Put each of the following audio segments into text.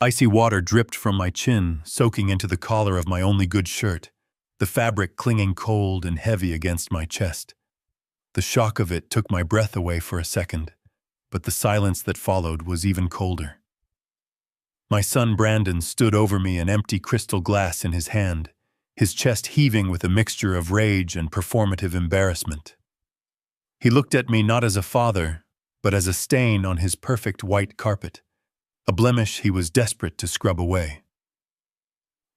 Icy water dripped from my chin, soaking into the collar of my only good shirt, the fabric clinging cold and heavy against my chest. The shock of it took my breath away for a second, but the silence that followed was even colder. My son Brandon stood over me, an empty crystal glass in his hand, his chest heaving with a mixture of rage and performative embarrassment. He looked at me not as a father, but as a stain on his perfect white carpet, a blemish he was desperate to scrub away.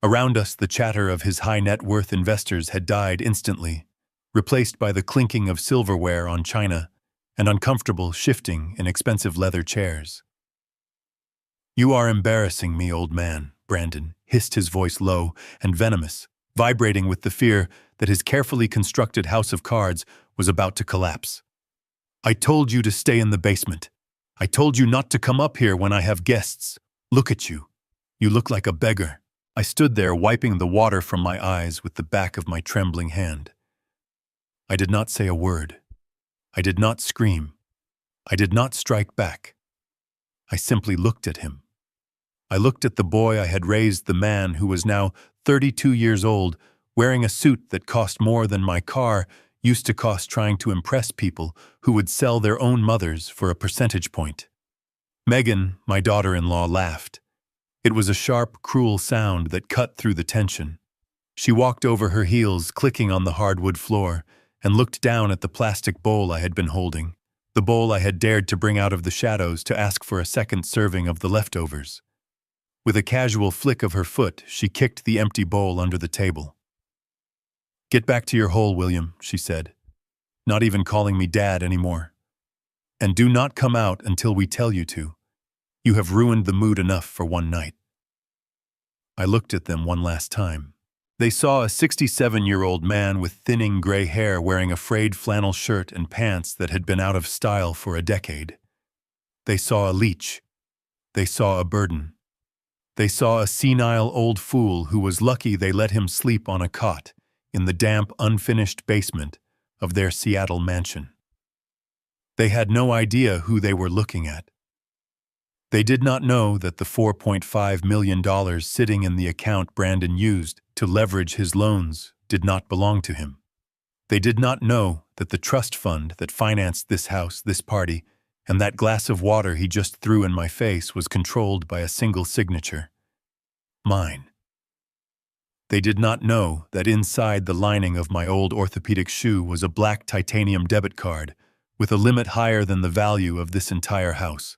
Around us, the chatter of his high-net-worth investors had died instantly, replaced by the clinking of silverware on china and uncomfortable shifting in expensive leather chairs. "You are embarrassing me, old man," Brandon hissed, his voice low and venomous, vibrating with the fear that his carefully constructed house of cards was about to collapse. "I told you to stay in the basement. I told you not to come up here when I have guests. Look at you. You look like a beggar." I stood there, wiping the water from my eyes with the back of my trembling hand. I did not say a word. I did not scream. I did not strike back. I simply looked at him. I looked at the boy I had raised, the man who was now 32 years old, wearing a suit that cost more than my car used to cost, trying to impress people who would sell their own mothers for a percentage point. Megan, my daughter-in-law, laughed. It was a sharp, cruel sound that cut through the tension. She walked over her heels, clicking on the hardwood floor, and looked down at the plastic bowl I had been holding, the bowl I had dared to bring out of the shadows to ask for a second serving of the leftovers. With a casual flick of her foot, she kicked the empty bowl under the table. "Get back to your hole, William," she said, not even calling me Dad anymore. "And do not come out until we tell you to. You have ruined the mood enough for one night." I looked at them one last time. They saw a 67-year-old man with thinning gray hair wearing a frayed flannel shirt and pants that had been out of style for a decade. They saw a leech. They saw a burden. They saw a senile old fool who was lucky they let him sleep on a cot in the damp, unfinished basement of their Seattle mansion. They had no idea who they were looking at. They did not know that the $4.5 million sitting in the account Brandon used to leverage his loans did not belong to him. They did not know that the trust fund that financed this house, this party, and that glass of water he just threw in my face was controlled by a single signature: mine. They did not know that inside the lining of my old orthopedic shoe was a black titanium debit card with a limit higher than the value of this entire house.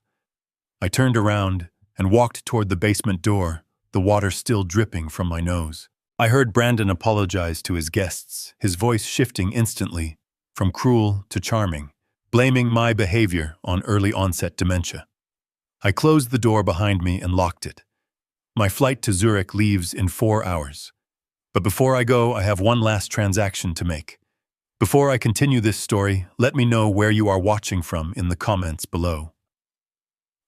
I turned around and walked toward the basement door, the water still dripping from my nose. I heard Brandon apologize to his guests, his voice shifting instantly from cruel to charming, blaming my behavior on early-onset dementia. I closed the door behind me and locked it. My flight to Zurich leaves in 4 hours. But before I go, I have one last transaction to make. Before I continue this story, let me know where you are watching from in the comments below.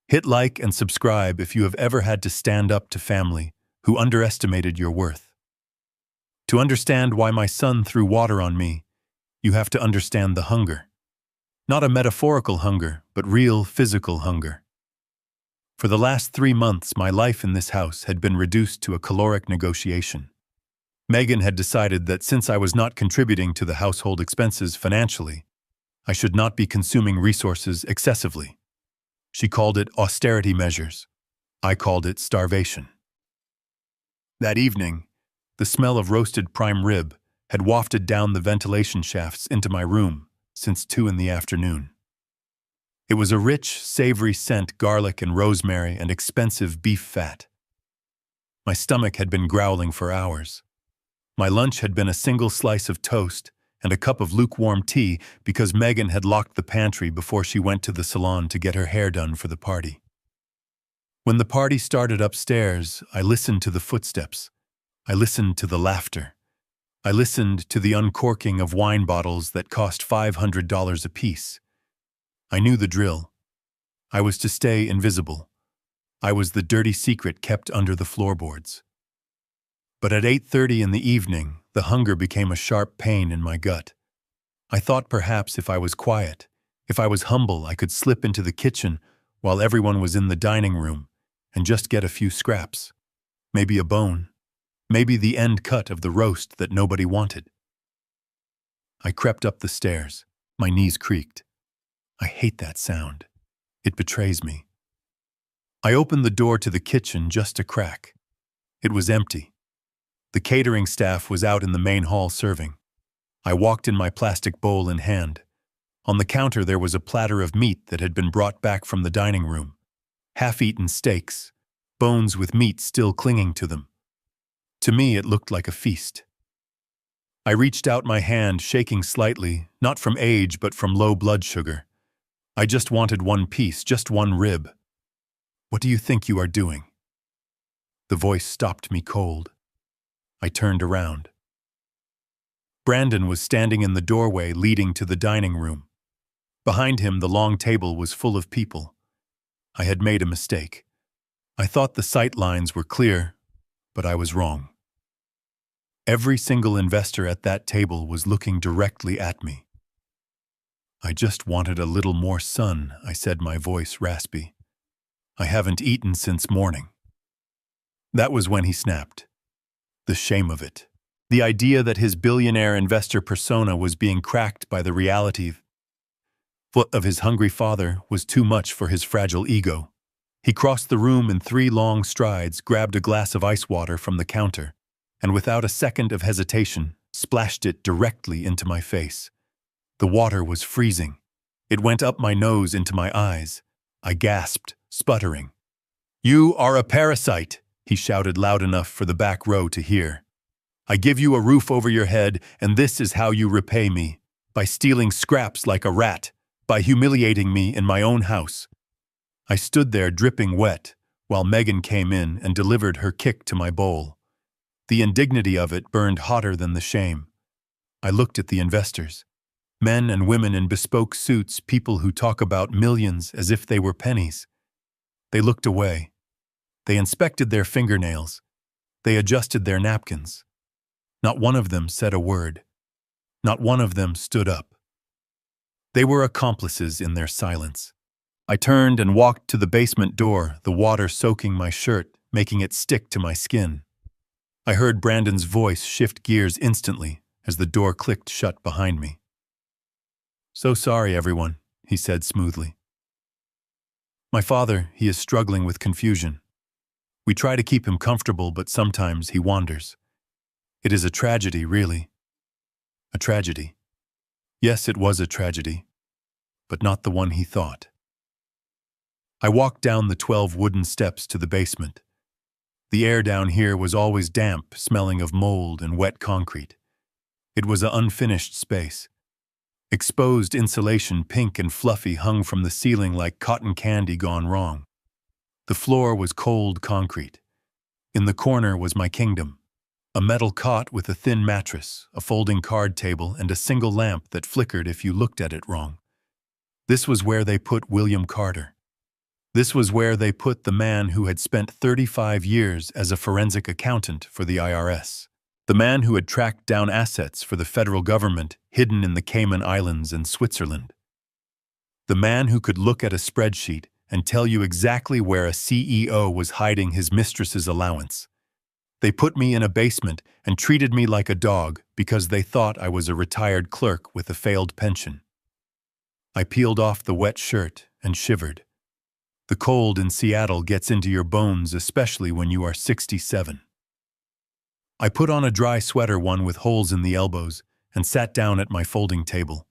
Hit like and subscribe if you have ever had to stand up to family who underestimated your worth. To understand why my son threw water on me, you have to understand the hunger. Not a metaphorical hunger, but real physical hunger. For the last 3 months, my life in this house had been reduced to a caloric negotiation. Megan had decided that since I was not contributing to the household expenses financially, I should not be consuming resources excessively. She called it austerity measures. I called it starvation. That evening, the smell of roasted prime rib had wafted down the ventilation shafts into my room since 2 in the afternoon. It was a rich, savory scent, garlic and rosemary and expensive beef fat. My stomach had been growling for hours. My lunch had been a single slice of toast and a cup of lukewarm tea because Megan had locked the pantry before she went to the salon to get her hair done for the party. When the party started upstairs, I listened to the footsteps. I listened to the laughter. I listened to the uncorking of wine bottles that cost $500 apiece. I knew the drill. I was to stay invisible. I was the dirty secret kept under the floorboards. But at 8:30 in the evening, the hunger became a sharp pain in my gut. I thought perhaps if I was quiet, if I was humble, I could slip into the kitchen while everyone was in the dining room and just get a few scraps. Maybe a bone. Maybe the end cut of the roast that nobody wanted. I crept up the stairs. My knees creaked. I hate that sound. It betrays me. I opened the door to the kitchen just a crack. It was empty. The catering staff was out in the main hall serving. I walked in my plastic bowl in hand. On the counter there was a platter of meat that had been brought back from the dining room. Half-eaten steaks, bones with meat still clinging to them. To me it looked like a feast. I reached out my hand, shaking slightly, not from age but from low blood sugar. I just wanted one piece, just one rib. What do you think you are doing? The voice stopped me cold. I turned around. Brandon was standing in the doorway leading to the dining room. Behind him, the long table was full of people. I had made a mistake. I thought the sight lines were clear, but I was wrong. Every single investor at that table was looking directly at me. I just wanted a little more sun, I said, my voice raspy. I haven't eaten since morning. That was when he snapped. The shame of it. The idea that his billionaire investor persona was being cracked by the reality of his hungry father was too much for his fragile ego. He crossed the room in 3 long strides, grabbed a glass of ice water from the counter, and without a second of hesitation, splashed it directly into my face. The water was freezing. It went up my nose into my eyes. I gasped, sputtering. "You are a parasite," he shouted loud enough for the back row to hear. "I give you a roof over your head, and this is how you repay me. By stealing scraps like a rat, by humiliating me in my own house." I stood there dripping wet, while Megan came in and delivered her kick to my bowl. The indignity of it burned hotter than the shame. I looked at the investors. Men and women in bespoke suits, people who talk about millions as if they were pennies. They looked away. They inspected their fingernails. They adjusted their napkins. Not one of them said a word. Not one of them stood up. They were accomplices in their silence. I turned and walked to the basement door, the water soaking my shirt, making it stick to my skin. I heard Brandon's voice shift gears instantly as the door clicked shut behind me. "So sorry, everyone," he said smoothly. "My father, he is struggling with confusion. We try to keep him comfortable, but sometimes he wanders. It is a tragedy, really. A tragedy. Yes, it was a tragedy, but not the one he thought." I walked down the 12 wooden steps to the basement. The air down here was always damp, smelling of mold and wet concrete. It was an unfinished space. Exposed insulation, pink and fluffy, hung from the ceiling like cotton candy gone wrong. The floor was cold concrete. In the corner was my kingdom. A metal cot with a thin mattress, a folding card table, and a single lamp that flickered if you looked at it wrong. This was where they put William Carter. This was where they put the man who had spent 35 years as a forensic accountant for the IRS. The man who had tracked down assets for the federal government hidden in the Cayman Islands and Switzerland. The man who could look at a spreadsheet and tell you exactly where a CEO was hiding his mistress's allowance. They put me in a basement and treated me like a dog because they thought I was a retired clerk with a failed pension. I peeled off the wet shirt and shivered. The cold in Seattle gets into your bones, especially when you are 67. I put on a dry sweater, one with holes in the elbows, and sat down at my folding table.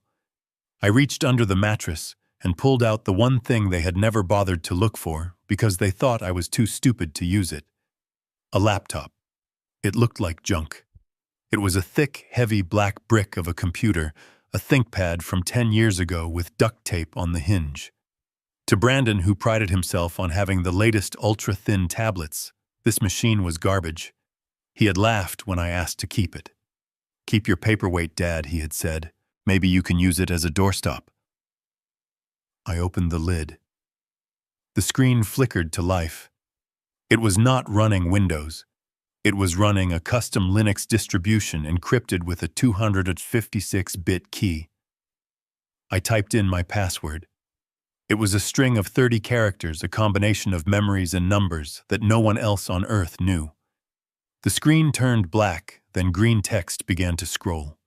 I reached under the mattress and pulled out the one thing they had never bothered to look for because they thought I was too stupid to use it. A laptop. It looked like junk. It was a thick, heavy black brick of a computer, a ThinkPad from 10 years ago with duct tape on the hinge. To Brandon, who prided himself on having the latest ultra-thin tablets, this machine was garbage. He had laughed when I asked to keep it. "Keep your paperweight, Dad," he had said. "Maybe you can use it as a doorstop." I opened the lid. The screen flickered to life. It was not running Windows. It was running a custom Linux distribution encrypted with a 256-bit key. I typed in my password. It was a string of 30 characters, a combination of memories and numbers that no one else on Earth knew. The screen turned black, then green text began to scroll.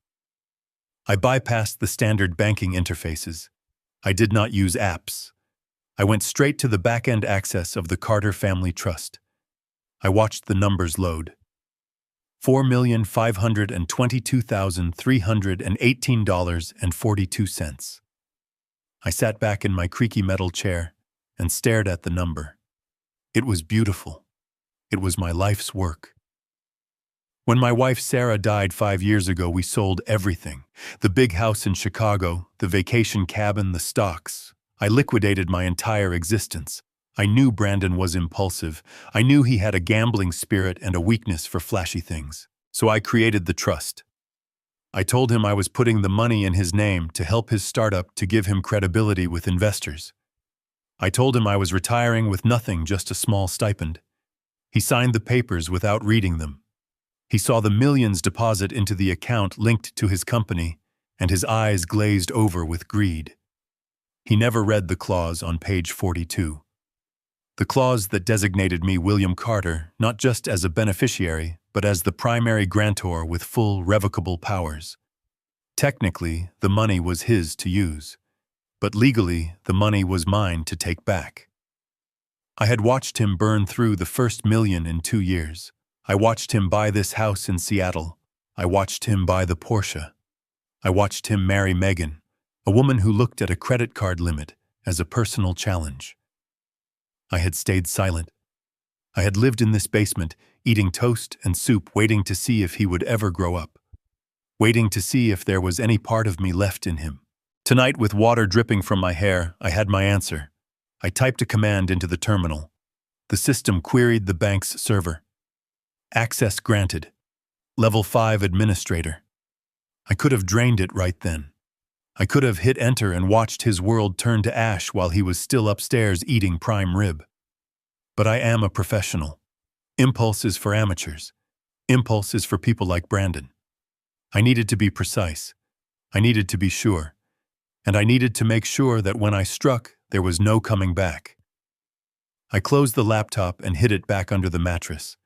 I bypassed the standard banking interfaces. I did not use apps. I went straight to the back-end access of the Carter Family Trust. I watched the numbers load. $4,522,318.42. I sat back in my creaky metal chair and stared at the number. It was beautiful. It was my life's work. When my wife Sarah died 5 years ago, we sold everything. The big house in Chicago, the vacation cabin, the stocks. I liquidated my entire existence. I knew Brandon was impulsive. I knew he had a gambling spirit and a weakness for flashy things. So I created the trust. I told him I was putting the money in his name to help his startup, to give him credibility with investors. I told him I was retiring with nothing, just a small stipend. He signed the papers without reading them. He saw the millions deposit into the account linked to his company, and his eyes glazed over with greed. He never read the clause on page 42. The clause that designated me, William Carter, not just as a beneficiary, but as the primary grantor with full revocable powers. Technically, the money was his to use, but legally, the money was mine to take back. I had watched him burn through the first $1 million in 2 years. I watched him buy this house in Seattle. I watched him buy the Porsche. I watched him marry Megan, a woman who looked at a credit card limit as a personal challenge. I had stayed silent. I had lived in this basement, eating toast and soup, waiting to see if he would ever grow up. Waiting to see if there was any part of me left in him. Tonight, with water dripping from my hair, I had my answer. I typed a command into the terminal. The system queried the bank's server. Access granted. Level 5 administrator. I could have drained it right then. I could have hit enter and watched his world turn to ash while he was still upstairs eating prime rib. But I am a professional. Impulse is for amateurs. Impulse is for people like Brandon. I needed to be precise. I needed to be sure. And I needed to make sure that when I struck, there was no coming back. I closed the laptop and hid it back under the mattress.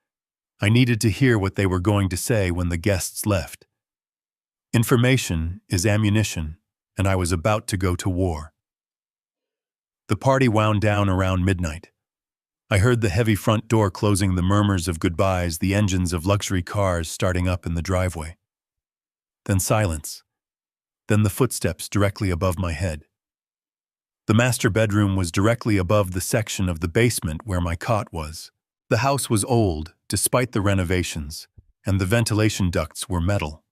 I needed to hear what they were going to say when the guests left. Information is ammunition, and I was about to go to war. The party wound down around midnight. I heard the heavy front door closing, the murmurs of goodbyes, the engines of luxury cars starting up in the driveway. Then silence. Then the footsteps directly above my head. The master bedroom was directly above the section of the basement where my cot was. The house was old, despite the renovations, and the ventilation ducts were metal.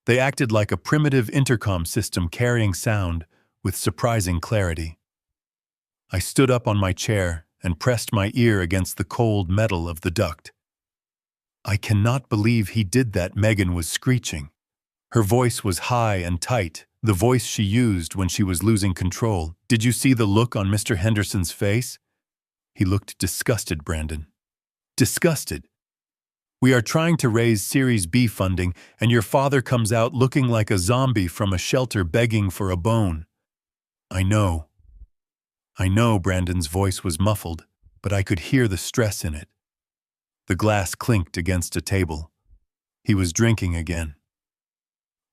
They acted like a primitive intercom system carrying sound with surprising clarity. I stood up on my chair and pressed my ear against the cold metal of the duct. "I cannot believe he did that," Megan was screeching. Her voice was high and tight, the voice she used when she was losing control. "Did you see the look on Mr. Henderson's face?" He looked disgusted, Brandon. Disgusted. "We are trying to raise Series B funding, and your father comes out looking like a zombie from a shelter begging for a bone." I know, Brandon's voice was muffled, but I could hear the stress in it. The glass clinked against a table. He was drinking again.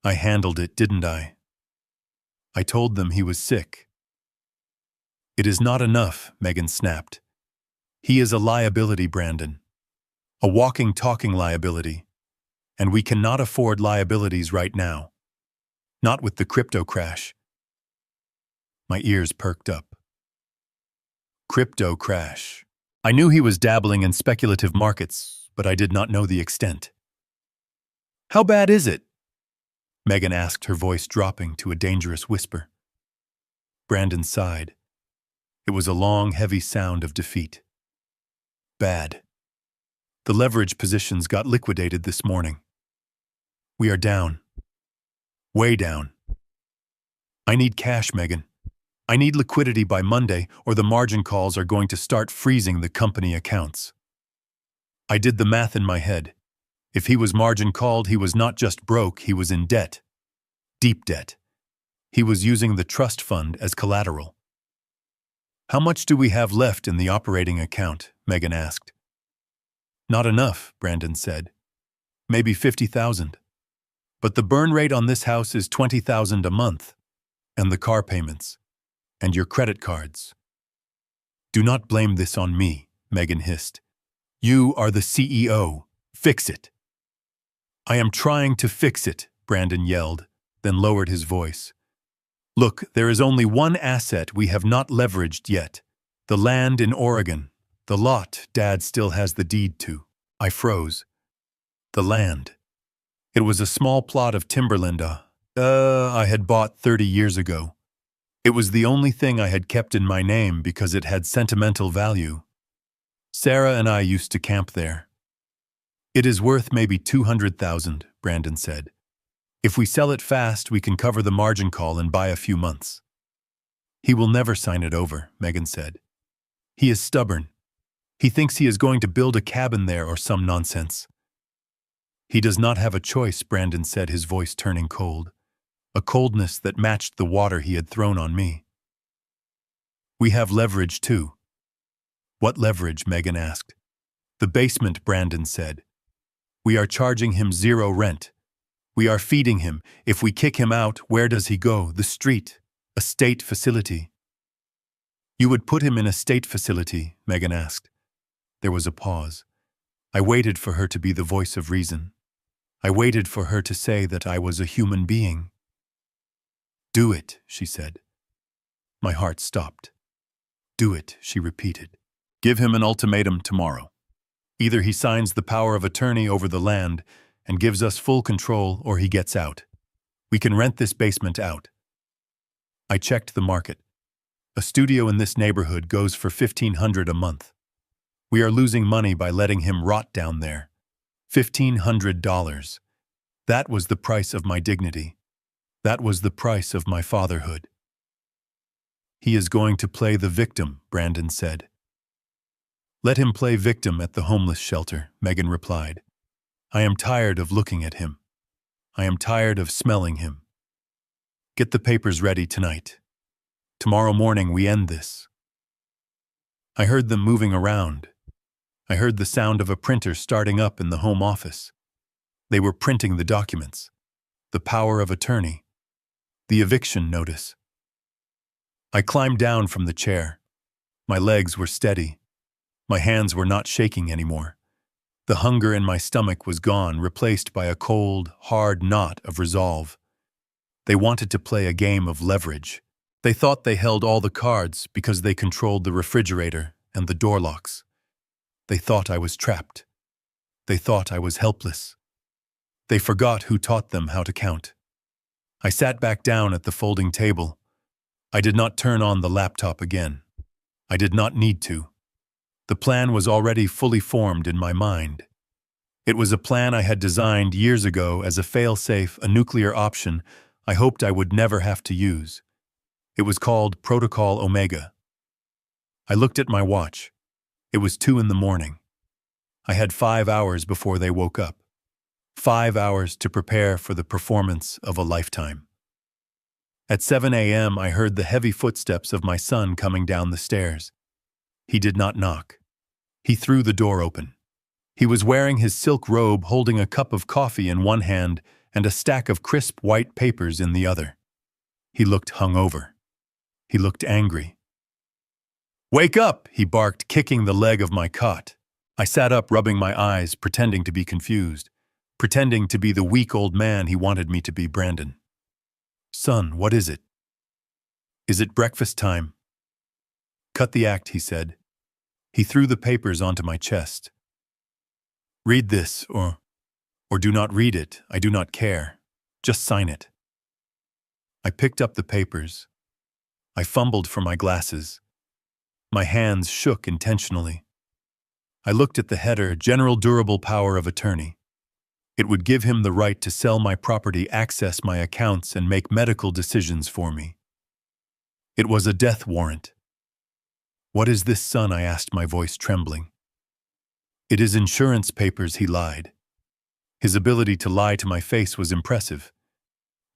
I handled it, didn't I? I told them he was sick. "It is not enough," Megan snapped. "He is a liability, Brandon. A walking, talking liability. And we cannot afford liabilities right now. Not with the crypto crash." My ears perked up. Crypto crash. I knew he was dabbling in speculative markets, but I did not know the extent. "How bad is it?" Megan asked, her voice dropping to a dangerous whisper. Brandon sighed. It was a long, heavy sound of defeat. "Bad. The leverage positions got liquidated this morning. We are down. Way down. I need cash, Megan. I need liquidity by Monday, or the margin calls are going to start freezing the company accounts." I did the math in my head. If he was margin called, he was not just broke, he was in debt. Deep debt. He was using the trust fund as collateral. How much do we have left in the operating account? Megan asked. Not enough, Brandon said. Maybe 50,000. But the burn rate on this house is 20,000 a month. And the car payments. And your credit cards. Do not blame this on me, Megan hissed. You are the CEO. Fix it. I am trying to fix it, Brandon yelled, then lowered his voice. Look, there is only one asset we have not leveraged yet. The land in Oregon. The lot Dad still has the deed to. I froze. The land. It was a small plot of timberland I had bought 30 years ago. It was the only thing I had kept in my name because it had sentimental value. Sarah and I used to camp there. It is worth maybe 200,000, Brandon said. If we sell it fast, we can cover the margin call and buy a few months. He will never sign it over, Megan said. He is stubborn. He thinks he is going to build a cabin there or some nonsense. He does not have a choice, Brandon said, his voice turning cold. A coldness that matched the water he had thrown on me. We have leverage too. What leverage? Megan asked. The basement, Brandon said. We are charging him 0 rent. We are feeding him. If we kick him out, where does he go? The street. A state facility. You would put him in a state facility? Megan asked. There was a pause. I waited for her to be the voice of reason. I waited for her to say that I was a human being. Do it, she said. My heart stopped. Do it, she repeated. Give him an ultimatum tomorrow. Either he signs the power of attorney over the land and gives us full control, or he gets out. We can rent this basement out. I checked the market. A studio in this neighborhood goes for $1,500 a month. We are losing money by letting him rot down there. $1,500. That was the price of my dignity. That was the price of my fatherhood. He is going to play the victim, Brandon said. Let him play victim at the homeless shelter, Megan replied. I am tired of looking at him. I am tired of smelling him. Get the papers ready tonight. Tomorrow morning we end this. I heard them moving around. I heard the sound of a printer starting up in the home office. They were printing the documents. The power of attorney. The eviction notice. I climbed down from the chair. My legs were steady. My hands were not shaking anymore. The hunger in my stomach was gone, replaced by a cold, hard knot of resolve. They wanted to play a game of leverage. They thought they held all the cards because they controlled the refrigerator and the door locks. They thought I was trapped. They thought I was helpless. They forgot who taught them how to count. I sat back down at the folding table. I did not turn on the laptop again. I did not need to. The plan was already fully formed in my mind. It was a plan I had designed years ago as a fail-safe, a nuclear option I hoped I would never have to use. It was called Protocol Omega. I looked at my watch. It was 2 a.m. I had 5 hours before they woke up. 5 hours to prepare for the performance of a lifetime. At 7 a.m., I heard the heavy footsteps of my son coming down the stairs. He did not knock. He threw the door open. He was wearing his silk robe, holding a cup of coffee in one hand and a stack of crisp white papers in the other. He looked hungover. He looked angry. Wake up, he barked, kicking the leg of my cot. I sat up, rubbing my eyes, pretending to be confused, pretending to be the weak old man he wanted me to be, Brandon. Son, what is it? Is it breakfast time? Cut the act, he said. He threw the papers onto my chest. Read this, or do not read it. I do not care. Just sign it. I picked up the papers. I fumbled for my glasses. My hands shook intentionally. I looked at the header, General Durable Power of Attorney. It would give him the right to sell my property, access my accounts, and make medical decisions for me. It was a death warrant. What is this, son? I asked, my voice trembling. It is insurance papers, he lied. His ability to lie to my face was impressive.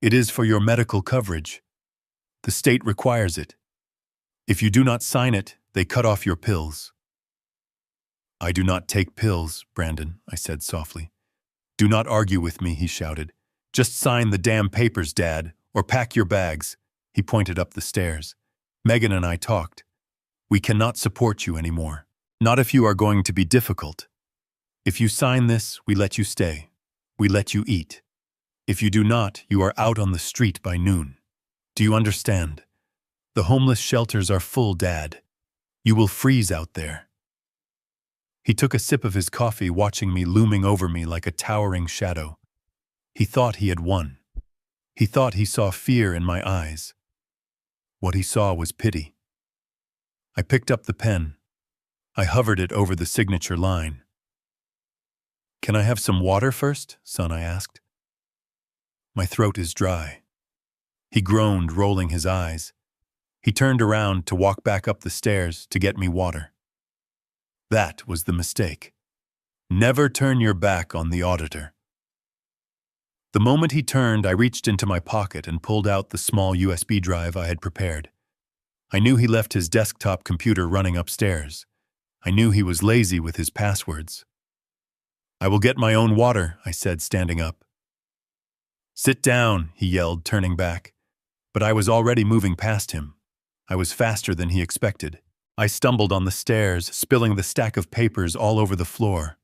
It is for your medical coverage. The state requires it. If you do not sign it, they cut off your pills. I do not take pills, Brandon, I said softly. Do not argue with me, he shouted. Just sign the damn papers, Dad, or pack your bags. He pointed up the stairs. Megan and I talked. We cannot support you anymore. Not if you are going to be difficult. If you sign this, we let you stay. We let you eat. If you do not, you are out on the street by noon. Do you understand? The homeless shelters are full, Dad. You will freeze out there. He took a sip of his coffee, watching me looming over me like a towering shadow. He thought he had won. He thought he saw fear in my eyes. What he saw was pity. I picked up the pen. I hovered it over the signature line. Can I have some water first, son? I asked. My throat is dry. He groaned, rolling his eyes. He turned around to walk back up the stairs to get me water. That was the mistake. Never turn your back on the auditor. The moment he turned, I reached into my pocket and pulled out the small USB drive I had prepared. I knew he left his desktop computer running upstairs. I knew he was lazy with his passwords. I will get my own water, I said, standing up. Sit down, he yelled, turning back. But I was already moving past him. I was faster than he expected. I stumbled on the stairs, spilling the stack of papers all over the floor.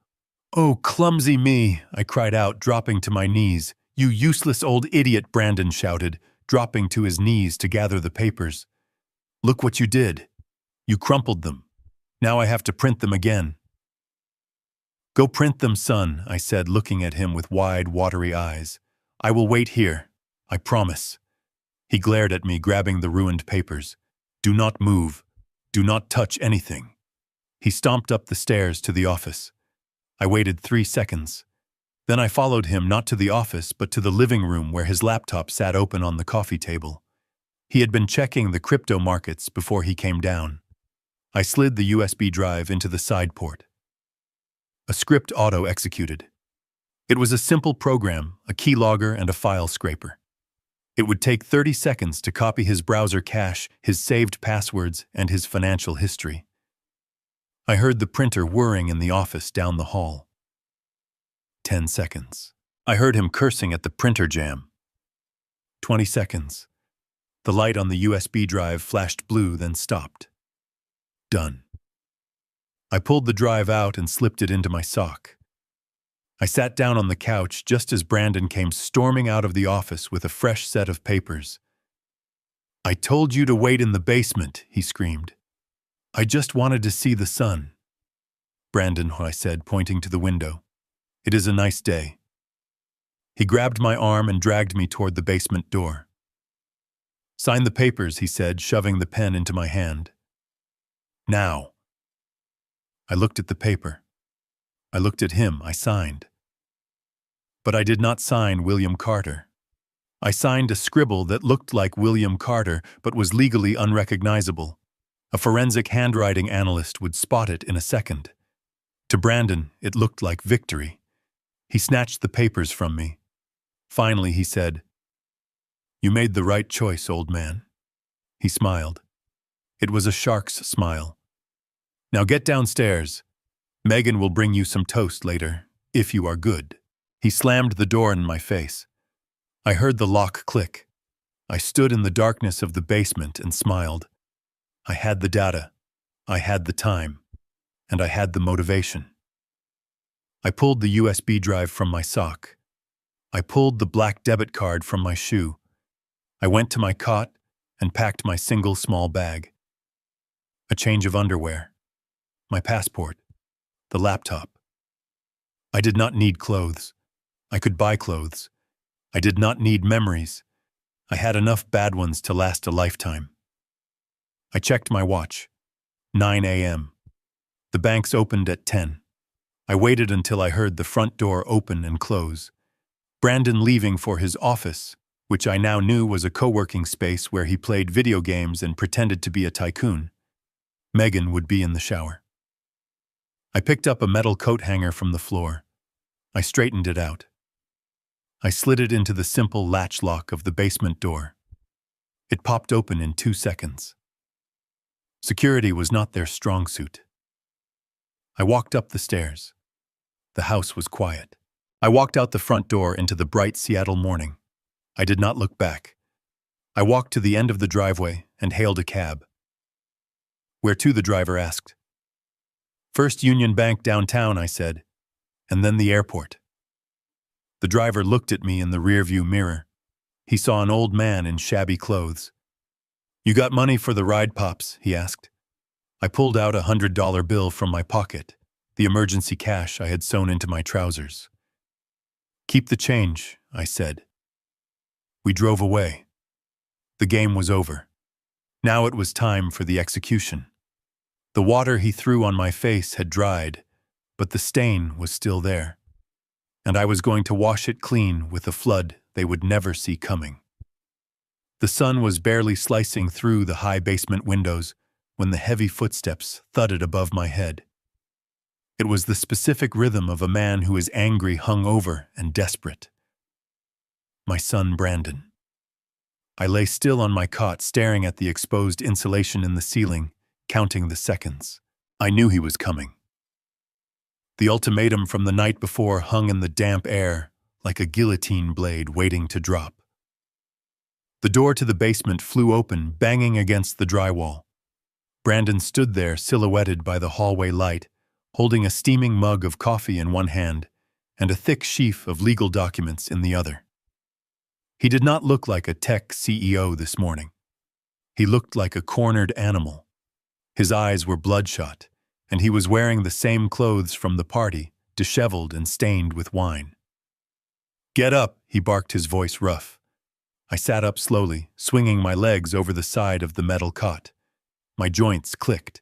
Oh, clumsy me, I cried out, dropping to my knees. You useless old idiot, Brandon shouted, dropping to his knees to gather the papers. Look what you did. You crumpled them. Now I have to print them again. Go print them, son, I said, looking at him with wide, watery eyes. I will wait here. I promise. He glared at me, grabbing the ruined papers. Do not move. Do not touch anything. He stomped up the stairs to the office. I waited 3 seconds. Then I followed him not to the office but to the living room where his laptop sat open on the coffee table. He had been checking the crypto markets before he came down. I slid the USB drive into the side port. A script auto-executed. It was a simple program, a keylogger and a file scraper. It would take 30 seconds to copy his browser cache, his saved passwords, and his financial history. I heard the printer whirring in the office down the hall. 10 seconds. I heard him cursing at the printer jam. 20 seconds. The light on the USB drive flashed blue, then stopped. Done. I pulled the drive out and slipped it into my sock. I sat down on the couch just as Brandon came storming out of the office with a fresh set of papers. I told you to wait in the basement, he screamed. I just wanted to see the sun. Brandon, I said, pointing to the window. It is a nice day. He grabbed my arm and dragged me toward the basement door. Sign the papers, he said, shoving the pen into my hand. Now. I looked at the paper. I looked at him. I signed. But I did not sign William Carter. I signed a scribble that looked like William Carter but was legally unrecognizable. A forensic handwriting analyst would spot it in a second. To Brandon, it looked like victory. He snatched the papers from me. Finally, he said, You made the right choice, old man. He smiled. It was a shark's smile. Now get downstairs. Megan will bring you some toast later, if you are good. He slammed the door in my face. I heard the lock click. I stood in the darkness of the basement and smiled. I had the data. I had the time. And I had the motivation. I pulled the USB drive from my sock. I pulled the black debit card from my shoe. I went to my cot and packed my single small bag. A change of underwear. My passport. The laptop. I did not need clothes. I could buy clothes. I did not need memories. I had enough bad ones to last a lifetime. I checked my watch. 9 a.m. The banks opened at 10. I waited until I heard the front door open and close. Brandon leaving for his office, which I now knew was a co-working space where he played video games and pretended to be a tycoon. Megan would be in the shower. I picked up a metal coat hanger from the floor. I straightened it out. I slid it into the simple latch lock of the basement door. It popped open in 2 seconds. Security was not their strong suit. I walked up the stairs. The house was quiet. I walked out the front door into the bright Seattle morning. I did not look back. I walked to the end of the driveway and hailed a cab. "Where to?" the driver asked. "First Union Bank downtown," I said, "and then the airport." The driver looked at me in the rearview mirror. He saw an old man in shabby clothes. "You got money for the ride, Pops?" he asked. I pulled out a $100 bill from my pocket, the emergency cash I had sewn into my trousers. "Keep the change," I said. We drove away. The game was over. Now it was time for the execution. The water he threw on my face had dried, but the stain was still there. And I was going to wash it clean with a flood they would never see coming. The sun was barely slicing through the high basement windows when the heavy footsteps thudded above my head. It was the specific rhythm of a man who is angry, hungover, and desperate. My son Brandon. I lay still on my cot, staring at the exposed insulation in the ceiling, counting the seconds. I knew he was coming. The ultimatum from the night before hung in the damp air, like a guillotine blade waiting to drop. The door to the basement flew open, banging against the drywall. Brandon stood there, silhouetted by the hallway light, holding a steaming mug of coffee in one hand and a thick sheaf of legal documents in the other. He did not look like a tech CEO this morning. He looked like a cornered animal. His eyes were bloodshot, and he was wearing the same clothes from the party, disheveled and stained with wine. "Get up," he barked, his voice rough. I sat up slowly, swinging my legs over the side of the metal cot. My joints clicked.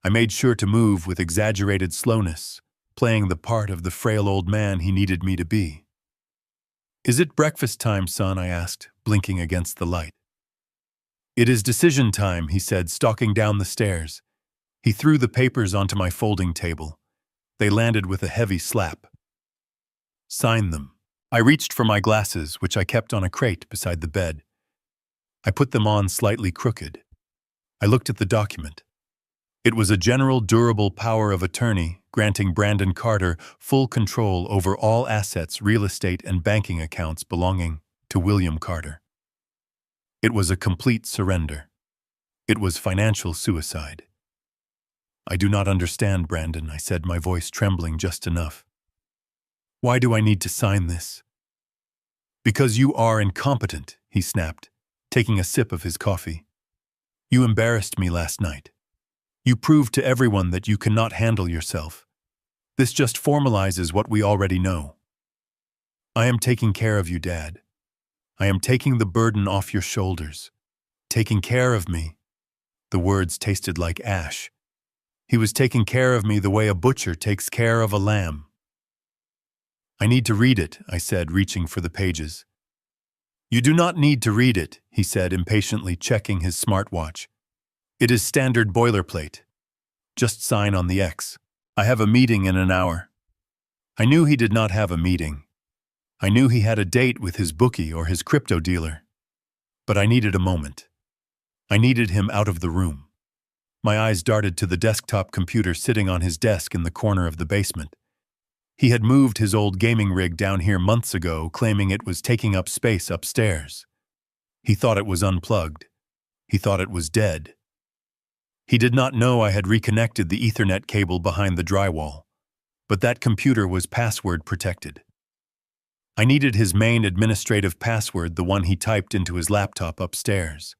I made sure to move with exaggerated slowness, playing the part of the frail old man he needed me to be. "Is it breakfast time, son?" I asked, blinking against the light. "It is decision time," he said, stalking down the stairs. He threw the papers onto my folding table. They landed with a heavy slap. "Sign them." I reached for my glasses, which I kept on a crate beside the bed. I put them on slightly crooked. I looked at the document. It was a general durable power of attorney granting Brandon Carter full control over all assets, real estate, and banking accounts belonging to William Carter. It was a complete surrender. It was financial suicide. "I do not understand, Brandon," I said, my voice trembling just enough. "Why do I need to sign this?" "Because you are incompetent," he snapped, taking a sip of his coffee. "You embarrassed me last night. You proved to everyone that you cannot handle yourself. This just formalizes what we already know. I am taking care of you, Dad. I am taking the burden off your shoulders. Taking care of me." The words tasted like ash. He was taking care of me the way a butcher takes care of a lamb. "I need to read it," I said, reaching for the pages. "You do not need to read it," he said, impatiently checking his smartwatch. "It is standard boilerplate. Just sign on the X. I have a meeting in an hour." I knew he did not have a meeting. I knew he had a date with his bookie or his crypto dealer. But I needed a moment. I needed him out of the room. My eyes darted to the desktop computer sitting on his desk in the corner of the basement. He had moved his old gaming rig down here months ago, claiming it was taking up space upstairs. He thought it was unplugged. He thought it was dead. He did not know I had reconnected the Ethernet cable behind the drywall, but that computer was password protected. I needed his main administrative password, the one he typed into his laptop upstairs.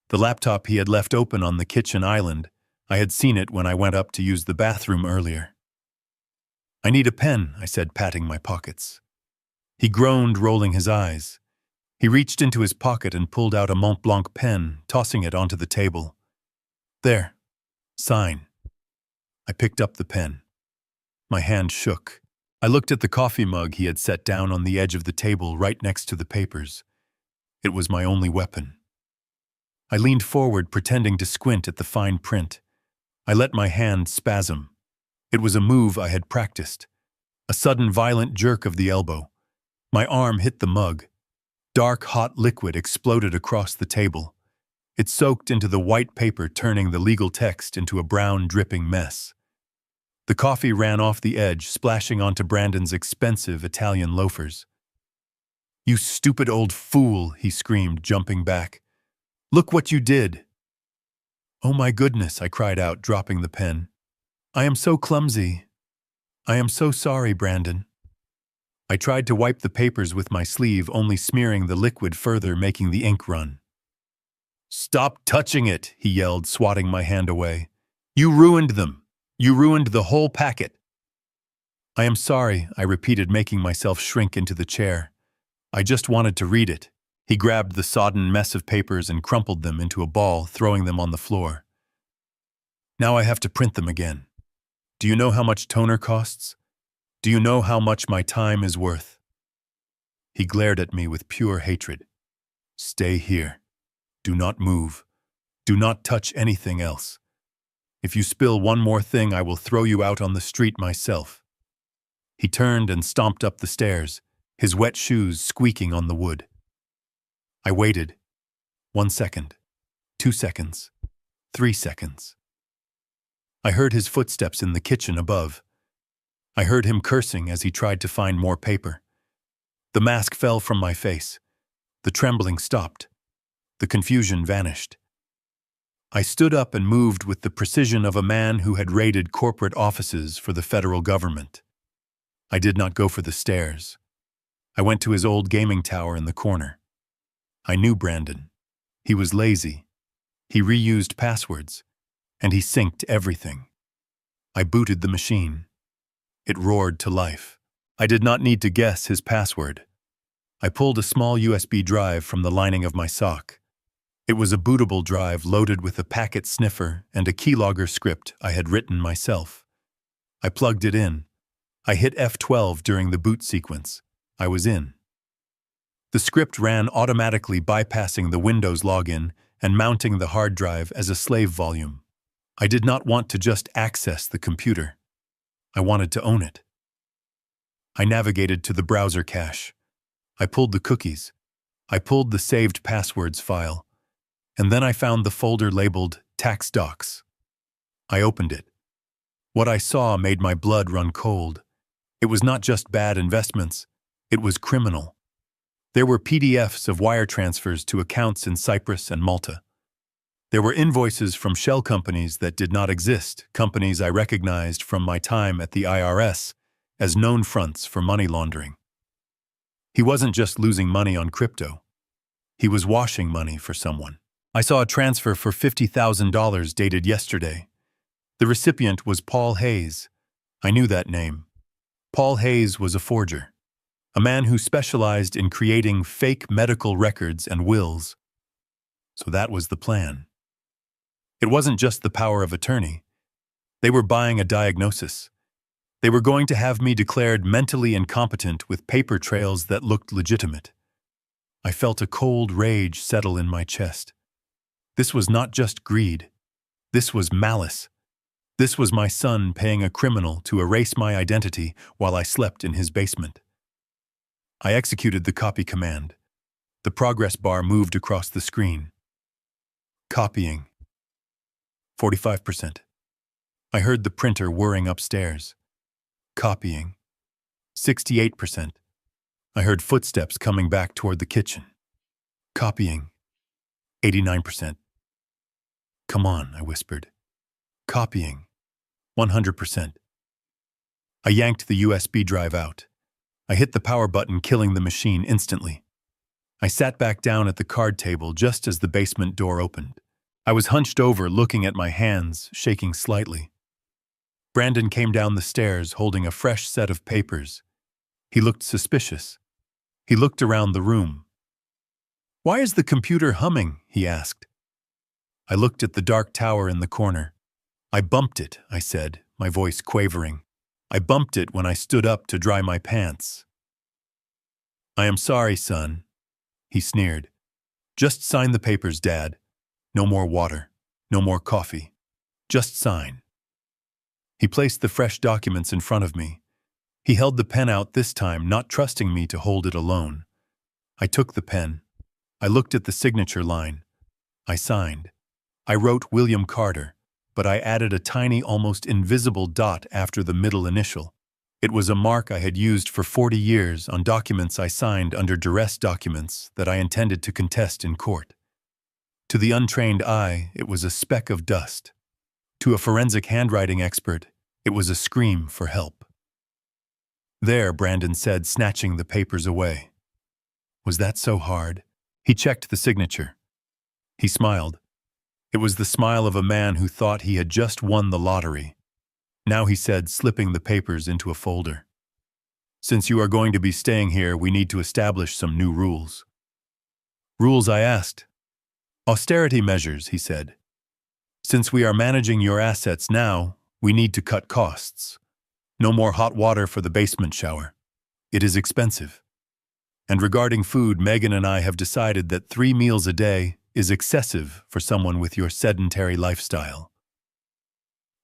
The laptop he had left open on the kitchen island. I had seen it when I went up to use the bathroom earlier. "I need a pen," I said, patting my pockets. He groaned, rolling his eyes. He reached into his pocket and pulled out a Mont Blanc pen, tossing it onto the table. "There. Sign." I picked up the pen. My hand shook. I looked at the coffee mug he had set down on the edge of the table right next to the papers. It was my only weapon. I leaned forward, pretending to squint at the fine print. I let my hand spasm. It was a move I had practiced. A sudden violent jerk of the elbow. My arm hit the mug. Dark, hot liquid exploded across the table. It soaked into the white paper, turning the legal text into a brown, dripping mess. The coffee ran off the edge, splashing onto Brandon's expensive Italian loafers. "You stupid old fool," he screamed, jumping back. "Look what you did!" "Oh my goodness," I cried out, dropping the pen. "I am so clumsy. I am so sorry, Brandon." I tried to wipe the papers with my sleeve, only smearing the liquid further, making the ink run. "Stop touching it," he yelled, swatting my hand away. "You ruined them. You ruined the whole packet." "I am sorry," I repeated, making myself shrink into the chair. "I just wanted to read it." He grabbed the sodden mess of papers and crumpled them into a ball, throwing them on the floor. "Now I have to print them again. Do you know how much toner costs? Do you know how much my time is worth?" He glared at me with pure hatred. "Stay here. Do not move. Do not touch anything else. If you spill one more thing, I will throw you out on the street myself." He turned and stomped up the stairs, his wet shoes squeaking on the wood. I waited. 1 second, 2 seconds, 3 seconds. I heard his footsteps in the kitchen above. I heard him cursing as he tried to find more paper. The mask fell from my face. The trembling stopped. The confusion vanished. I stood up and moved with the precision of a man who had raided corporate offices for the federal government. I did not go for the stairs. I went to his old gaming tower in the corner. I knew Brandon. He was lazy. He reused passwords, and he synced everything. I booted the machine. It roared to life. I did not need to guess his password. I pulled a small USB drive from the lining of my sock. It was a bootable drive loaded with a packet sniffer and a keylogger script I had written myself. I plugged it in. I hit F12 during the boot sequence. I was in. The script ran automatically, bypassing the Windows login and mounting the hard drive as a slave volume. I did not want to just access the computer. I wanted to own it. I navigated to the browser cache. I pulled the cookies. I pulled the saved passwords file. And then I found the folder labeled Tax Docs. I opened it. What I saw made my blood run cold. It was not just bad investments. It was criminal. There were PDFs of wire transfers to accounts in Cyprus and Malta. There were invoices from shell companies that did not exist, companies I recognized from my time at the IRS as known fronts for money laundering. He wasn't just losing money on crypto. He was washing money for someone. I saw a transfer for $50,000 dated yesterday. The recipient was Paul Hayes. I knew that name. Paul Hayes was a forger, a man who specialized in creating fake medical records and wills. So that was the plan. It wasn't just the power of attorney. They were buying a diagnosis. They were going to have me declared mentally incompetent with paper trails that looked legitimate. I felt a cold rage settle in my chest. This was not just greed. This was malice. This was my son paying a criminal to erase my identity while I slept in his basement. I executed the copy command. The progress bar moved across the screen. Copying. 45%. I heard the printer whirring upstairs. Copying. 68%. I heard footsteps coming back toward the kitchen. Copying. 89%. "Come on," I whispered. Copying. 100%. I yanked the USB drive out. I hit the power button, killing the machine instantly. I sat back down at the card table just as the basement door opened. I was hunched over, looking at my hands, shaking slightly. Brandon came down the stairs holding a fresh set of papers. He looked suspicious. He looked around the room. "Why is the computer humming?" he asked. I looked at the dark tower in the corner. "I bumped it," I said, my voice quavering. "I bumped it when I stood up to dry my pants." "I am sorry, son," he sneered. "Just sign the papers, Dad. No more water. No more coffee. Just sign." He placed the fresh documents in front of me. He held the pen out this time, not trusting me to hold it alone. I took the pen. I looked at the signature line. I signed. I wrote William Carter, but I added a tiny, almost invisible dot after the middle initial. It was a mark I had used for 40 years on documents I signed under duress documents that I intended to contest in court. To the untrained eye, it was a speck of dust. To a forensic handwriting expert, it was a scream for help. "There," Brandon said, snatching the papers away. "Was that so hard?" He checked the signature. He smiled. It was the smile of a man who thought he had just won the lottery. Now he said, slipping the papers into a folder, "Since you are going to be staying here, we need to establish some new rules." "Rules?" I asked. "Austerity measures," he said. "Since we are managing your assets now, we need to cut costs. No more hot water for the basement shower. It is expensive. And regarding food, Megan and I have decided that 3 meals a day is excessive for someone with your sedentary lifestyle."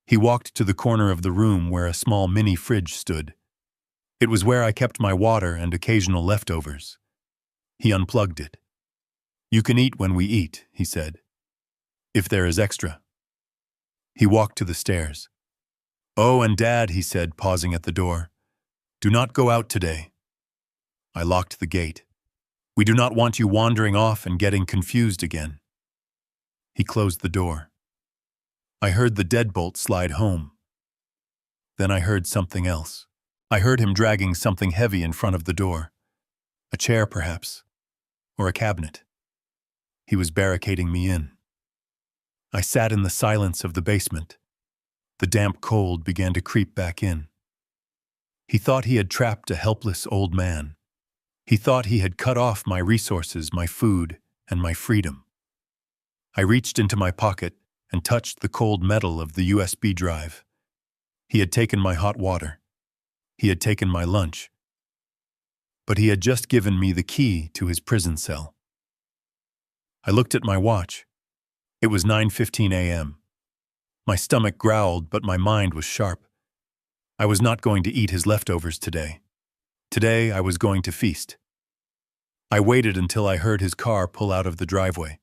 He walked to the corner of the room where a small mini fridge stood. It was where I kept my water and occasional leftovers. He unplugged it. "You can eat when we eat," he said. "If there is extra." He walked to the stairs. "Oh, and Dad," he said, pausing at the door, "do not go out today." I locked the gate. "We do not want you wandering off and getting confused again." He closed the door. I heard the deadbolt slide home. Then I heard something else. I heard him dragging something heavy in front of the door. A chair, perhaps, or a cabinet. He was barricading me in. I sat in the silence of the basement. The damp cold began to creep back in. He thought he had trapped a helpless old man. He thought he had cut off my resources, my food, and my freedom. I reached into my pocket and touched the cold metal of the USB drive. He had taken my hot water. He had taken my lunch. But he had just given me the key to his prison cell. I looked at my watch. It was 9:15 a.m. My stomach growled, but my mind was sharp. I was not going to eat his leftovers today. Today I was going to feast. I waited until I heard his car pull out of the driveway.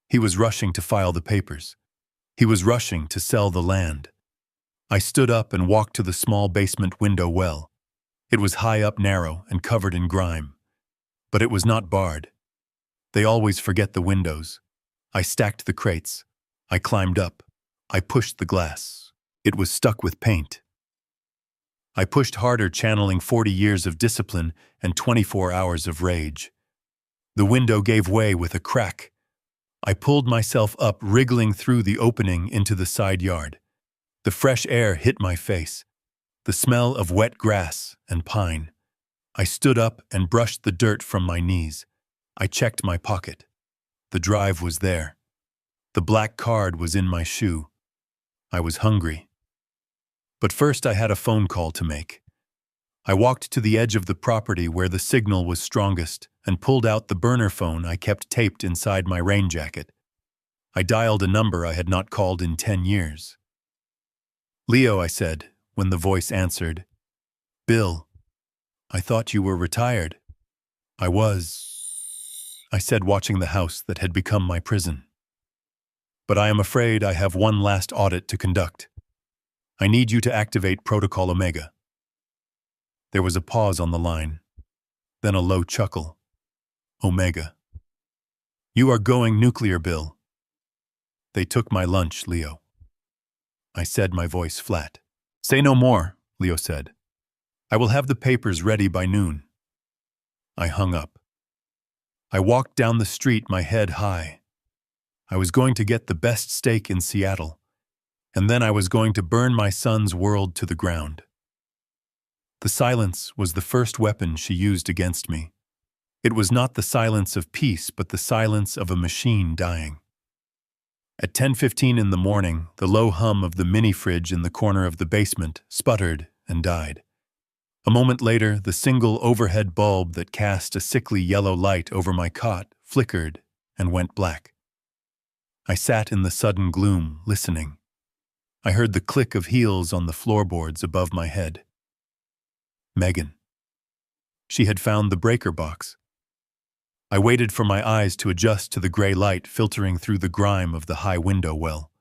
He was rushing to file the papers. He was rushing to sell the land. I stood up and walked to the small basement window well. It was high up, narrow, and covered in grime. But it was not barred. They always forget the windows. I stacked the crates. I climbed up. I pushed the glass. It was stuck with paint. I pushed harder, channeling 40 years of discipline and 24 hours of rage. The window gave way with a crack. I pulled myself up, wriggling through the opening into the side yard. The fresh air hit my face, the smell of wet grass and pine. I stood up and brushed the dirt from my knees. I checked my pocket. The drive was there. The black card was in my shoe. I was hungry. But first I had a phone call to make. I walked to the edge of the property where the signal was strongest and pulled out the burner phone I kept taped inside my rain jacket. I dialed a number I had not called in 10 years. "Leo," I said, when the voice answered. "Bill, I thought you were retired." "I was," I said, watching the house that had become my prison. "But I am afraid I have one last audit to conduct. I need you to activate Protocol Omega." There was a pause on the line, then a low chuckle. "Omega. You are going nuclear, Bill." "They took my lunch, Leo." I said, my voice flat. "Say no more," Leo said. "I will have the papers ready by noon." I hung up. I walked down the street, my head high. I was going to get the best steak in Seattle, and then I was going to burn my son's world to the ground. The silence was the first weapon she used against me. It was not the silence of peace, but the silence of a machine dying. At 10:15 in the morning, the low hum of the mini-fridge in the corner of the basement sputtered and died. A moment later, the single overhead bulb that cast a sickly yellow light over my cot flickered and went black. I sat in the sudden gloom, listening. I heard the click of heels on the floorboards above my head. Megan. She had found the breaker box. I waited for my eyes to adjust to the gray light filtering through the grime of the high window well.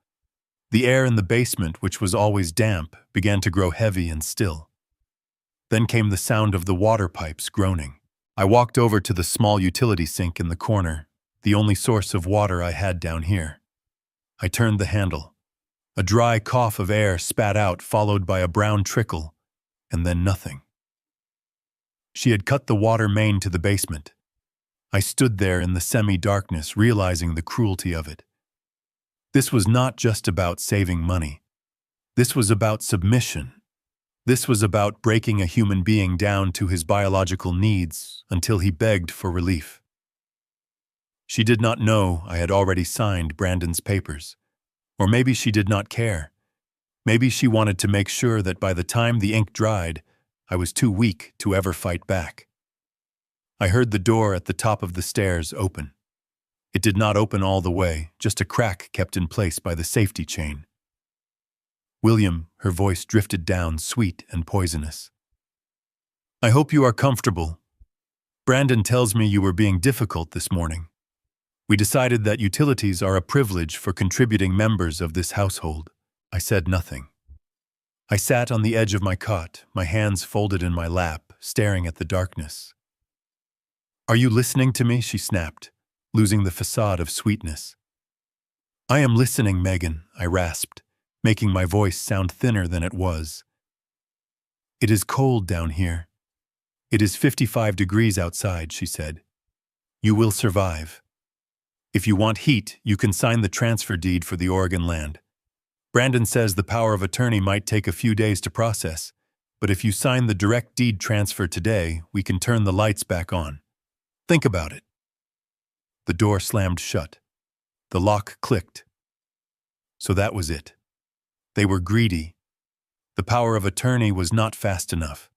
The air in the basement, which was always damp, began to grow heavy and still. Then came the sound of the water pipes groaning. I walked over to the small utility sink in the corner, the only source of water I had down here. I turned the handle. A dry cough of air spat out, followed by a brown trickle, and then nothing. She had cut the water main to the basement. I stood there in the semi-darkness, realizing the cruelty of it. This was not just about saving money. This was about submission. This was about breaking a human being down to his biological needs until he begged for relief. She did not know I had already signed Brandon's papers. Or maybe she did not care. Maybe she wanted to make sure that by the time the ink dried, I was too weak to ever fight back. I heard the door at the top of the stairs open. It did not open all the way, just a crack kept in place by the safety chain. William, her voice drifted down, sweet and poisonous. I hope you are comfortable. Brandon tells me you were being difficult this morning. We decided that utilities are a privilege for contributing members of this household. I said nothing. I sat on the edge of my cot, my hands folded in my lap, staring at the darkness. Are you listening to me? She snapped, losing the facade of sweetness. I am listening, Megan, I rasped, making my voice sound thinner than it was. It is cold down here. It is 55 degrees outside, she said. You will survive. If you want heat, you can sign the transfer deed for the Oregon land. Brandon says the power of attorney might take a few days to process, but if you sign the direct deed transfer today, we can turn the lights back on. Think about it. The door slammed shut. The lock clicked. So that was it. They were greedy. The power of attorney was not fast enough.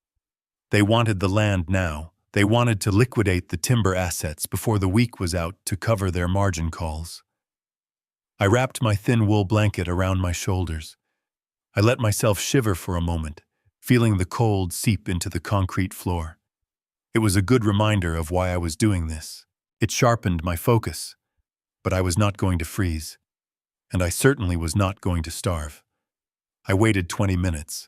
They wanted the land now. They wanted to liquidate the timber assets before the week was out to cover their margin calls. I wrapped my thin wool blanket around my shoulders. I let myself shiver for a moment, feeling the cold seep into the concrete floor. It was a good reminder of why I was doing this. It sharpened my focus, but I was not going to freeze, and I certainly was not going to starve. I waited 20 minutes.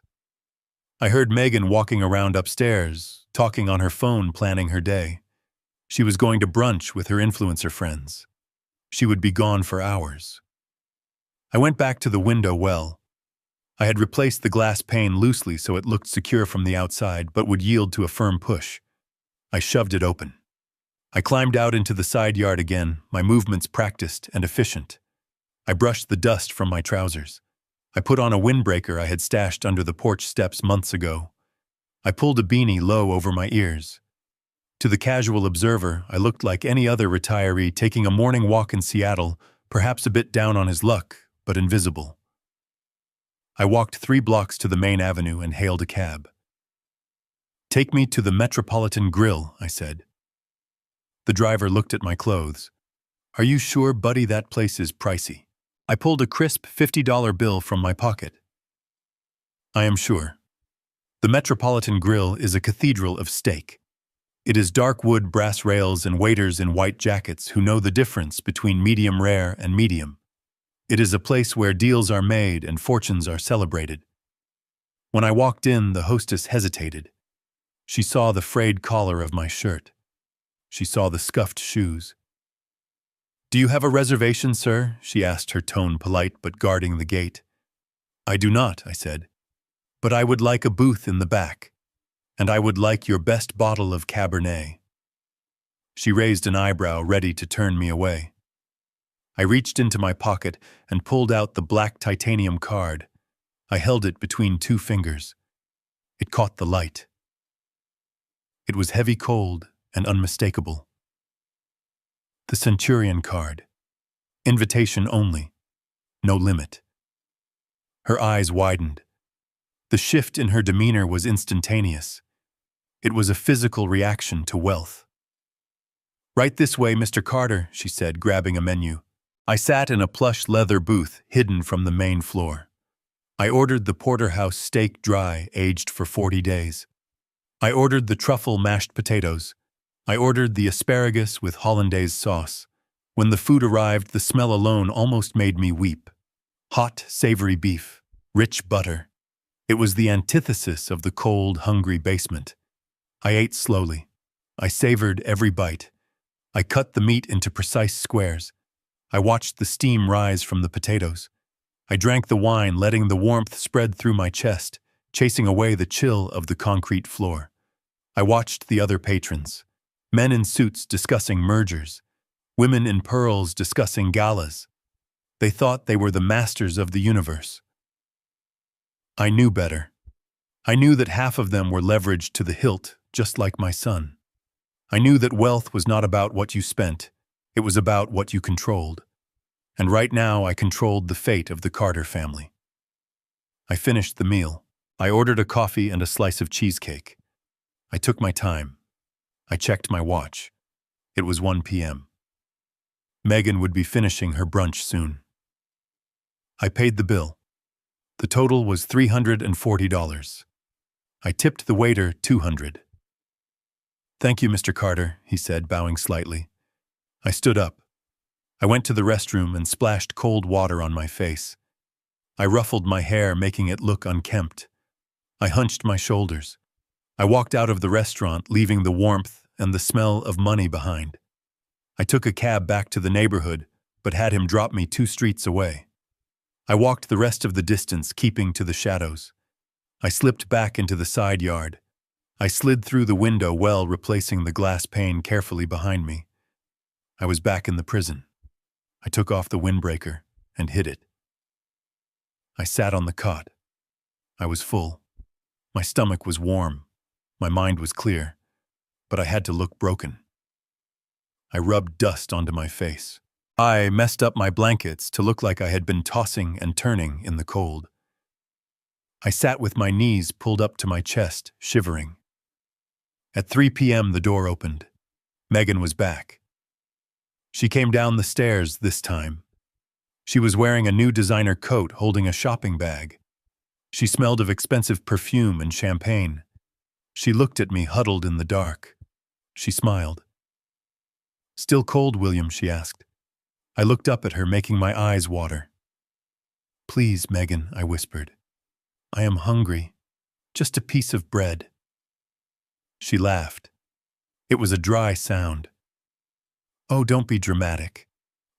I heard Megan walking around upstairs, talking on her phone, planning her day. She was going to brunch with her influencer friends. She would be gone for hours. I went back to the window well. I had replaced the glass pane loosely so it looked secure from the outside but would yield to a firm push. I shoved it open. I climbed out into the side yard again, my movements practiced and efficient. I brushed the dust from my trousers. I put on a windbreaker I had stashed under the porch steps months ago. I pulled a beanie low over my ears. To the casual observer, I looked like any other retiree taking a morning walk in Seattle, perhaps a bit down on his luck, but invisible. I walked 3 blocks to the main avenue and hailed a cab. Take me to the Metropolitan Grill, I said. The driver looked at my clothes. Are you sure, buddy, that place is pricey? I pulled a crisp $50 bill from my pocket. I am sure. The Metropolitan Grill is a cathedral of steak. It is dark wood, brass rails, and waiters in white jackets who know the difference between medium rare and medium. It is a place where deals are made and fortunes are celebrated. When I walked in, the hostess hesitated. She saw the frayed collar of my shirt. She saw the scuffed shoes. Do you have a reservation, sir? She asked, her tone polite but guarding the gate. I do not, I said. But I would like a booth in the back. And I would like your best bottle of Cabernet. She raised an eyebrow, ready to turn me away. I reached into my pocket and pulled out the black titanium card. I held it between 2 fingers. It caught the light. It was heavy, cold, and unmistakable. The Centurion card. Invitation only. No limit. Her eyes widened. The shift in her demeanor was instantaneous. It was a physical reaction to wealth. Right this way, Mr. Carter, she said, grabbing a menu. I sat in a plush leather booth hidden from the main floor. I ordered the porterhouse steak dry, aged for 40 days. I ordered the truffle mashed potatoes. I ordered the asparagus with hollandaise sauce. When the food arrived, the smell alone almost made me weep. Hot, savory beef, rich butter. It was the antithesis of the cold, hungry basement. I ate slowly. I savored every bite. I cut the meat into precise squares. I watched the steam rise from the potatoes. I drank the wine, letting the warmth spread through my chest, chasing away the chill of the concrete floor. I watched the other patrons. Men in suits discussing mergers. Women in pearls discussing galas. They thought they were the masters of the universe. I knew better. I knew that half of them were leveraged to the hilt, just like my son. I knew that wealth was not about what you spent. It was about what you controlled. And right now I controlled the fate of the Carter family. I finished the meal. I ordered a coffee and a slice of cheesecake. I took my time. I checked my watch. It was 1 p.m. Megan would be finishing her brunch soon. I paid the bill. The total was $340. I tipped the waiter $200. "Thank you, Mr. Carter," he said, bowing slightly. I stood up. I went to the restroom and splashed cold water on my face. I ruffled my hair, making it look unkempt. I hunched my shoulders. I walked out of the restaurant, leaving the warmth and the smell of money behind. I took a cab back to the neighborhood, but had him drop me 2 streets away. I walked the rest of the distance, keeping to the shadows. I slipped back into the side yard. I slid through the window well, replacing the glass pane carefully behind me. I was back in the prison. I took off the windbreaker and hid it. I sat on the cot. I was full. My stomach was warm. My mind was clear. But I had to look broken. I rubbed dust onto my face. I messed up my blankets to look like I had been tossing and turning in the cold. I sat with my knees pulled up to my chest, shivering. At 3 p.m. the door opened. Megan was back. She came down the stairs this time. She was wearing a new designer coat, holding a shopping bag. She smelled of expensive perfume and champagne. She looked at me, huddled in the dark. She smiled. "Still cold, William?" she asked. I looked up at her, making my eyes water. "Please, Megan," I whispered. "I am hungry. Just a piece of bread." She laughed. It was a dry sound. "Oh, don't be dramatic.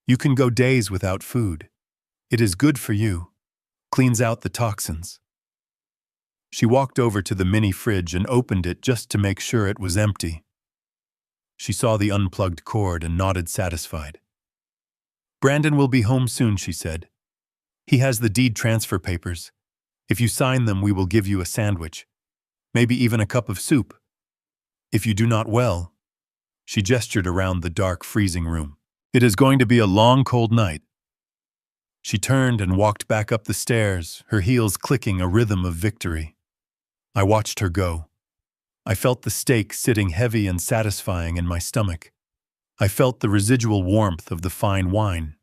You can go days without food. It is good for you. Cleans out the toxins." She walked over to the mini fridge and opened it just to make sure it was empty. She saw the unplugged cord and nodded, satisfied. "Brandon will be home soon," she said. "He has the deed transfer papers. If you sign them, we will give you a sandwich. Maybe even a cup of soup. If you do not well." She gestured around the dark, freezing room. "It is going to be a long, cold night." She turned and walked back up the stairs, her heels clicking a rhythm of victory. I watched her go. I felt the steak sitting heavy and satisfying in my stomach. I felt the residual warmth of the fine wine.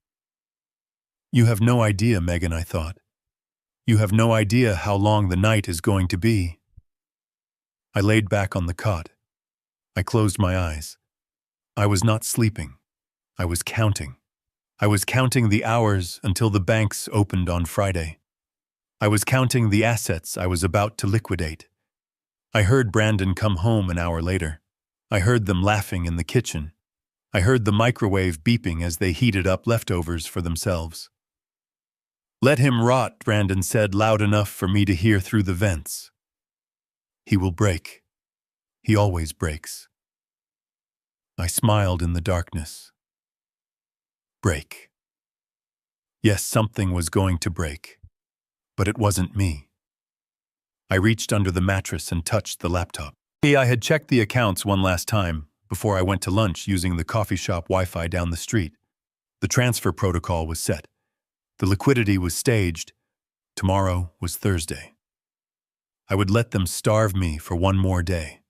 "You have no idea, Megan," I thought. "You have no idea how long the night is going to be." I laid back on the cot. I closed my eyes. I was not sleeping. I was counting. I was counting the hours until the banks opened on Friday. I was counting the assets I was about to liquidate. I heard Brandon come home an hour later. I heard them laughing in the kitchen. I heard the microwave beeping as they heated up leftovers for themselves. "Let him rot," Brandon said, loud enough for me to hear through the vents. "He will break. He always breaks." I smiled in the darkness. Break. Yes, something was going to break. But it wasn't me. I reached under the mattress and touched the laptop. I had checked the accounts one last time before I went to lunch using the coffee shop Wi-Fi down the street. The transfer protocol was set. The liquidity was staged. Tomorrow was Thursday. I would let them starve me for one more day.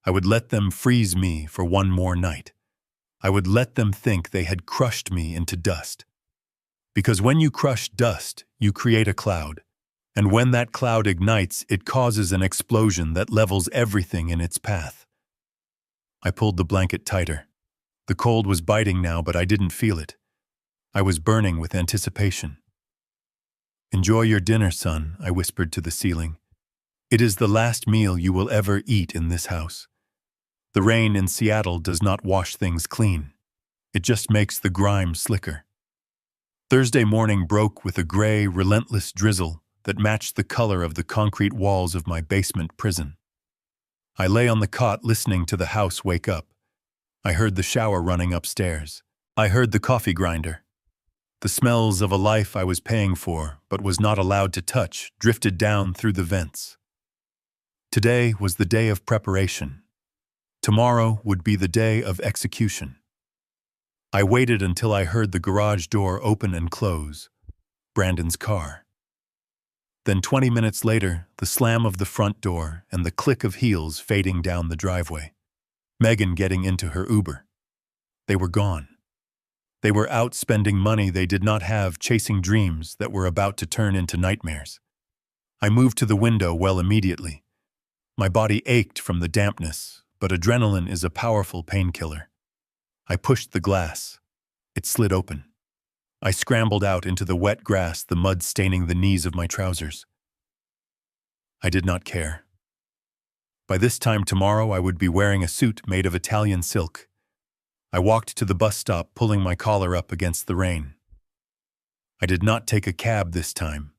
I would let them freeze me for one more night. I would let them think they had crushed me into dust. Because when you crush dust, you create a cloud. And when that cloud ignites, it causes an explosion that levels everything in its path. I pulled the blanket tighter. The cold was biting now, but I didn't feel it. I was burning with anticipation. "Enjoy your dinner, son," I whispered to the ceiling. "It is the last meal you will ever eat in this house. The rain in Seattle does not wash things clean. It just makes the grime slicker." Thursday morning broke with a gray, relentless drizzle that matched the color of the concrete walls of my basement prison. I lay on the cot listening to the house wake up. I heard the shower running upstairs. I heard the coffee grinder. The smells of a life I was paying for but was not allowed to touch drifted down through the vents. Today was the day of preparation. Tomorrow would be the day of execution. I waited until I heard the garage door open and close. Brandon's car. Then 20 minutes later, the slam of the front door and the click of heels fading down the driveway. Megan getting into her Uber. They were gone. They were out spending money they did not have, chasing dreams that were about to turn into nightmares. I moved to the window immediately. My body ached from the dampness, but adrenaline is a powerful painkiller. I pushed the glass. It slid open. I scrambled out into the wet grass, the mud staining the knees of my trousers. I did not care. By this time tomorrow, I would be wearing a suit made of Italian silk. I walked to the bus stop, pulling my collar up against the rain. I did not take a cab this time.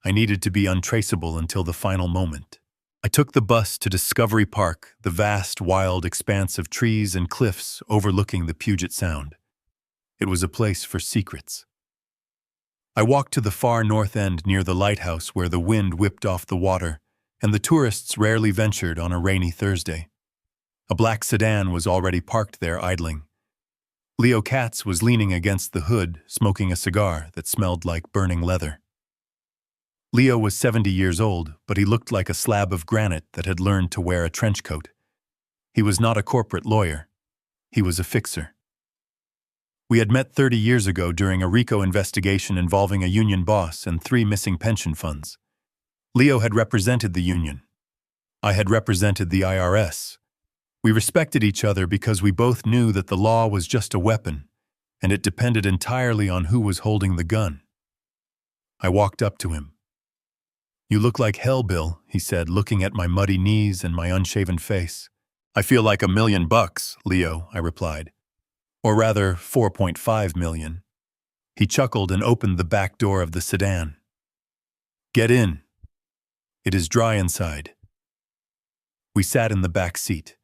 I needed to be untraceable until the final moment. I took the bus to Discovery Park, the vast, wild expanse of trees and cliffs overlooking the Puget Sound. It was a place for secrets. I walked to the far north end near the lighthouse where the wind whipped off the water, and the tourists rarely ventured on a rainy Thursday. A black sedan was already parked there idling. Leo Katz was leaning against the hood, smoking a cigar that smelled like burning leather. Leo was 70 years old, but he looked like a slab of granite that had learned to wear a trench coat. He was not a corporate lawyer. He was a fixer. We had met 30 years ago during a RICO investigation involving a union boss and 3 missing pension funds. Leo had represented the union. I had represented the IRS. We respected each other because we both knew that the law was just a weapon, and it depended entirely on who was holding the gun. I walked up to him. "You look like hell, Bill," he said, looking at my muddy knees and my unshaven face. "I feel like $1 million, Leo," I replied. "Or rather, 4.5 million. He chuckled and opened the back door of the sedan. "Get in. It is dry inside." We sat in the back seat.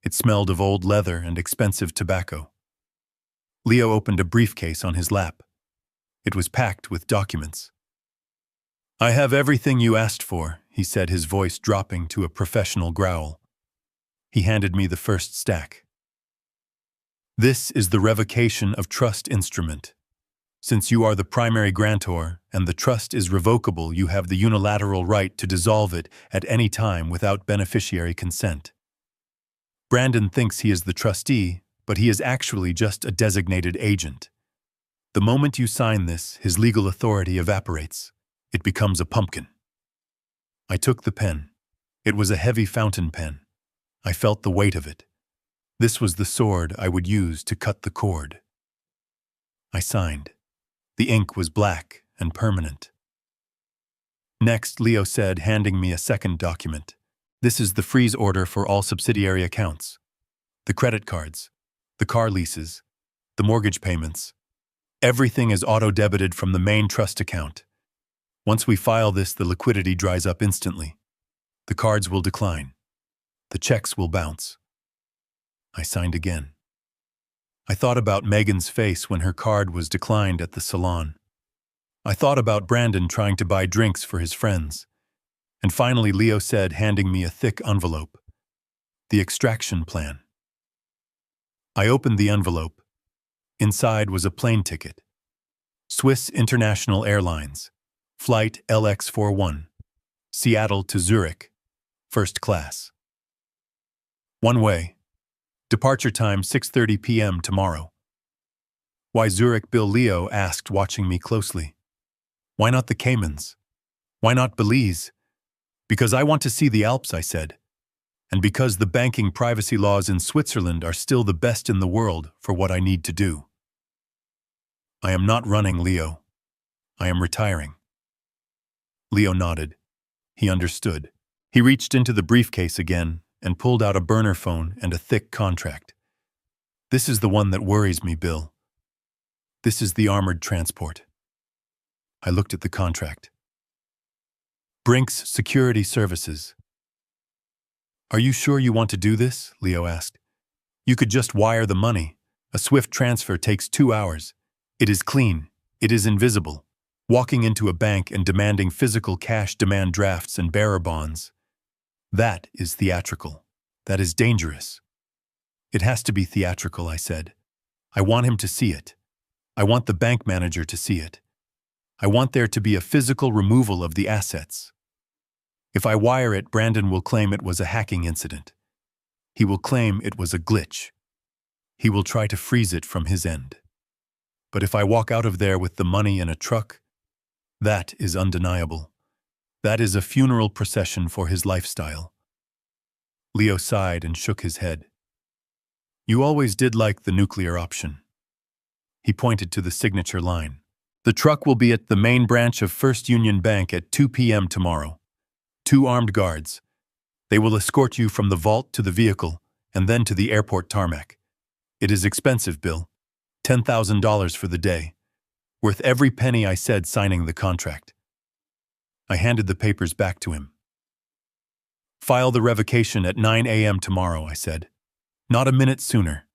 It smelled of old leather and expensive tobacco. Leo opened a briefcase on his lap. It was packed with documents. "I have everything you asked for," he said, his voice dropping to a professional growl. He handed me the first stack. "This is the revocation of trust instrument. Since you are the primary grantor and the trust is revocable, you have the unilateral right to dissolve it at any time without beneficiary consent. Brandon thinks he is the trustee, but he is actually just a designated agent. The moment you sign this, his legal authority evaporates. It becomes a pumpkin." I took the pen. It was a heavy fountain pen. I felt the weight of it. This was the sword I would use to cut the cord. I signed. The ink was black and permanent. "Next," Leo said, handing me a second document. "This is the freeze order for all subsidiary accounts. The credit cards, the car leases, the mortgage payments. Everything is auto-debited from the main trust account. Once we file this, the liquidity dries up instantly. The cards will decline. The checks will bounce." I signed again. I thought about Megan's face when her card was declined at the salon. I thought about Brandon trying to buy drinks for his friends. And finally, Leo said, handing me a thick envelope. "The extraction plan." I opened the envelope. Inside was a plane ticket. Swiss International Airlines, Flight LX41, Seattle to Zurich, first class. One way. Departure time 6:30 p.m. tomorrow. "Why Zurich?" Bill Leo asked, watching me closely. "Why not the Caymans? Why not Belize?" "Because I want to see the Alps," I said. and because the banking privacy laws in Switzerland are still the best in the world for what I need to do. I am not running, Leo. I am retiring. Leo nodded. He understood. He reached into the briefcase again and pulled out a burner phone and a thick contract. This is the one that worries me, Bill. This is the armored transport. I looked at the contract. Brink's Security Services. Are you sure you want to do this? Leo asked. You could just wire the money. A swift transfer takes 2 hours. It is clean. It is invisible. Walking into a bank and demanding physical cash demand drafts and bearer bonds. That is theatrical. That is dangerous. It has to be theatrical, I said. I want him to see it. I want the bank manager to see it. I want there to be a physical removal of the assets. If I wire it, Brandon will claim it was a hacking incident. He will claim it was a glitch. He will try to freeze it from his end. But if I walk out of there with the money in a truck, that is undeniable. That is a funeral procession for his lifestyle. Leo sighed and shook his head. You always did like the nuclear option. He pointed to the signature line. The truck will be at the main branch of First Union Bank at 2 p.m. tomorrow. 2 armed guards. They will escort you from the vault to the vehicle and then to the airport tarmac. It is expensive, Bill. $10,000 for the day. Worth every penny, I said, signing the contract. I handed the papers back to him. File the revocation at 9 a.m. tomorrow, I said. Not a minute sooner.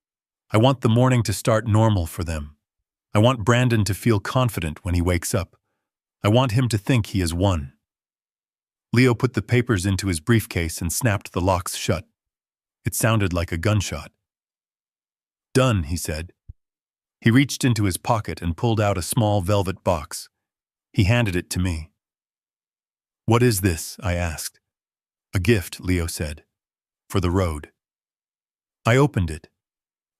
I want the morning to start normal for them. I want Brandon to feel confident when he wakes up. I want him to think he has won. Leo put the papers into his briefcase and snapped the locks shut. It sounded like a gunshot. Done, he said. He reached into his pocket and pulled out a small velvet box. He handed it to me. What is this? I asked. A gift, Leo said. For the road. I opened it.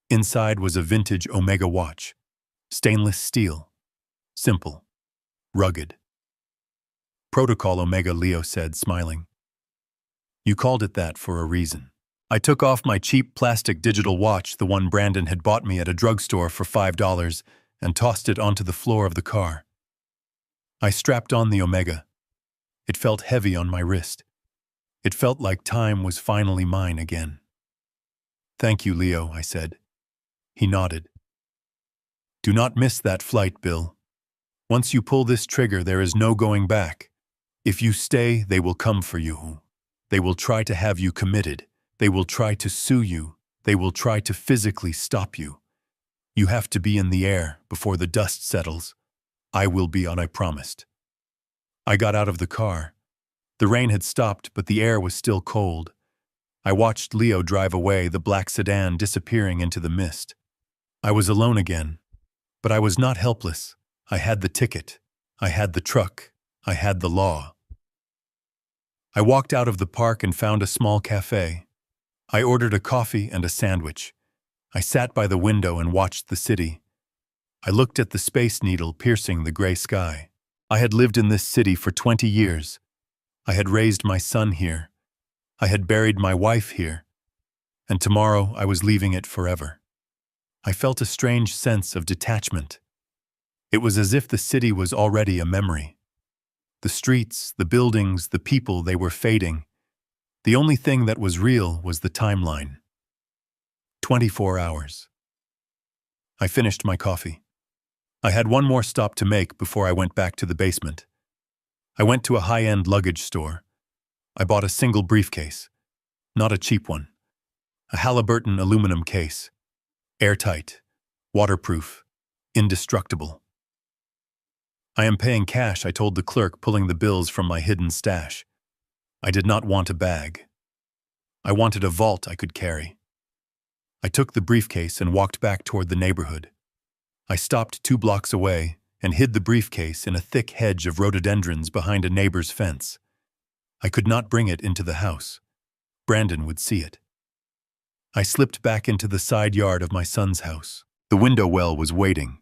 Inside was a vintage Omega watch. Stainless steel. Simple. Rugged. Protocol Omega, Leo said, smiling. You called it that for a reason. I took off my cheap plastic digital watch, the one Brandon had bought me at a drugstore for $5, and tossed it onto the floor of the car. I strapped on the Omega. It felt heavy on my wrist. It felt like time was finally mine again. Thank you, Leo, I said. He nodded. Do not miss that flight, Bill. Once you pull this trigger, there is no going back. If you stay, they will come for you. They will try to have you committed. They will try to sue you. They will try to physically stop you. You have to be in the air before the dust settles. I will be on, I promised. I got out of the car. The rain had stopped, but the air was still cold. I watched Leo drive away, the black sedan disappearing into the mist. I was alone again, but I was not helpless. I had the ticket. I had the truck. I had the law. I walked out of the park and found a small cafe. I ordered a coffee and a sandwich. I sat by the window and watched the city. I looked at the Space Needle piercing the gray sky. I had lived in this city for 20 years. I had raised my son here. I had buried my wife here. And tomorrow I was leaving it forever. I felt a strange sense of detachment. It was as if the city was already a memory. The streets, the buildings, the people, they were fading. The only thing that was real was the timeline. 24 hours. I finished my coffee. I had one more stop to make before I went back to the basement. I went to a high-end luggage store. I bought a single briefcase. Not a cheap one. A Halliburton aluminum case. Airtight. Waterproof. Indestructible. I am paying cash, I told the clerk, pulling the bills from my hidden stash. I did not want a bag. I wanted a vault I could carry. I took the briefcase and walked back toward the neighborhood. I stopped 2 blocks away and hid the briefcase in a thick hedge of rhododendrons behind a neighbor's fence. I could not bring it into the house. Brandon would see it. I slipped back into the side yard of my son's house. The window well was waiting.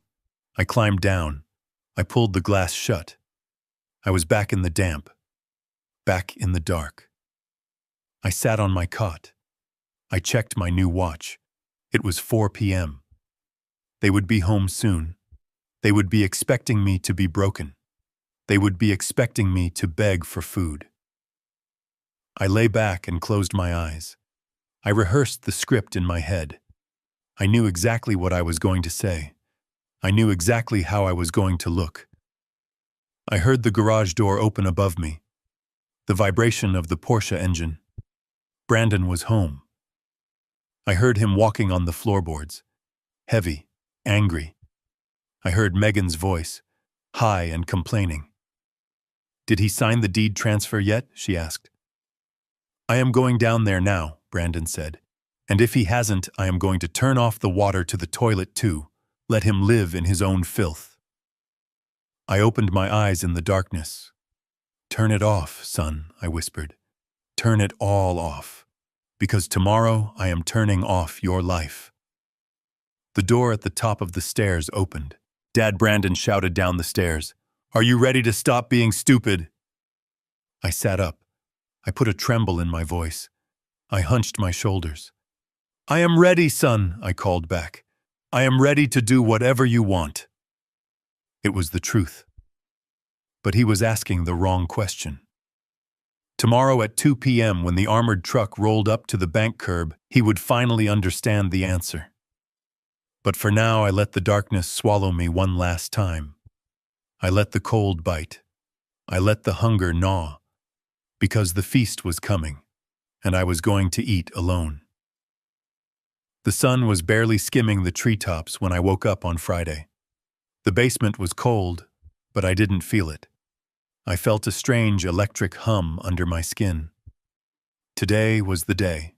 I climbed down. I pulled the glass shut. I was back in the damp. Back in the dark. I sat on my cot. I checked my new watch. It was 4 p.m. They would be home soon. They would be expecting me to be broken. They would be expecting me to beg for food. I lay back and closed my eyes. I rehearsed the script in my head. I knew exactly what I was going to say. I knew exactly how I was going to look. I heard the garage door open above me. The vibration of the Porsche engine. Brandon was home. I heard him walking on the floorboards. Heavy, angry. I heard Megan's voice, high and complaining. "Did he sign the deed transfer yet?" she asked. "I am going down there now," Brandon said. "And if he hasn't, I am going to turn off the water to the toilet too. Let him live in his own filth." I opened my eyes in the darkness. "Turn it off, son," I whispered. "Turn it all off. Because tomorrow I am turning off your life." The door at the top of the stairs opened. Dad Brandon shouted down the stairs, "Are you ready to stop being stupid?" I sat up. I put a tremble in my voice. I hunched my shoulders. "I am ready, son," I called back. "I am ready to do whatever you want." It was the truth. But he was asking the wrong question. Tomorrow at 2 p.m., when the armored truck rolled up to the bank curb, he would finally understand the answer. But for now, I let the darkness swallow me one last time. I let the cold bite. I let the hunger gnaw. Because the feast was coming, and I was going to eat alone. The sun was barely skimming the treetops when I woke up on Friday. The basement was cold, but I didn't feel it. I felt a strange electric hum under my skin. Today was the day.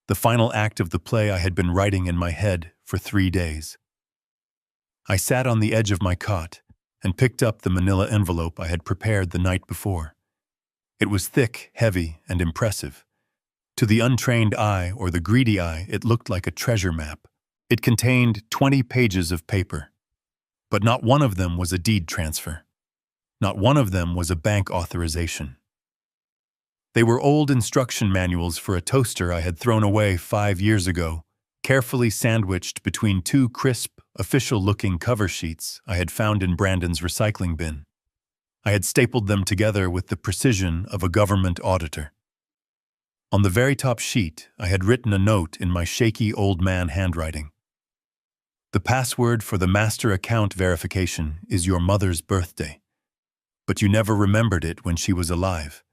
The final act of the play I had been writing in my head for 3 days. I sat on the edge of my cot and picked up the manila envelope I had prepared the night before. It was thick, heavy, and impressive. To the untrained eye or the greedy eye, it looked like a treasure map. It contained 20 pages of paper. But not one of them was a deed transfer. Not one of them was a bank authorization. They were old instruction manuals for a toaster I had thrown away 5 years ago, carefully sandwiched between 2 crisp, official-looking cover sheets I had found in Brandon's recycling bin. I had stapled them together with the precision of a government auditor. On the very top sheet, I had written a note in my shaky old man handwriting. "The password for the master account verification is your mother's birthday. But you never remembered it when she was alive."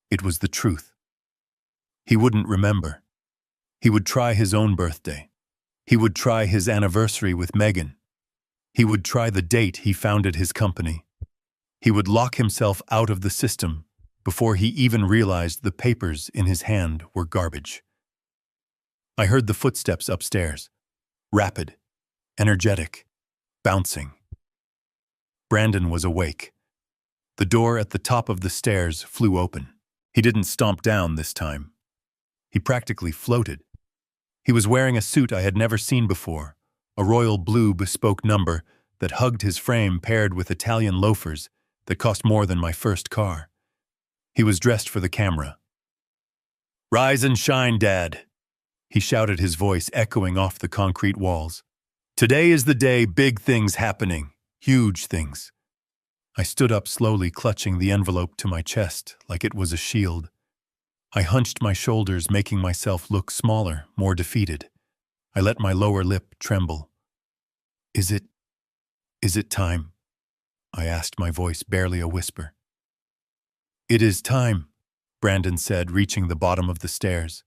It was the truth. He wouldn't remember. He would try his own birthday. He would try his anniversary with Megan. He would try the date he founded his company. He would lock himself out of the system before he even realized the papers in his hand were garbage. I heard the footsteps upstairs. Rapid, energetic, bouncing. Brandon was awake. The door at the top of the stairs flew open. He didn't stomp down this time. He practically floated. He was wearing a suit I had never seen before, a royal blue bespoke number that hugged his frame paired with Italian loafers that cost more than my first car. He was dressed for the camera. "Rise and shine, Dad," he shouted, his voice echoing off the concrete walls. "Today is the day, big things happening, huge things." I stood up slowly, clutching the envelope to my chest like it was a shield. I hunched my shoulders, making myself look smaller, more defeated. I let my lower lip tremble. Is it time?" I asked, my voice barely a whisper. "It is time," Brandon said, reaching the bottom of the stairs.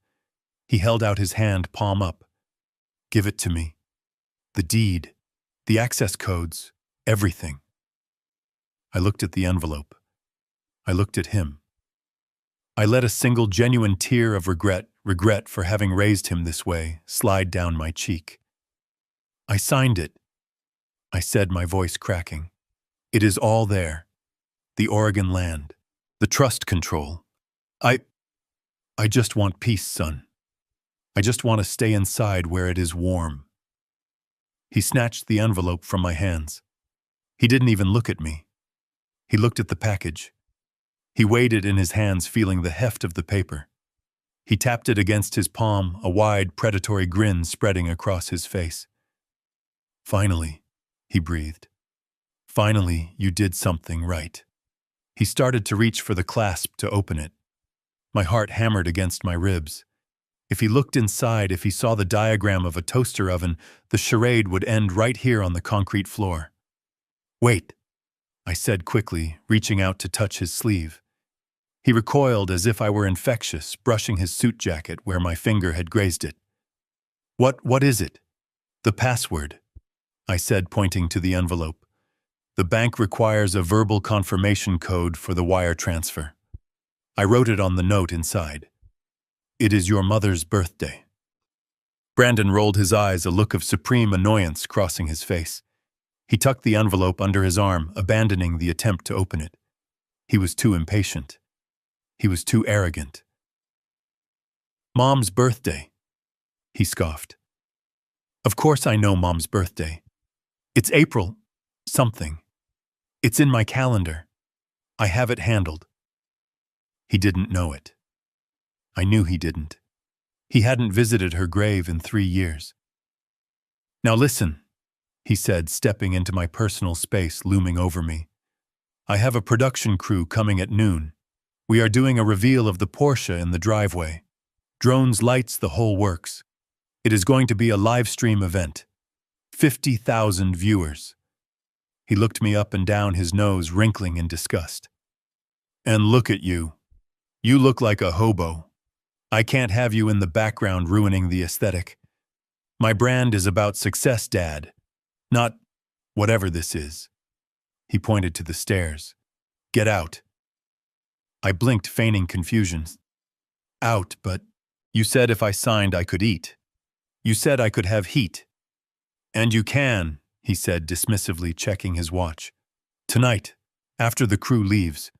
He held out his hand, palm up. "Give it to me. The deed, the access codes, everything." I looked at the envelope. I looked at him. I let a single genuine tear of regret for having raised him this way, slide down my cheek. "I signed it," I said, my voice cracking. "It is all there. The Oregon land, the trust control. I just want peace, son. I just want to stay inside where it is warm." He snatched the envelope from my hands. He didn't even look at me. He looked at the package. He weighed it in his hands, feeling the heft of the paper. He tapped it against his palm, a wide, predatory grin spreading across his face. "Finally," he breathed. "Finally, you did something right." He started to reach for the clasp to open it. My heart hammered against my ribs. If he looked inside, if he saw the diagram of a toaster oven, the charade would end right here on the concrete floor. "Wait," I said quickly, reaching out to touch his sleeve. He recoiled as if I were infectious, brushing his suit jacket where my finger had grazed it. What is it?" "The password," I said, pointing to the envelope. "The bank requires a verbal confirmation code for the wire transfer." I wrote it on the note inside. "It is your mother's birthday." Brandon rolled his eyes, a look of supreme annoyance crossing his face. He tucked the envelope under his arm, abandoning the attempt to open it. He was too impatient. He was too arrogant. "Mom's birthday," he scoffed. "Of course I know Mom's birthday. It's April something. It's in my calendar. I have it handled." He didn't know it. I knew he didn't. He hadn't visited her grave in 3 years. "Now listen," he said, stepping into my personal space looming over me. "I have a production crew coming at noon. We are doing a reveal of the Porsche in the driveway. Drones, lights, the whole works. It is going to be a live stream event. 50,000 viewers." He looked me up and down, his nose wrinkling in disgust. "And look at you. You look like a hobo. I can't have you in the background ruining the aesthetic. My brand is about success, Dad. Not whatever this is." He pointed to the stairs. "Get out." I blinked, feigning confusion. "Out, but you said if I signed I could eat. You said I could have heat." "And you can," he said dismissively, checking his watch. "Tonight, after the crew leaves.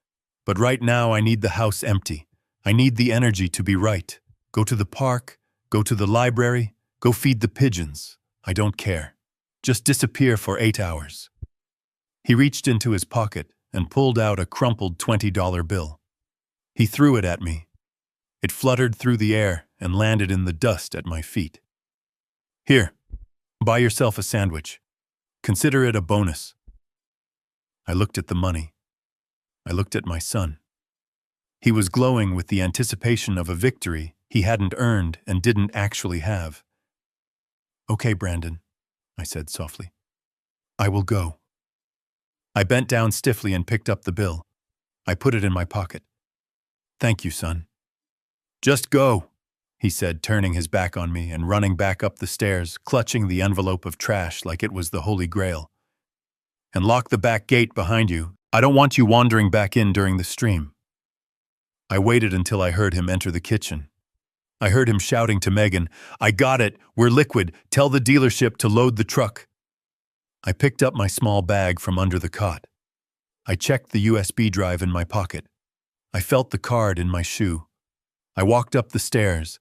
But right now I need the house empty. I need the energy to be right. Go to the park, go to the library, go feed the pigeons. I don't care. Just disappear for 8 hours." He reached into his pocket and pulled out a crumpled $20 bill. He threw it at me. It fluttered through the air and landed in the dust at my feet. "Here, buy yourself a sandwich. Consider it a bonus." I looked at the money. I looked at my son. He was glowing with the anticipation of a victory he hadn't earned and didn't actually have. "Okay, Brandon," I said softly. "I will go." I bent down stiffly and picked up the bill. I put it in my pocket. "Thank you, son." "Just go," he said, turning his back on me and running back up the stairs, clutching the envelope of trash like it was the Holy Grail. "And lock the back gate behind you. I don't want you wandering back in during the stream." I waited until I heard him enter the kitchen. I heard him shouting to Megan, "I got it, we're liquid, tell the dealership to load the truck." I picked up my small bag from under the cot. I checked the USB drive in my pocket. I felt the card in my shoe. I walked up the stairs.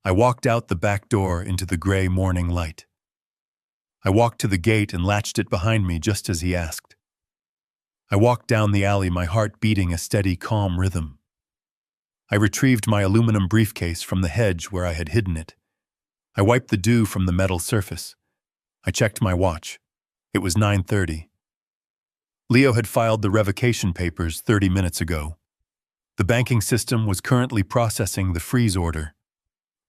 I walked out the back door into the gray morning light. I walked to the gate and latched it behind me just as he asked. I walked down the alley, my heart beating a steady, calm rhythm. I retrieved my aluminum briefcase from the hedge where I had hidden it. I wiped the dew from the metal surface. I checked my watch. It was 9:30. Leo had filed the revocation papers 30 minutes ago. The banking system was currently processing the freeze order.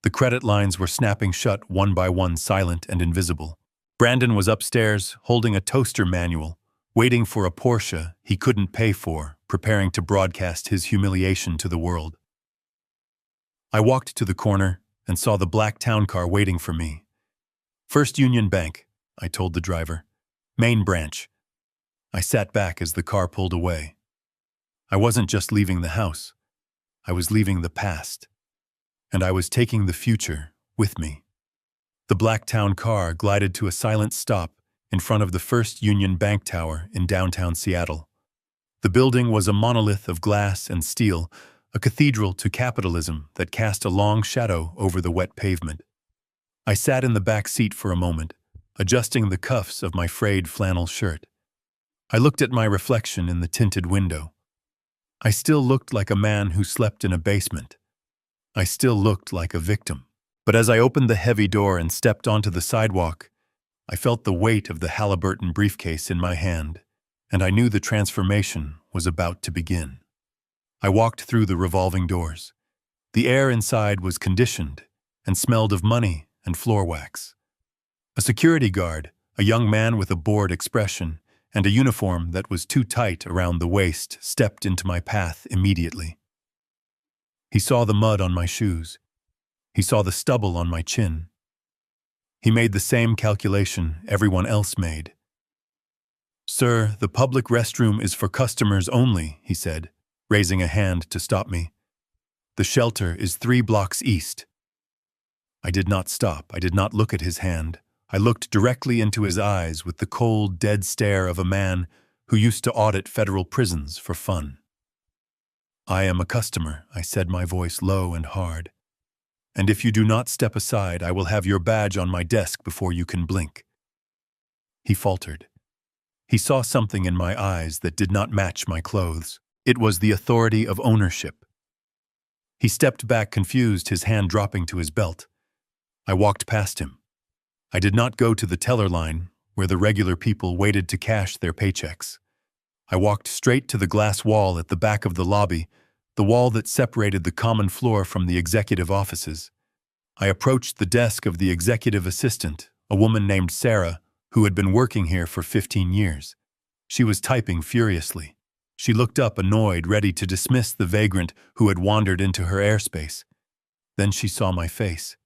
The credit lines were snapping shut one by one, silent and invisible. Brandon was upstairs, holding a toaster manual, waiting for a Porsche he couldn't pay for, preparing to broadcast his humiliation to the world. I walked to the corner and saw the black town car waiting for me. "First Union Bank," I told the driver. "Main branch." I sat back as the car pulled away. I wasn't just leaving the house. I was leaving the past. And I was taking the future with me. The black town car glided to a silent stop in front of the First Union Bank Tower in downtown Seattle. The building was a monolith of glass and steel, a cathedral to capitalism that cast a long shadow over the wet pavement. I sat in the back seat for a moment, adjusting the cuffs of my frayed flannel shirt. I looked at my reflection in the tinted window. I still looked like a man who slept in a basement. I still looked like a victim. But as I opened the heavy door and stepped onto the sidewalk, I felt the weight of the Halliburton briefcase in my hand, and I knew the transformation was about to begin. I walked through the revolving doors. The air inside was conditioned and smelled of money and floor wax. A security guard, a young man with a bored expression, and a uniform that was too tight around the waist, stepped into my path immediately. He saw the mud on my shoes. He saw the stubble on my chin. He made the same calculation everyone else made. "Sir, the public restroom is for customers only," he said, raising a hand to stop me. "The shelter is 3 blocks east." I did not stop. I did not look at his hand. I looked directly into his eyes with the cold, dead stare of a man who used to audit federal prisons for fun. "I am a customer," I said, my voice low and hard. "And if you do not step aside, I will have your badge on my desk before you can blink." He faltered. He saw something in my eyes that did not match my clothes. It was the authority of ownership. He stepped back confused, his hand dropping to his belt. I walked past him. I did not go to the teller line, where the regular people waited to cash their paychecks. I walked straight to the glass wall at the back of the lobby, the wall that separated the common floor from the executive offices. I approached the desk of the executive assistant, a woman named Sarah, who had been working here for 15 years. She was typing furiously. She looked up, annoyed, ready to dismiss the vagrant who had wandered into her airspace. Then she saw my face.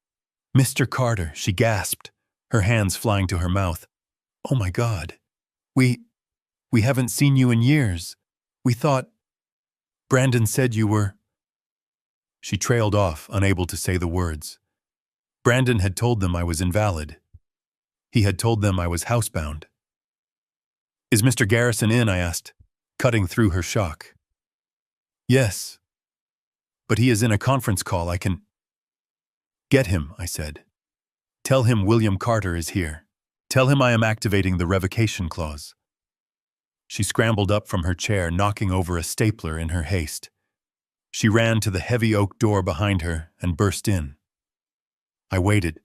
"Mr. Carter," she gasped, her hands flying to her mouth. "Oh my God. We haven't seen you in years. We thought Brandon said you were—" She trailed off, unable to say the words. Brandon had told them I was invalid. He had told them I was housebound. "Is Mr. Garrison in?" I asked, cutting through her shock. "Yes. But he is in a conference call. I can—" "Get him," I said. "Tell him William Carter is here. Tell him I am activating the revocation clause." She scrambled up from her chair, knocking over a stapler in her haste. She ran to the heavy oak door behind her and burst in. I waited.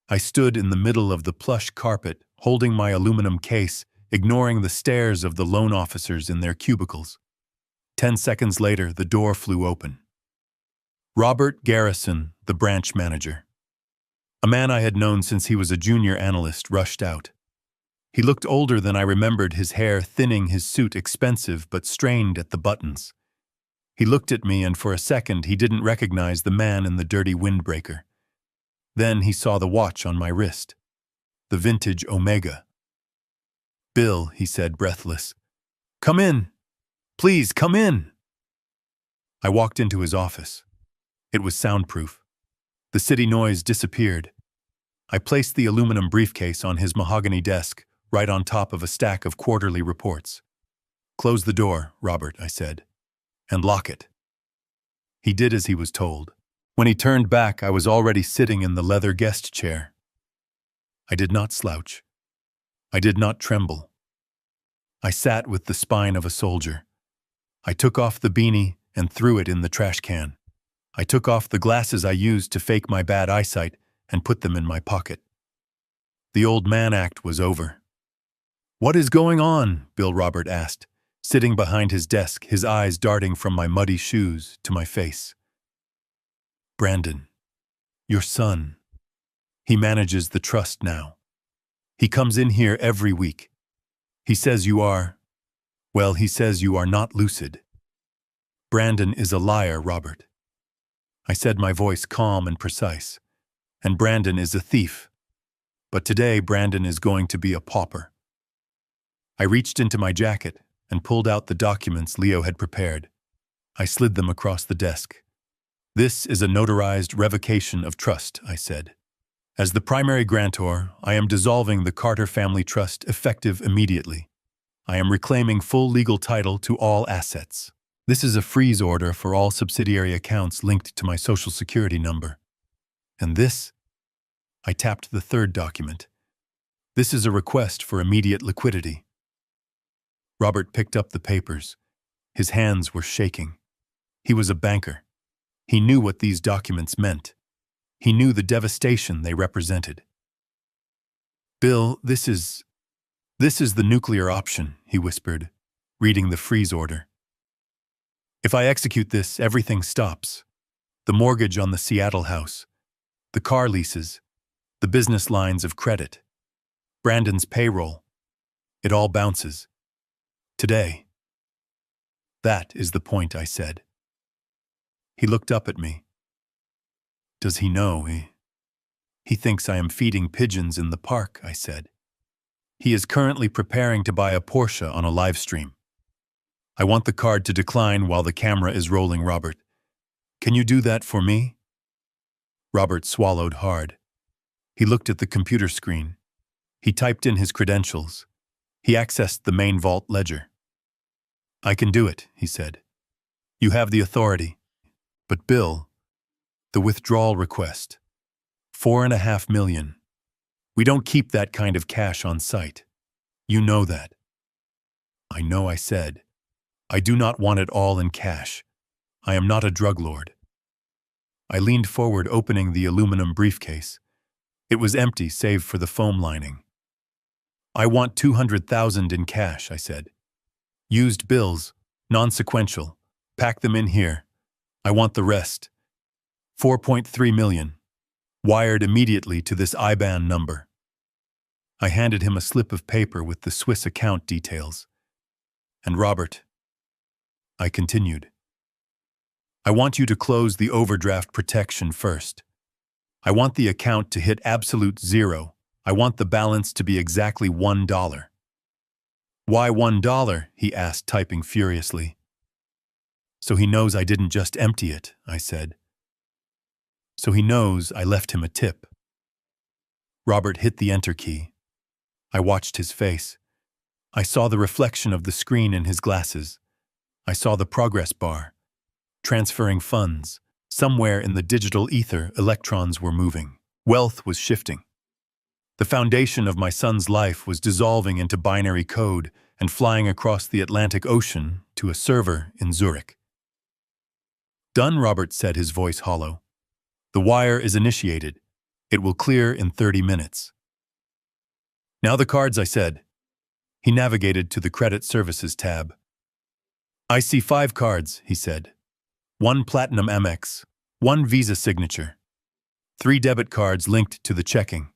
I stood in the middle of the plush carpet, holding my aluminum case, ignoring the stares of the loan officers in their cubicles. 10 seconds later, the door flew open. Robert Garrison, the branch manager, a man I had known since he was a junior analyst, rushed out. He looked older than I remembered, his hair thinning, his suit expensive but strained at the buttons. He looked at me, and for a second he didn't recognize the man in the dirty windbreaker. Then he saw the watch on my wrist, the vintage Omega. "Bill," he said, breathless. "Come in. Please, come in." I walked into his office. It was soundproof. The city noise disappeared. I placed the aluminum briefcase on his mahogany desk, right on top of a stack of quarterly reports. "Close the door, Robert," I said, "and lock it." He did as he was told. When he turned back, I was already sitting in the leather guest chair. I did not slouch. I did not tremble. I sat with the spine of a soldier. I took off the beanie and threw it in the trash can. I took off the glasses I used to fake my bad eyesight and put them in my pocket. The old man act was over. "What is going on?" Bill Robert asked, sitting behind his desk, his eyes darting from my muddy shoes to my face. "Brandon, your son. He manages the trust now. He comes in here every week. He says you are, well, he says you are not lucid. Brandon is a liar, Robert." I said, my voice calm and precise. "And Brandon is a thief. But today Brandon is going to be a pauper." I reached into my jacket and pulled out the documents Leo had prepared. I slid them across the desk. "This is a notarized revocation of trust," I said. "As the primary grantor, I am dissolving the Carter Family Trust effective immediately. I am reclaiming full legal title to all assets. This is a freeze order for all subsidiary accounts linked to my Social Security number. And this," I tapped the third document, "this is a request for immediate liquidity." Robert picked up the papers. His hands were shaking. He was a banker. He knew what these documents meant. He knew the devastation they represented. "Bill, this is the nuclear option," he whispered, reading the freeze order. "If I execute this, everything stops. The mortgage on the Seattle house, the car leases, the business lines of credit, Brandon's payroll. It all bounces. Today." "That is the point," I said. He looked up at me. "Does he know? He thinks I am feeding pigeons in the park," I said. "He is currently preparing to buy a Porsche on a live stream. I want the card to decline while the camera is rolling, Robert. Can you do that for me?" Robert swallowed hard. He looked at the computer screen. He typed in his credentials. He accessed the main vault ledger. "I can do it," he said. "You have the authority. But Bill, the withdrawal request, $4.5 million. We don't keep that kind of cash on site. You know that." "I know," I said. "I do not want it all in cash. I am not a drug lord." I leaned forward, opening the aluminum briefcase. It was empty save for the foam lining. "I want $200,000 in cash," I said. "Used bills, non-sequential. Pack them in here. I want the rest. 4.3 million. Wired immediately to this IBAN number." I handed him a slip of paper with the Swiss account details. "And Robert," I continued, "I want you to close the overdraft protection first. I want the account to hit absolute zero. I want the balance to be exactly $1. "Why $1? He asked, typing furiously. "So he knows I didn't just empty it," I said. "So he knows I left him a tip." Robert hit the enter key. I watched his face. I saw the reflection of the screen in his glasses. I saw the progress bar. Transferring funds. Somewhere in the digital ether, electrons were moving. Wealth was shifting. The foundation of my son's life was dissolving into binary code and flying across the Atlantic Ocean to a server in Zurich. "Done," Robert said, his voice hollow. "The wire is initiated. It will clear in 30 minutes. "Now the cards," I said. He navigated to the Credit Services tab. "I see 5 cards," he said. 1 Platinum Amex, 1 Visa signature, 3 debit cards linked to the checking.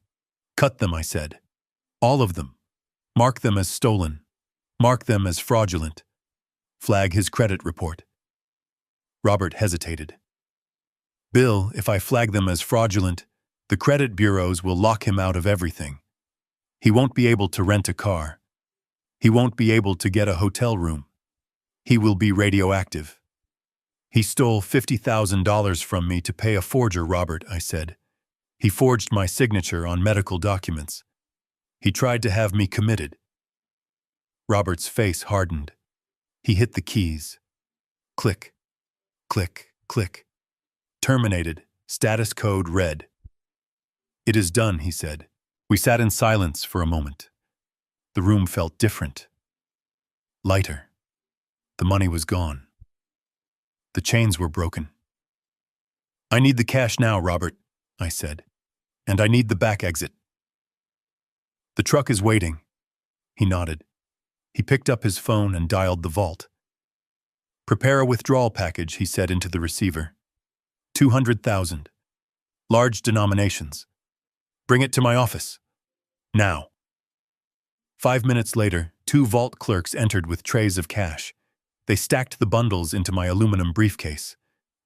"Cut them," I said. "All of them. Mark them as stolen. Mark them as fraudulent. Flag his credit report." Robert hesitated. "Bill, if I flag them as fraudulent, the credit bureaus will lock him out of everything. He won't be able to rent a car. He won't be able to get a hotel room. He will be radioactive." "He stole $50,000 from me to pay a forger, Robert," I said. "He forged my signature on medical documents. He tried to have me committed." Robert's face hardened. He hit the keys. Click, click, click. Terminated. Status code red. "It is done," he said. We sat in silence for a moment. The room felt different. Lighter. The money was gone. The chains were broken. "I need the cash now, Robert," I said. "And I need the back exit." "The truck is waiting." He nodded. He picked up his phone and dialed the vault. "Prepare a withdrawal package," he said into the receiver. 200,000. Large denominations. "Bring it to my office. Now." 5 minutes later, 2 vault clerks entered with trays of cash. They stacked the bundles into my aluminum briefcase.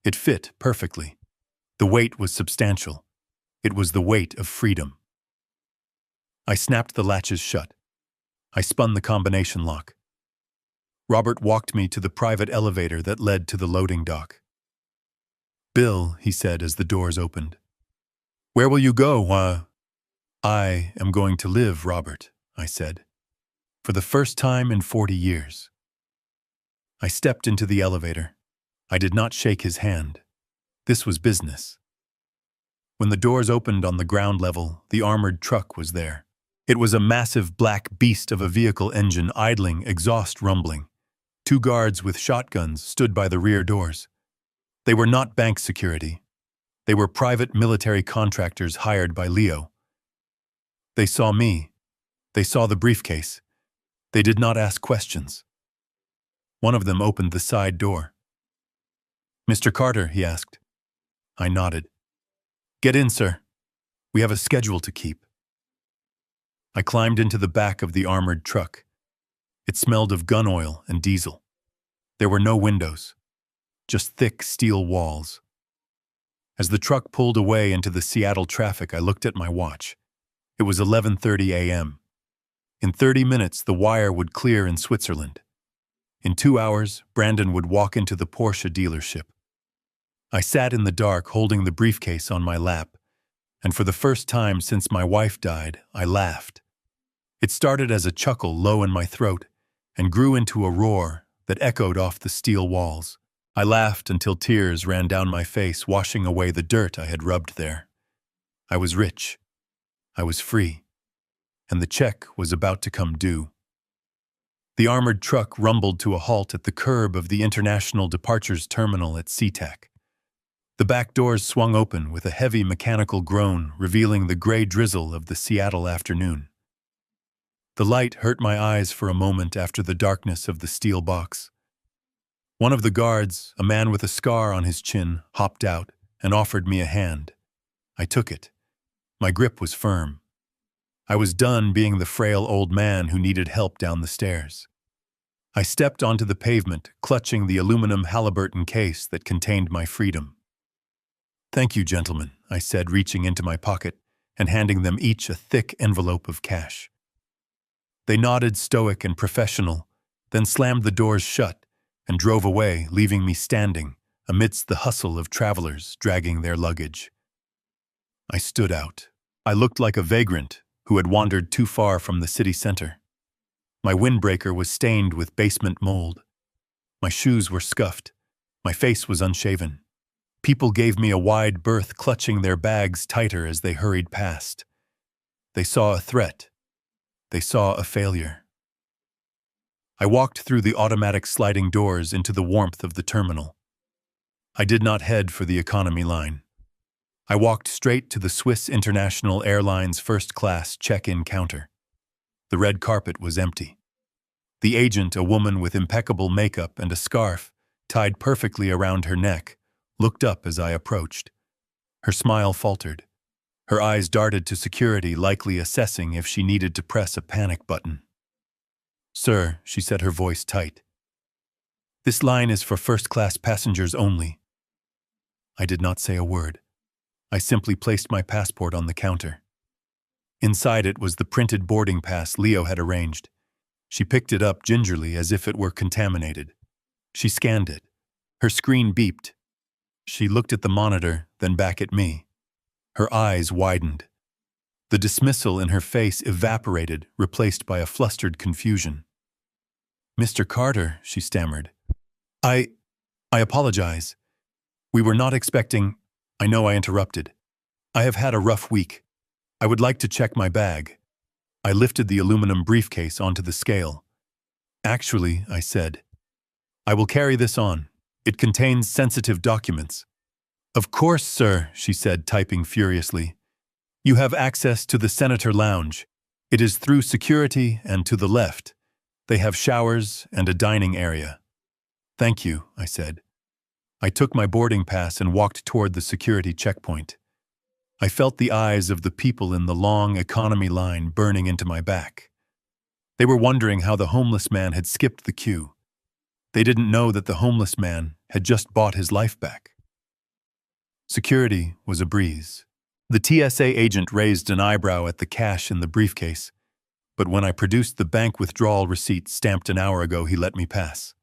It fit perfectly. The weight was substantial. It was the weight of freedom. I snapped the latches shut. I spun the combination lock. Robert walked me to the private elevator that led to the loading dock. "Bill," he said as the doors opened. "Where will you go, "I am going to live, Robert," I said. "For the first time in 40 years. I stepped into the elevator. I did not shake his hand. This was business. When the doors opened on the ground level, the armored truck was there. It was a massive black beast of a vehicle, engine idling, exhaust rumbling. 2 guards with shotguns stood by the rear doors. They were not bank security. They were private military contractors hired by Leo. They saw me. They saw the briefcase. They did not ask questions. One of them opened the side door. "Mr. Carter," he asked. I nodded. "Get in, sir. We have a schedule to keep." I climbed into the back of the armored truck. It smelled of gun oil and diesel. There were no windows, just thick steel walls. As the truck pulled away into the Seattle traffic, I looked at my watch. It was 11:30 a.m. In 30 minutes, the wire would clear in Switzerland. In 2 hours, Brandon would walk into the Porsche dealership. I sat in the dark, holding the briefcase on my lap, and for the first time since my wife died, I laughed. It started as a chuckle low in my throat and grew into a roar that echoed off the steel walls. I laughed until tears ran down my face, washing away the dirt I had rubbed there. I was rich. I was free. And the check was about to come due. The armored truck rumbled to a halt at the curb of the International Departures Terminal at SeaTac. The back doors swung open with a heavy mechanical groan, revealing the gray drizzle of the Seattle afternoon. The light hurt my eyes for a moment after the darkness of the steel box. One of the guards, a man with a scar on his chin, hopped out and offered me a hand. I took it. My grip was firm. I was done being the frail old man who needed help down the stairs. I stepped onto the pavement, clutching the aluminum Halliburton case that contained my freedom. "Thank you, gentlemen," I said, reaching into my pocket and handing them each a thick envelope of cash. They nodded, stoic and professional, then slammed the doors shut and drove away, leaving me standing amidst the hustle of travelers dragging their luggage. I stood out. I looked like a vagrant who had wandered too far from the city center. My windbreaker was stained with basement mold. My shoes were scuffed. My face was unshaven. People gave me a wide berth, clutching their bags tighter as they hurried past. They saw a threat. They saw a failure. I walked through the automatic sliding doors into the warmth of the terminal. I did not head for the economy line. I walked straight to the Swiss International Airlines first-class check-in counter. The red carpet was empty. The agent, a woman with impeccable makeup and a scarf tied perfectly around her neck, looked up as I approached. Her smile faltered. Her eyes darted to security, likely assessing if she needed to press a panic button. "Sir," she said, her voice tight. "This line is for first-class passengers only." I did not say a word. I simply placed my passport on the counter. Inside it was the printed boarding pass Leo had arranged. She picked it up gingerly as if it were contaminated. She scanned it. Her screen beeped. She looked at the monitor, then back at me. Her eyes widened. The dismissal in her face evaporated, replaced by a flustered confusion. "Mr. Carter," she stammered. I apologize. We were not expecting—" I know I interrupted. "I have had a rough week. I would like to check my bag." I lifted the aluminum briefcase onto the scale. "Actually," I said, "I will carry this on. It contains sensitive documents." "Of course, sir," she said, typing furiously. "You have access to the Senator Lounge. It is through security and to the left. They have showers and a dining area." "Thank you," I said. I took my boarding pass and walked toward the security checkpoint. I felt the eyes of the people in the long economy line burning into my back. They were wondering how the homeless man had skipped the queue. They didn't know that the homeless man had just bought his life back. Security was a breeze. The TSA agent raised an eyebrow at the cash in the briefcase, but when I produced the bank withdrawal receipt stamped an hour ago, he let me pass.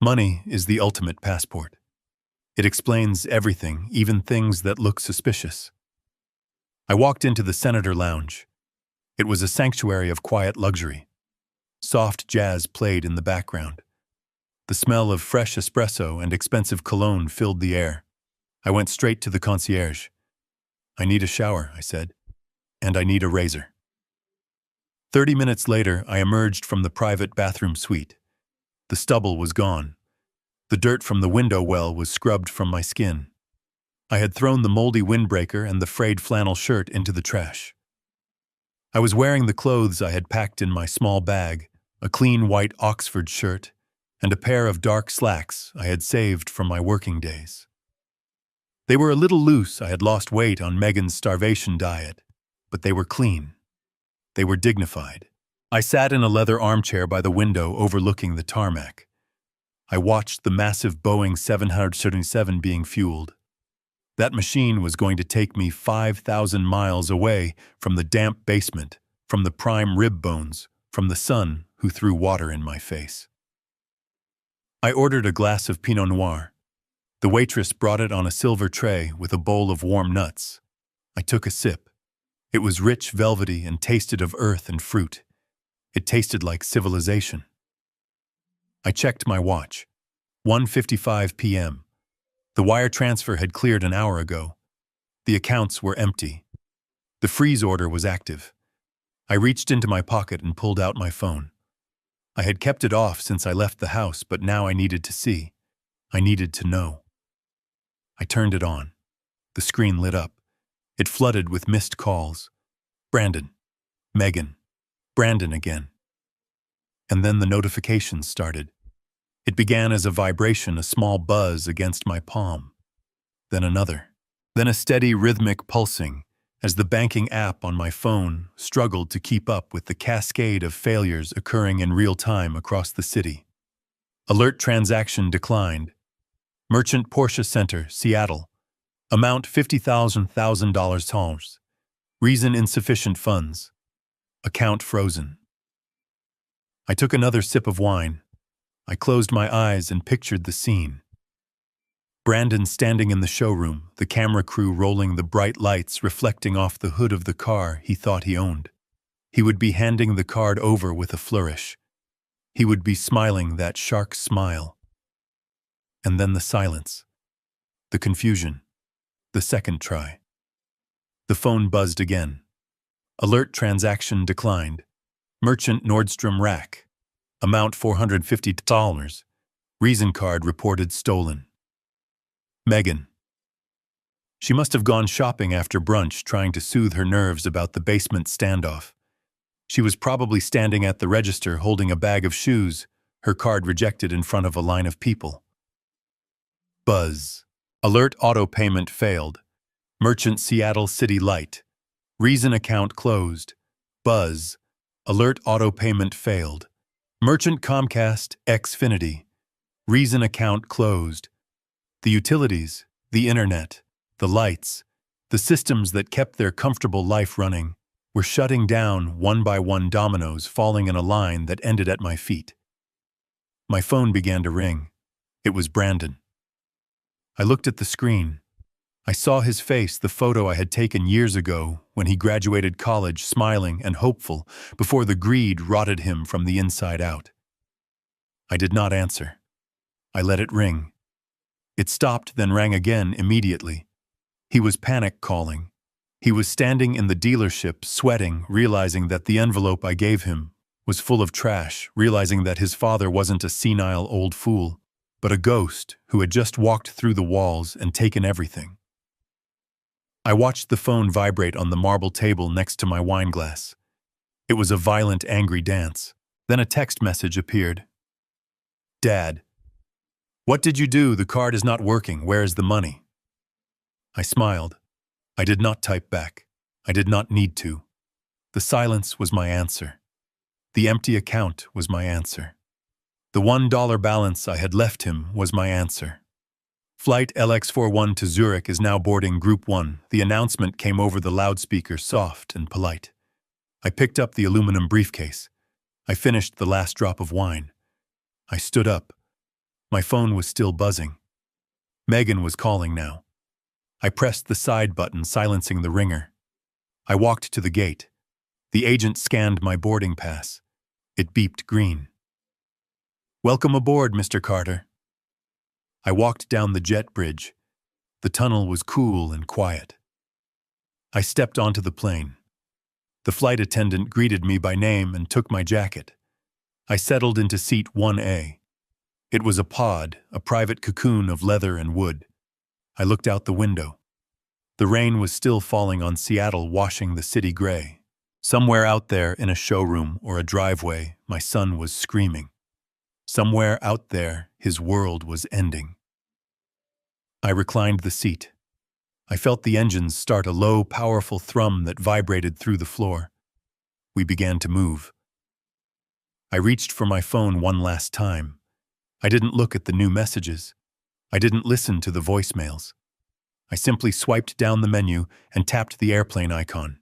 Money is the ultimate passport. It explains everything, even things that look suspicious. I walked into the Senator Lounge. It was a sanctuary of quiet luxury. Soft jazz played in the background. The smell of fresh espresso and expensive cologne filled the air. I went straight to the concierge. "I need a shower," I said, "and I need a razor." 30 minutes later, I emerged from the private bathroom suite. The stubble was gone. The dirt from the window well was scrubbed from my skin. I had thrown the moldy windbreaker and the frayed flannel shirt into the trash. I was wearing the clothes I had packed in my small bag, a clean white Oxford shirt, and a pair of dark slacks I had saved from my working days. They were a little loose. I had lost weight on Megan's starvation diet, but they were clean. They were dignified. I sat in a leather armchair by the window overlooking the tarmac. I watched the massive Boeing 777 being fueled. That machine was going to take me 5,000 miles away from the damp basement, from the prime rib bones, from the sun who threw water in my face. I ordered a glass of Pinot Noir. The waitress brought it on a silver tray with a bowl of warm nuts. I took a sip. It was rich, velvety, and tasted of earth and fruit. It tasted like civilization. I checked my watch. 1:55 p.m. The wire transfer had cleared an hour ago. The accounts were empty. The freeze order was active. I reached into my pocket and pulled out my phone. I had kept it off since I left the house, but now I needed to see. I needed to know. I turned it on. The screen lit up. It flooded with missed calls. Brandon. Megan. Brandon again. And then the notifications started. It began as a vibration, a small buzz against my palm. Then another. Then a steady rhythmic pulsing as the banking app on my phone struggled to keep up with the cascade of failures occurring in real time across the city. Alert transaction declined. Merchant Porsche Center, Seattle. Amount $50,000. Reason insufficient funds. Account frozen. I took another sip of wine. I closed my eyes and pictured the scene. Brandon standing in the showroom, the camera crew rolling the bright lights reflecting off the hood of the car he thought he owned. He would be handing the card over with a flourish. He would be smiling that shark smile. And then the silence. The confusion. The second try. The phone buzzed again. Alert transaction declined. Merchant Nordstrom Rack. Amount $450. Reason card reported stolen. Megan. She must have gone shopping after brunch trying to soothe her nerves about the basement standoff. She was probably standing at the register holding a bag of shoes, her card rejected in front of a line of people. Buzz. Alert auto payment failed. Merchant Seattle City Light. Reason account closed. Buzz. Alert auto payment failed. Merchant Comcast Xfinity. Reason account closed. The utilities, the internet, the lights, the systems that kept their comfortable life running were shutting down one by one, dominoes falling in a line that ended at my feet. My phone began to ring. It was Brandon. I looked at the screen. I saw his face, the photo I had taken years ago when he graduated college, smiling and hopeful before the greed rotted him from the inside out. I did not answer. I let it ring. It stopped, then rang again immediately. He was panic calling. He was standing in the dealership, sweating, realizing that the envelope I gave him was full of trash, realizing that his father wasn't a senile old fool, but a ghost who had just walked through the walls and taken everything. I watched the phone vibrate on the marble table next to my wine glass. It was a violent, angry dance. Then a text message appeared. Dad. What did you do? The card is not working. Where is the money? I smiled. I did not type back. I did not need to. The silence was my answer. The empty account was my answer. The $1 balance I had left him was my answer. Flight LX41 to Zurich is now boarding Group 1. The announcement came over the loudspeaker, soft and polite. I picked up the aluminum briefcase. I finished the last drop of wine. I stood up. My phone was still buzzing. Megan was calling now. I pressed the side button, silencing the ringer. I walked to the gate. The agent scanned my boarding pass. It beeped green. Welcome aboard, Mr. Carter. I walked down the jet bridge. The tunnel was cool and quiet. I stepped onto the plane. The flight attendant greeted me by name and took my jacket. I settled into seat 1A. It was a pod, a private cocoon of leather and wood. I looked out the window. The rain was still falling on Seattle, washing the city gray. Somewhere out there in a showroom or a driveway, my son was screaming. Somewhere out there, his world was ending. I reclined the seat. I felt the engines start, a low, powerful thrum that vibrated through the floor. We began to move. I reached for my phone one last time. I didn't look at the new messages. I didn't listen to the voicemails. I simply swiped down the menu and tapped the airplane icon.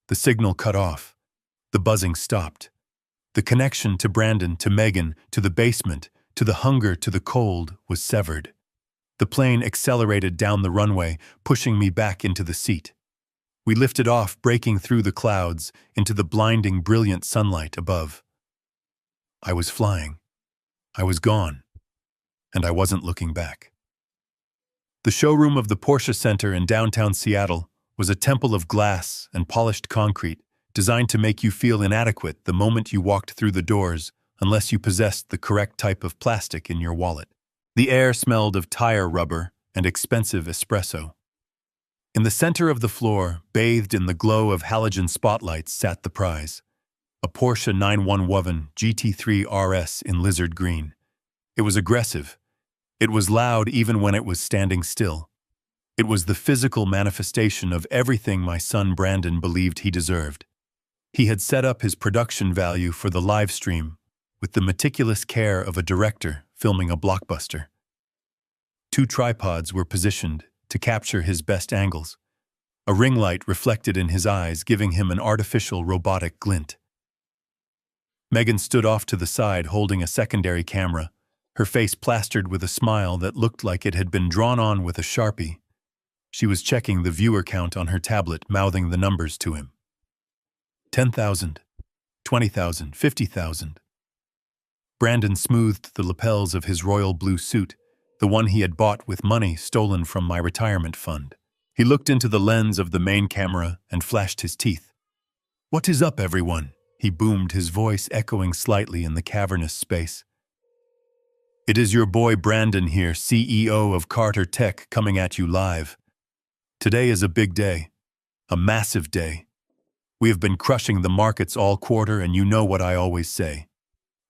The signal cut off. The buzzing stopped. The connection to Brandon, to Megan, to the basement, to the hunger, to the cold was severed. The plane accelerated down the runway, pushing me back into the seat. We lifted off, breaking through the clouds into the blinding, brilliant sunlight above. I was flying. I was gone. And I wasn't looking back. The showroom of the Porsche Center in downtown Seattle was a temple of glass and polished concrete, designed to make you feel inadequate the moment you walked through the doors, unless you possessed the correct type of plastic in your wallet. The air smelled of tire rubber and expensive espresso. In the center of the floor, bathed in the glow of halogen spotlights, sat the prize, a Porsche 911 GT3 RS in lizard green. It was aggressive. It was loud even when it was standing still. It was the physical manifestation of everything my son Brandon believed he deserved. He had set up his production value for the live stream with the meticulous care of a director filming a blockbuster. 2 tripods were positioned to capture his best angles. A ring light reflected in his eyes, giving him an artificial robotic glint. Megan stood off to the side holding a secondary camera, her face plastered with a smile that looked like it had been drawn on with a Sharpie. She was checking the viewer count on her tablet, mouthing the numbers to him. 10,000, 20,000, 50,000. Brandon smoothed the lapels of his royal blue suit, the one he had bought with money stolen from my retirement fund. He looked into the lens of the main camera and flashed his teeth. "What is up, everyone?" he boomed, his voice echoing slightly in the cavernous space. "It is your boy Brandon here, CEO of Carter Tech, coming at you live. Today is a big day, a massive day. We have been crushing the markets all quarter, and you know what I always say.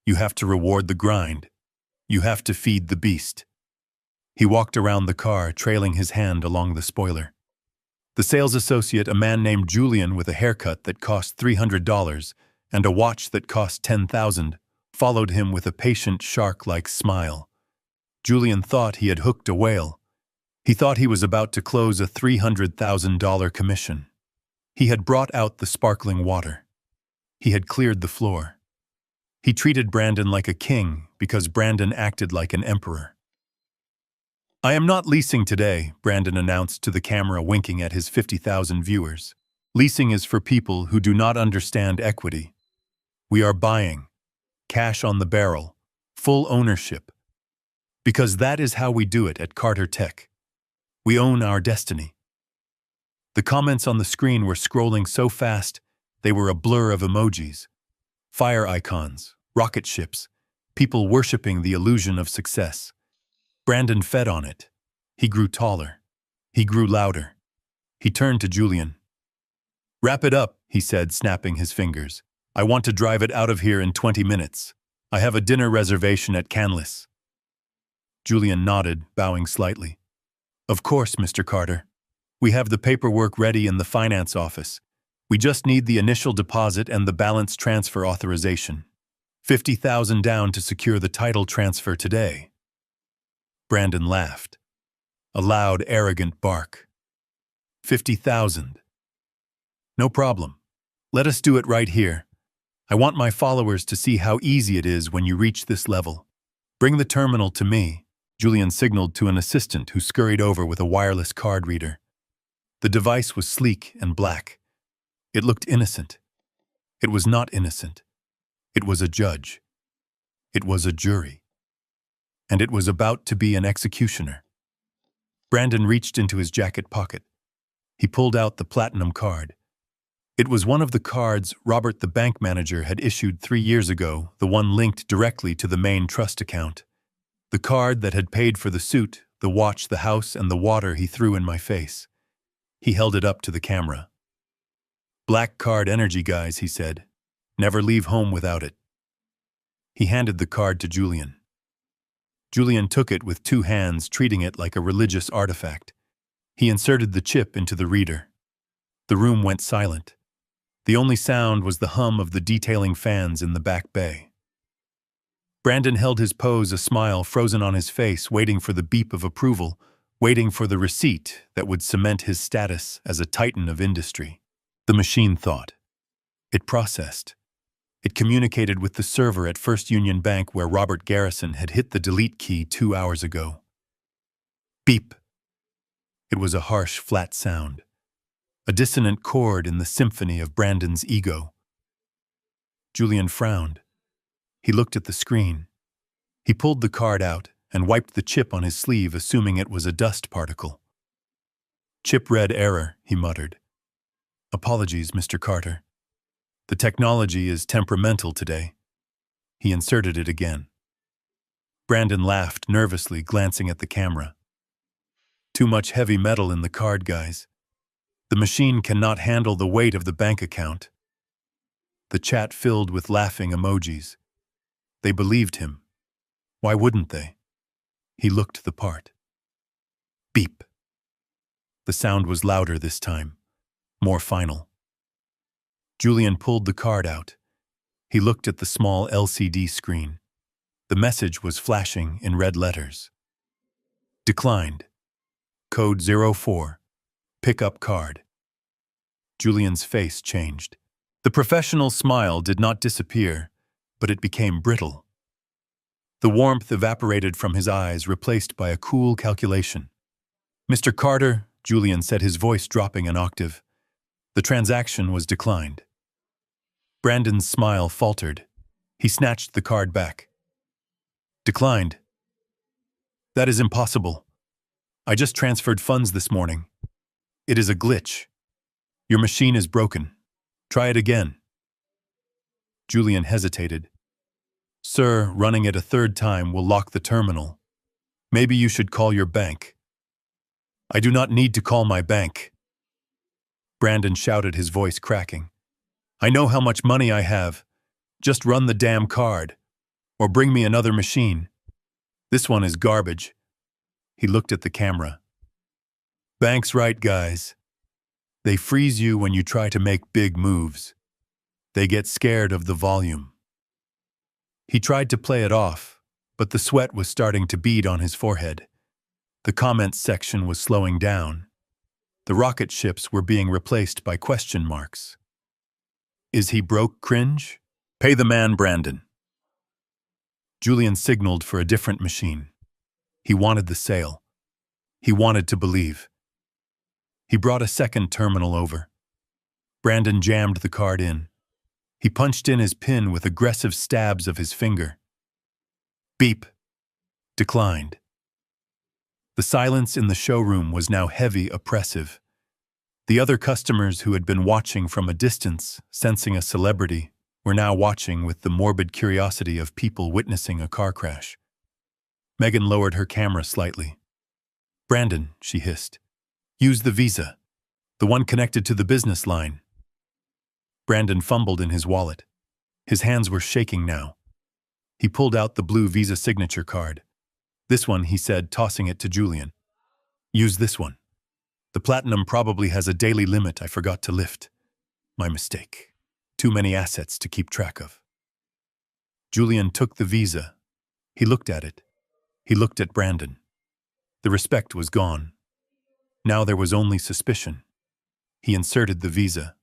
You have to reward the grind. You have to feed the beast." He walked around the car, trailing his hand along the spoiler. The sales associate, a man named Julian with a haircut that cost $300 and a watch that cost $10,000, followed him with a patient shark-like smile. Julian thought he had hooked a whale. He thought he was about to close a $300,000 commission. He had brought out the sparkling water. He had cleared the floor. He treated Brandon like a king because Brandon acted like an emperor. "I am not leasing today," Brandon announced to the camera, winking at his 50,000 viewers. "Leasing is for people who do not understand equity. We are buying. Cash on the barrel. Full ownership. Because that is how we do it at Carter Tech. We own our destiny." The comments on the screen were scrolling so fast, they were a blur of emojis. Fire icons, rocket ships, people worshipping the illusion of success. Brandon fed on it. He grew taller. He grew louder. He turned to Julian. "Wrap it up," he said, snapping his fingers. "I want to drive it out of here in 20 minutes. I have a dinner reservation at Canlis." Julian nodded, bowing slightly. "Of course, Mr. Carter. We have the paperwork ready in the finance office. We just need the initial deposit and the balance transfer authorization. 50,000 down to secure the title transfer today." Brandon laughed. A loud, arrogant bark. 50,000. "No problem. Let us do it right here. I want my followers to see how easy it is when you reach this level. Bring the terminal to me," Julian signaled to an assistant who scurried over with a wireless card reader. The device was sleek and black. It looked innocent. It was not innocent. It was a judge. It was a jury. And it was about to be an executioner. Brandon reached into his jacket pocket. He pulled out the platinum card. It was one of the cards Robert, the bank manager, had issued 3 years ago, the one linked directly to the main trust account. The card that had paid for the suit, the watch, the house, and the water he threw in my face. He held it up to the camera. "Black card energy, guys," he said. "Never leave home without it." He handed the card to Julian. Julian took it with 2 hands, treating it like a religious artifact. He inserted the chip into the reader. The room went silent. The only sound was the hum of the detailing fans in the back bay. Brandon held his pose, a smile frozen on his face, waiting for the beep of approval, waiting for the receipt that would cement his status as a titan of industry. The machine thought. It processed. It communicated with the server at First Union Bank where Robert Garrison had hit the delete key 2 hours ago. Beep. It was a harsh, flat sound. A dissonant chord in the symphony of Brandon's ego. Julian frowned. He looked at the screen. He pulled the card out and wiped the chip on his sleeve, assuming it was a dust particle. "Chip read error," he muttered. "Apologies, Mr. Carter. The technology is temperamental today." He inserted it again. Brandon laughed nervously, glancing at the camera. "Too much heavy metal in the card, guys. The machine cannot handle the weight of the bank account." The chat filled with laughing emojis. They believed him. Why wouldn't they? He looked the part. Beep. The sound was louder this time, more final. Julian pulled the card out. He looked at the small LCD screen. The message was flashing in red letters. "Declined. Code 04. Pickup card." Julian's face changed. The professional smile did not disappear, but it became brittle. The warmth evaporated from his eyes, replaced by a cool calculation. "Mr. Carter," Julian said, his voice dropping an octave, "the transaction was declined." Brandon's smile faltered. He snatched the card back. "Declined? That is impossible. I just transferred funds this morning. It is a glitch. Your machine is broken. Try it again." Julian hesitated. "Sir, running it a third time will lock the terminal. Maybe you should call your bank." "I do not need to call my bank." Brandon shouted, his voice cracking. "I know how much money I have. Just run the damn card. Or bring me another machine. This one is garbage." He looked at the camera. "Bank's right, guys. They freeze you when you try to make big moves. They get scared of the volume." He tried to play it off, but the sweat was starting to bead on his forehead. The comments section was slowing down. The rocket ships were being replaced by question marks. "Is he broke? Cringe? Pay the man, Brandon." Julian signaled for a different machine. He wanted the sale. He wanted to believe. He brought a second terminal over. Brandon jammed the card in. He punched in his PIN with aggressive stabs of his finger. Beep. Declined. The silence in the showroom was now heavy, oppressive. The other customers who had been watching from a distance, sensing a celebrity, were now watching with the morbid curiosity of people witnessing a car crash. Megan lowered her camera slightly. "Brandon," she hissed, "use the Visa, the one connected to the business line." Brandon fumbled in his wallet. His hands were shaking now. He pulled out the blue Visa signature card. "This one," he said, tossing it to Julian. "Use this one. The platinum probably has a daily limit I forgot to lift. My mistake. Too many assets to keep track of." Julian took the Visa. He looked at it. He looked at Brandon. The respect was gone. Now there was only suspicion. He inserted the Visa.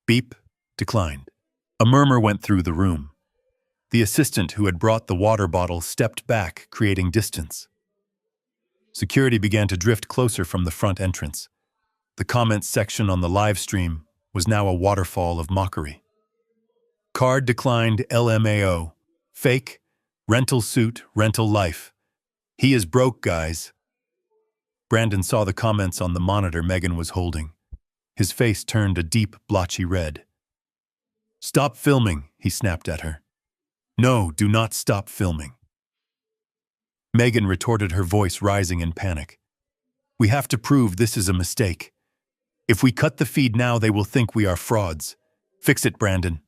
Beep. Declined. A murmur went through the room. The assistant who had brought the water bottle stepped back, creating distance. Security began to drift closer from the front entrance. The comments section on the live stream was now a waterfall of mockery. "Card declined, LMAO. Fake. Rental suit, rental life. He is broke, guys." Brandon saw the comments on the monitor Megan was holding. His face turned a deep, blotchy red. "Stop filming," he snapped at her. "No, do not stop filming." Megan retorted, her voice rising in panic. We have to prove this is a mistake. If we cut the feed now, they will think we are frauds. Fix it, Brandon.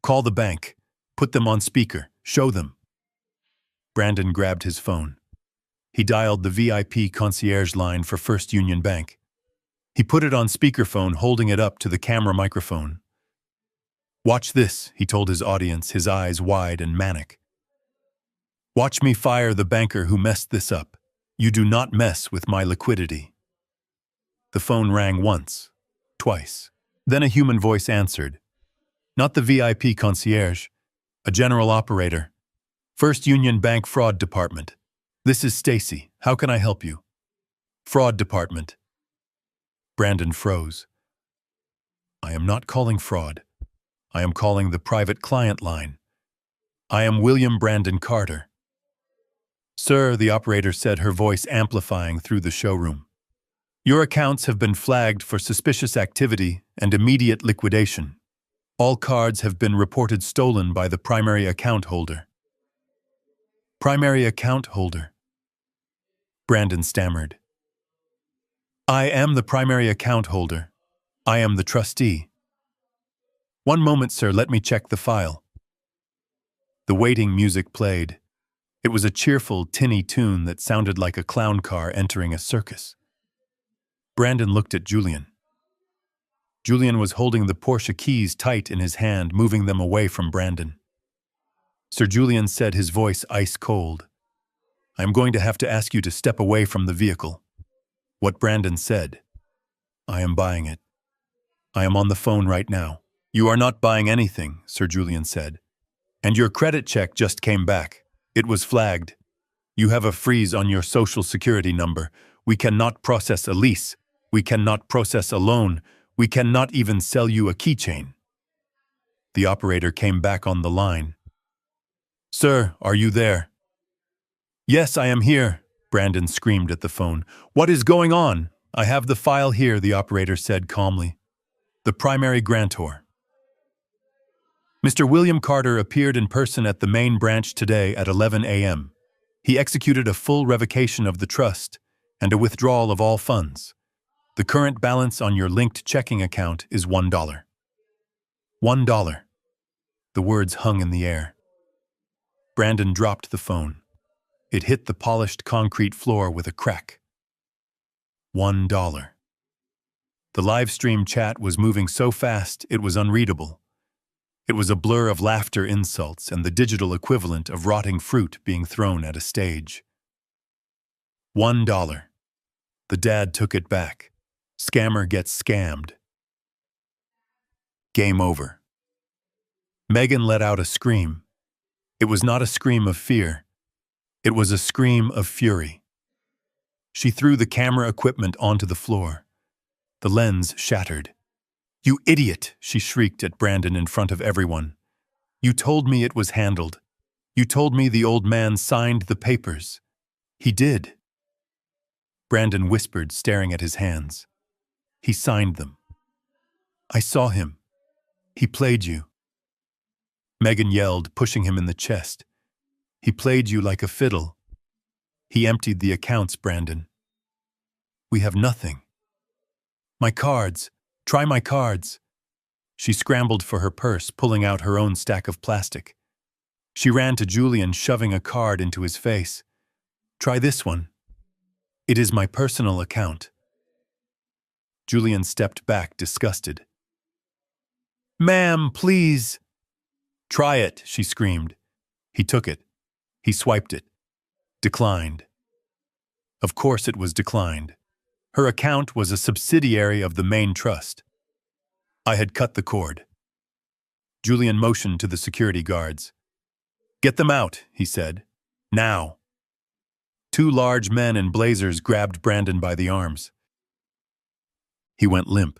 Call the bank. Put them on speaker. Show them. Brandon grabbed his phone. He dialed the VIP concierge line for First Union Bank. He put it on speakerphone, holding it up to the camera microphone. Watch this, he told his audience, his eyes wide and manic. Watch me fire the banker who messed this up. You do not mess with my liquidity. The phone rang once, twice. Then a human voice answered. Not the VIP concierge, a general operator. First Union Bank Fraud Department. This is Stacy. How can I help you? Fraud Department. Brandon froze. I am not calling fraud. I am calling the private client line. I am William Brandon Carter. Sir, the operator said, her voice amplifying through the showroom. Your accounts have been flagged for suspicious activity and immediate liquidation. All cards have been reported stolen by the primary account holder. Primary account holder? Brandon stammered. I am the primary account holder. I am the trustee. One moment, sir, let me check the file. The waiting music played. It was a cheerful, tinny tune that sounded like a clown car entering a circus. Brandon looked at Julian. Julian was holding the Porsche keys tight in his hand, moving them away from Brandon. Sir Julian said, his voice ice cold. I am going to have to ask you to step away from the vehicle. What Brandon said. I am buying it. I am on the phone right now. You are not buying anything, Sir Julian said. And your credit check just came back. It was flagged. You have a freeze on your social security number. We cannot process a lease. We cannot process a loan. We cannot even sell you a keychain. The operator came back on the line. Sir, are you there? Yes, I am here, Brandon screamed at the phone. What is going on? I have the file here, the operator said calmly. The primary grantor. Mr. William Carter appeared in person at the main branch today at 11 a.m. He executed a full revocation of the trust and a withdrawal of all funds. The current balance on your linked checking account is $1. $1. The words hung in the air. Brandon dropped the phone. It hit the polished concrete floor with a crack. $1. The live stream chat was moving so fast it was unreadable. It was a blur of laughter, insults, and the digital equivalent of rotting fruit being thrown at a stage. $1. The dad took it back. Scammer gets scammed. Game over. Megan let out a scream. It was not a scream of fear. It was a scream of fury. She threw the camera equipment onto the floor. The lens shattered. You idiot, she shrieked at Brandon in front of everyone. You told me it was handled. You told me the old man signed the papers. He did. Brandon whispered, staring at his hands. He signed them. I saw him. He played you. Megan yelled, pushing him in the chest. He played you like a fiddle. He emptied the accounts, Brandon. We have nothing. My cards. Try my cards. She scrambled for her purse, pulling out her own stack of plastic. She ran to Julian, shoving a card into his face. Try this one. It is my personal account. Julian stepped back, disgusted. Ma'am, please. Try it, she screamed. He took it. He swiped it. Declined. Of course it was declined. Her account was a subsidiary of the main trust. I had cut the cord. Julian motioned to the security guards. Get them out, he said. Now. Two large men in blazers grabbed Brandon by the arms. He went limp.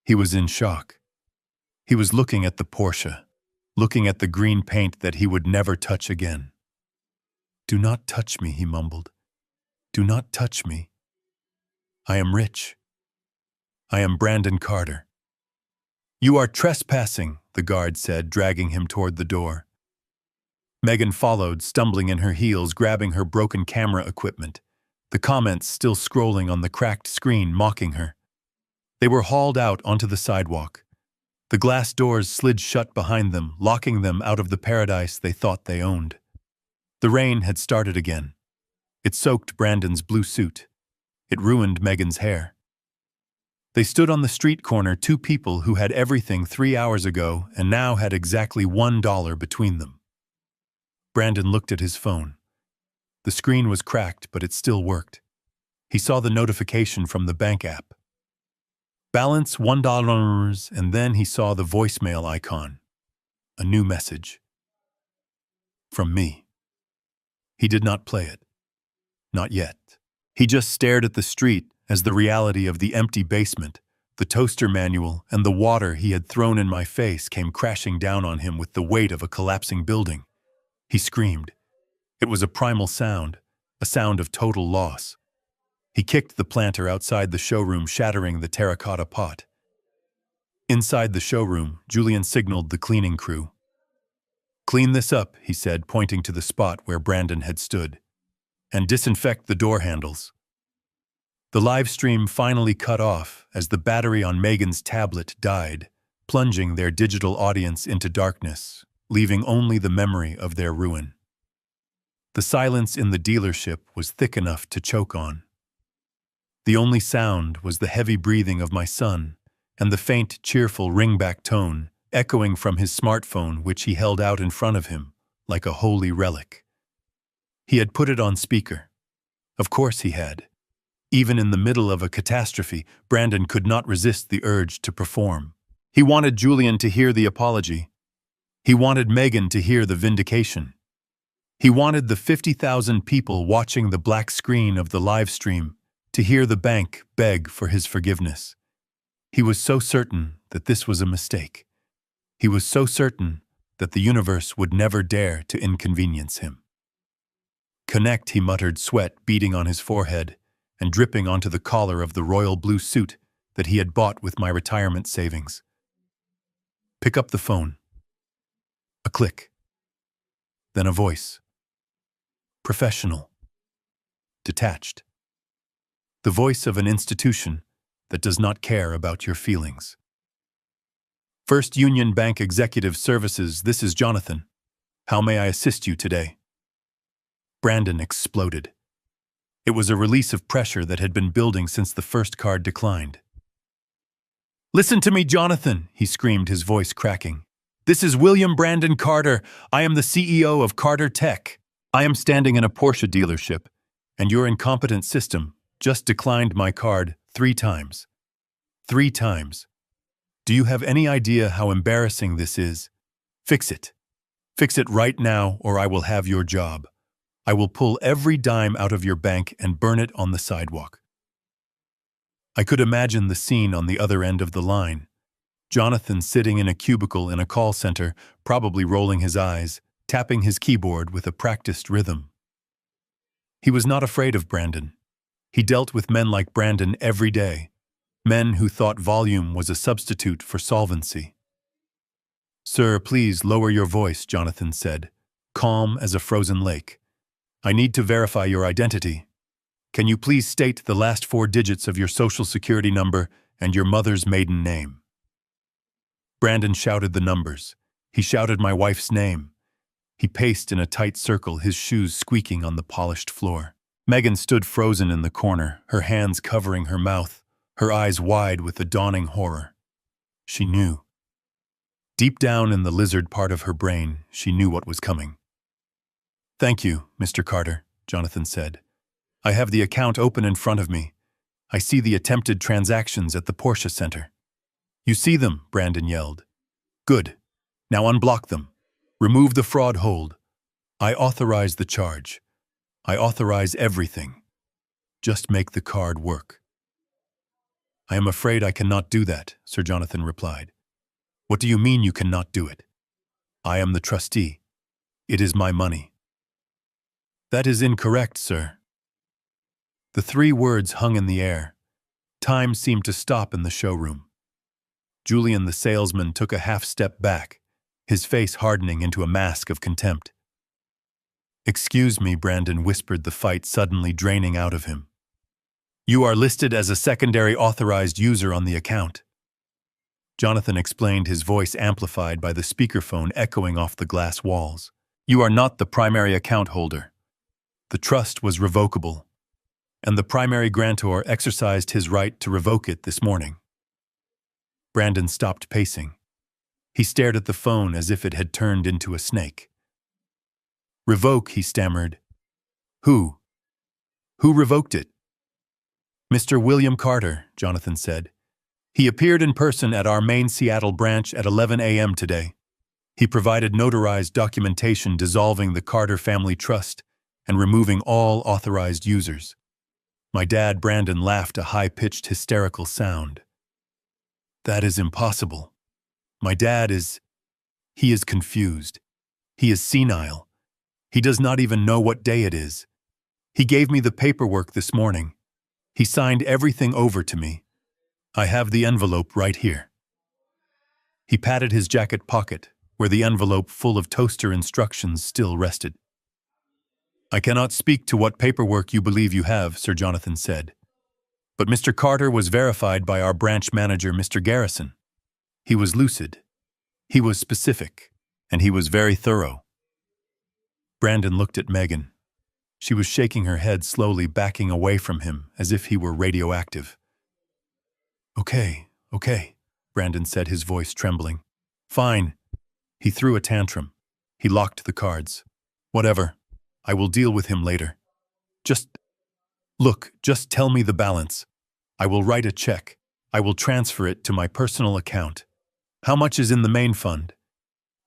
He was in shock. He was looking at the Porsche, looking at the green paint that he would never touch again. Do not touch me, he mumbled. Do not touch me. I am rich. I am Brandon Carter. You are trespassing, the guard said, dragging him toward the door. Megan followed, stumbling in her heels, grabbing her broken camera equipment, the comments still scrolling on the cracked screen mocking her. They were hauled out onto the sidewalk. The glass doors slid shut behind them, locking them out of the paradise they thought they owned. The rain had started again. It soaked Brandon's blue suit. It ruined Megan's hair. They stood on the street corner, two people who had everything 3 hours ago and now had exactly $1 between them. Brandon looked at his phone. The screen was cracked, but it still worked. He saw the notification from the bank app. Balance $1, and then he saw the voicemail icon. A new message. From me. He did not play it. Not yet. He just stared at the street as the reality of the empty basement, the toaster manual, and the water he had thrown in my face came crashing down on him with the weight of a collapsing building. He screamed. It was a primal sound, a sound of total loss. He kicked the planter outside the showroom, shattering the terracotta pot. Inside the showroom, Julian signaled the cleaning crew. "Clean this up," he said, pointing to the spot where Brandon had stood. "And disinfect the door handles." The live stream finally cut off as the battery on Megan's tablet died, plunging their digital audience into darkness, leaving only the memory of their ruin. The silence in the dealership was thick enough to choke on. The only sound was the heavy breathing of my son and the faint, cheerful ringback tone echoing from his smartphone, which he held out in front of him like a holy relic. He had put it on speaker. Of course he had. Even in the middle of a catastrophe, Brandon could not resist the urge to perform. He wanted Julian to hear the apology. He wanted Megan to hear the vindication. He wanted the 50,000 people watching the black screen of the live stream to hear the bank beg for his forgiveness. He was so certain that this was a mistake. He was so certain that the universe would never dare to inconvenience him. "Connect," he muttered, sweat beading on his forehead and dripping onto the collar of the royal blue suit that he had bought with my retirement savings. "Pick up the phone." A click. Then a voice. Professional. Detached. The voice of an institution that does not care about your feelings. First Union Bank Executive Services, this is Jonathan. How may I assist you today? Brandon exploded. It was a release of pressure that had been building since the first card declined. "Listen to me, Jonathan," he screamed, his voice cracking. "This is William Brandon Carter. I am the CEO of Carter Tech. I am standing in a Porsche dealership, and your incompetent system just declined my card 3 times. 3 times. Do you have any idea how embarrassing this is? Fix it. Fix it right now, or I will have your job. I will pull every dime out of your bank and burn it on the sidewalk." I could imagine the scene on the other end of the line. Jonathan sitting in a cubicle in a call center, probably rolling his eyes, tapping his keyboard with a practiced rhythm. He was not afraid of Brandon. He dealt with men like Brandon every day, men who thought volume was a substitute for solvency. "Sir, please lower your voice," Jonathan said, calm as a frozen lake. "I need to verify your identity. Can you please state the last 4 digits of your social security number and your mother's maiden name?" Brandon shouted the numbers. He shouted my wife's name. He paced in a tight circle, his shoes squeaking on the polished floor. Megan stood frozen in the corner, her hands covering her mouth, her eyes wide with the dawning horror. She knew. Deep down in the lizard part of her brain, she knew what was coming. "Thank you, Mr. Carter," Jonathan said. "I have the account open in front of me. I see the attempted transactions at the Porsche Center." "You see them," Brandon yelled. "Good. Now unblock them. Remove the fraud hold. I authorize the charge. I authorize everything. Just make the card work." "I am afraid I cannot do that," Sir Jonathan replied. "What do you mean you cannot do it?" "I am the trustee. It is my money." "That is incorrect, sir." The 3 words hung in the air. Time seemed to stop in the showroom. Julian the salesman took a half step back, his face hardening into a mask of contempt. "Excuse me," Brandon whispered, the fight suddenly draining out of him. "You are listed as a secondary authorized user on the account." Jonathan explained, his voice amplified by the speakerphone echoing off the glass walls. "You are not the primary account holder. The trust was revocable, and the primary grantor exercised his right to revoke it this morning." Brandon stopped pacing. He stared at the phone as if it had turned into a snake. "Revoke," he stammered. "Who? Who revoked it?" "Mr. William Carter," Jonathan said. "He appeared in person at our main Seattle branch at 11 a.m. today. He provided notarized documentation dissolving the Carter Family Trust and removing all authorized users." My dad, Brandon, laughed, a high-pitched, hysterical sound. "That is impossible. My dad is... He is confused. He is senile. He does not even know what day it is. He gave me the paperwork this morning. He signed everything over to me. I have the envelope right here." He patted his jacket pocket, where the envelope full of toaster instructions still rested. "I cannot speak to what paperwork you believe you have," Sir Jonathan said. "But Mr. Carter was verified by our branch manager, Mr. Garrison. He was lucid. He was specific. And he was very thorough." Brandon looked at Megan. She was shaking her head, slowly backing away from him as if he were radioactive. Okay, Brandon said, his voice trembling. "Fine." He threw a tantrum. He locked the cards. "Whatever. I will deal with him later. Just tell me the balance. I will write a check. I will transfer it to my personal account. How much is in the main fund?"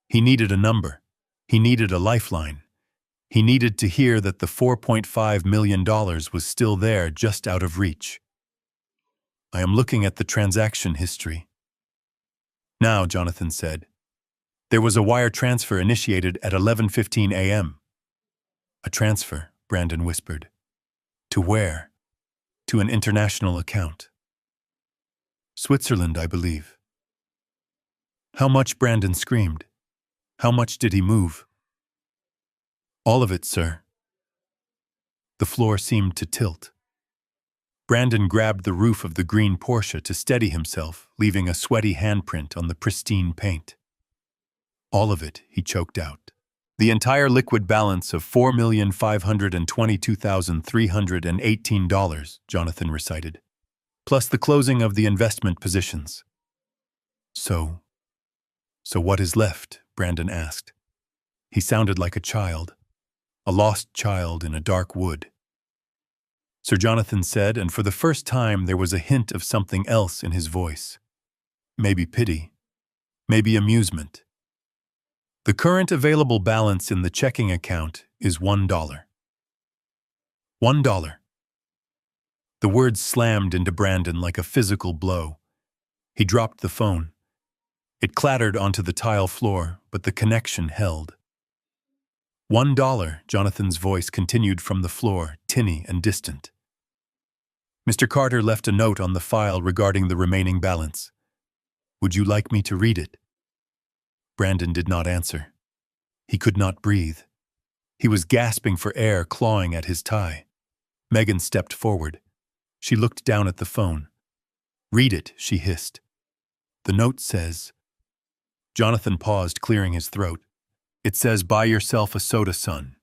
He needed a number. He needed a lifeline. He needed to hear that the $4.5 million was still there, just out of reach. "I am looking at the transaction history." "Now," Jonathan said. "There was a wire transfer initiated at 11:15 a.m. "A transfer," Brandon whispered. "To where?" "To an international account. Switzerland, I believe." "How much?" Brandon screamed. "How much did he move?" "All of it, sir." The floor seemed to tilt. Brandon grabbed the roof of the green Porsche to steady himself, leaving a sweaty handprint on the pristine paint. "All of it," he choked out. "The entire liquid balance of $4,522,318, Jonathan recited, plus the closing of the investment positions." So what is left?" Brandon asked. He sounded like a child. A lost child in a dark wood. Sir Jonathan said, and for the first time there was a hint of something else in his voice. Maybe pity. Maybe amusement. "The current available balance in the checking account is $1. $1. The words slammed into Brandon like a physical blow. He dropped the phone. It clattered onto the tile floor, but the connection held. $1, Jonathan's voice continued from the floor, tinny and distant. "Mr. Carter left a note on the file regarding the remaining balance. Would you like me to read it?" Brandon did not answer. He could not breathe. He was gasping for air, clawing at his tie. Megan stepped forward. She looked down at the phone. "Read it," she hissed. "The note says..." Jonathan paused, clearing his throat. "It says, buy yourself a soda, son.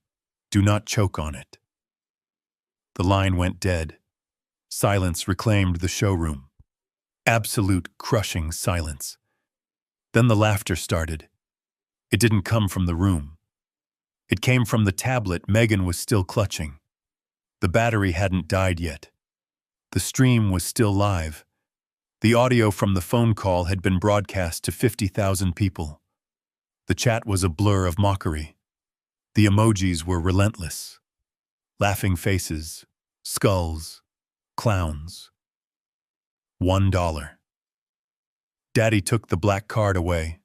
Do not choke on it." The line went dead. Silence reclaimed the showroom. Absolute, crushing silence. Then the laughter started. It didn't come from the room. It came from the tablet Megan was still clutching. The battery hadn't died yet. The stream was still live. The audio from the phone call had been broadcast to 50,000 people. The chat was a blur of mockery. The emojis were relentless. Laughing faces, skulls, clowns. $1. Daddy took the black card away.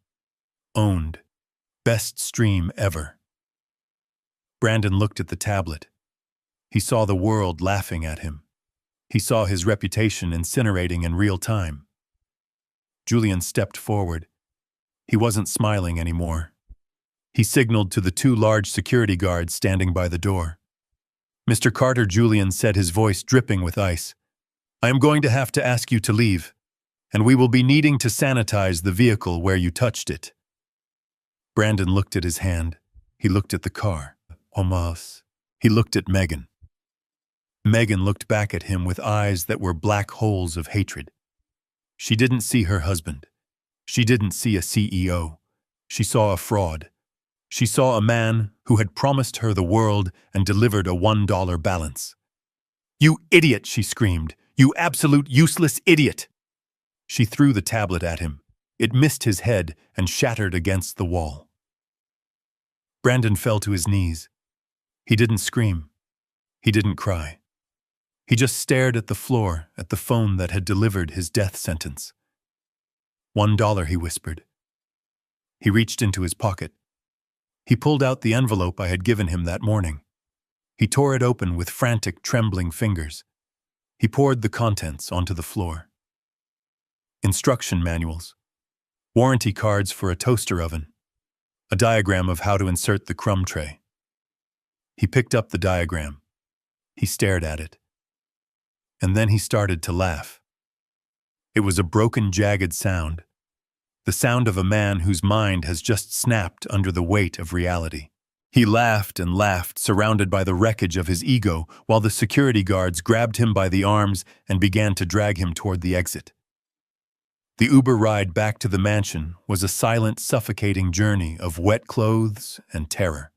Owned. Best stream ever. Brandon looked at the tablet. He saw the world laughing at him. He saw his reputation incinerating in real time. Julian stepped forward. He wasn't smiling anymore. He signaled to the two large security guards standing by the door. Mr. Carter, Julian said, his voice dripping with ice. I am going to have to ask you to leave, and we will be needing to sanitize the vehicle where you touched it. Brandon looked at his hand. He looked at the car. Almost. He looked at Megan. Megan looked back at him with eyes that were black holes of hatred. She didn't see her husband. She didn't see a CEO. She saw a fraud. She saw a man who had promised her the world and delivered a $1 balance. You idiot, she screamed. You absolute useless idiot! She threw the tablet at him. It missed his head and shattered against the wall. Brandon fell to his knees. He didn't scream. He didn't cry. He just stared at the floor, at the phone that had delivered his death sentence. $1, he whispered. He reached into his pocket. He pulled out the envelope I had given him that morning. He tore it open with frantic, trembling fingers. He poured the contents onto the floor. Instruction manuals. Warranty cards for a toaster oven. A diagram of how to insert the crumb tray. He picked up the diagram. He stared at it. And then he started to laugh. It was a broken, jagged sound. The sound of a man whose mind has just snapped under the weight of reality. He laughed and laughed, surrounded by the wreckage of his ego, while the security guards grabbed him by the arms and began to drag him toward the exit. The Uber ride back to the mansion was a silent, suffocating journey of wet clothes and terror.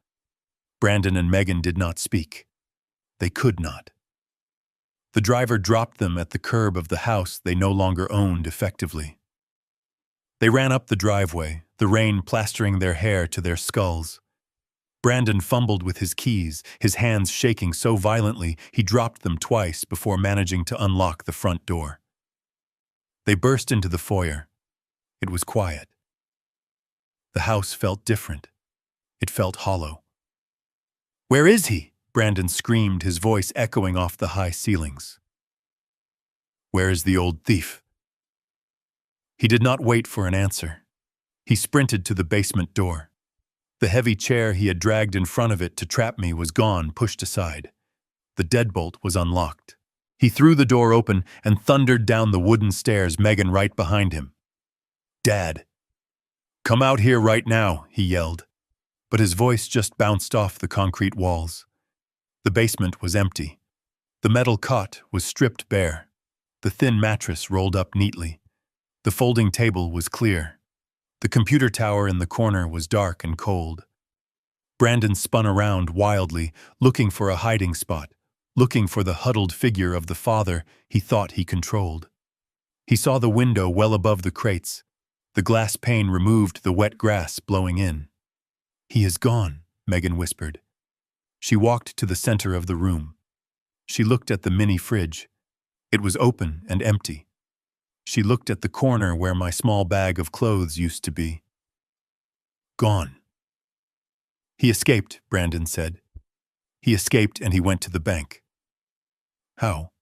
Brandon and Megan did not speak. They could not. The driver dropped them at the curb of the house they no longer owned effectively. They ran up the driveway, the rain plastering their hair to their skulls. Brandon fumbled with his keys, his hands shaking so violently he dropped them twice before managing to unlock the front door. They burst into the foyer. It was quiet. The house felt different. It felt hollow. "Where is he?" Brandon screamed, his voice echoing off the high ceilings. "Where is the old thief?" He did not wait for an answer. He sprinted to the basement door. The heavy chair he had dragged in front of it to trap me was gone, pushed aside. The deadbolt was unlocked. He threw the door open and thundered down the wooden stairs, Megan right behind him. "Dad! Come out here right now," he yelled. But his voice just bounced off the concrete walls. The basement was empty. The metal cot was stripped bare. The thin mattress rolled up neatly. The folding table was clear. The computer tower in the corner was dark and cold. Brandon spun around wildly, looking for a hiding spot, looking for the huddled figure of the father he thought he controlled. He saw the window well above the crates. The glass pane removed the wet grass blowing in. "He is gone," Megan whispered. She walked to the center of the room. She looked at the mini fridge. It was open and empty. She looked at the corner where my small bag of clothes used to be. Gone. "He escaped," Brandon said. "He escaped and he went to the bank." "How?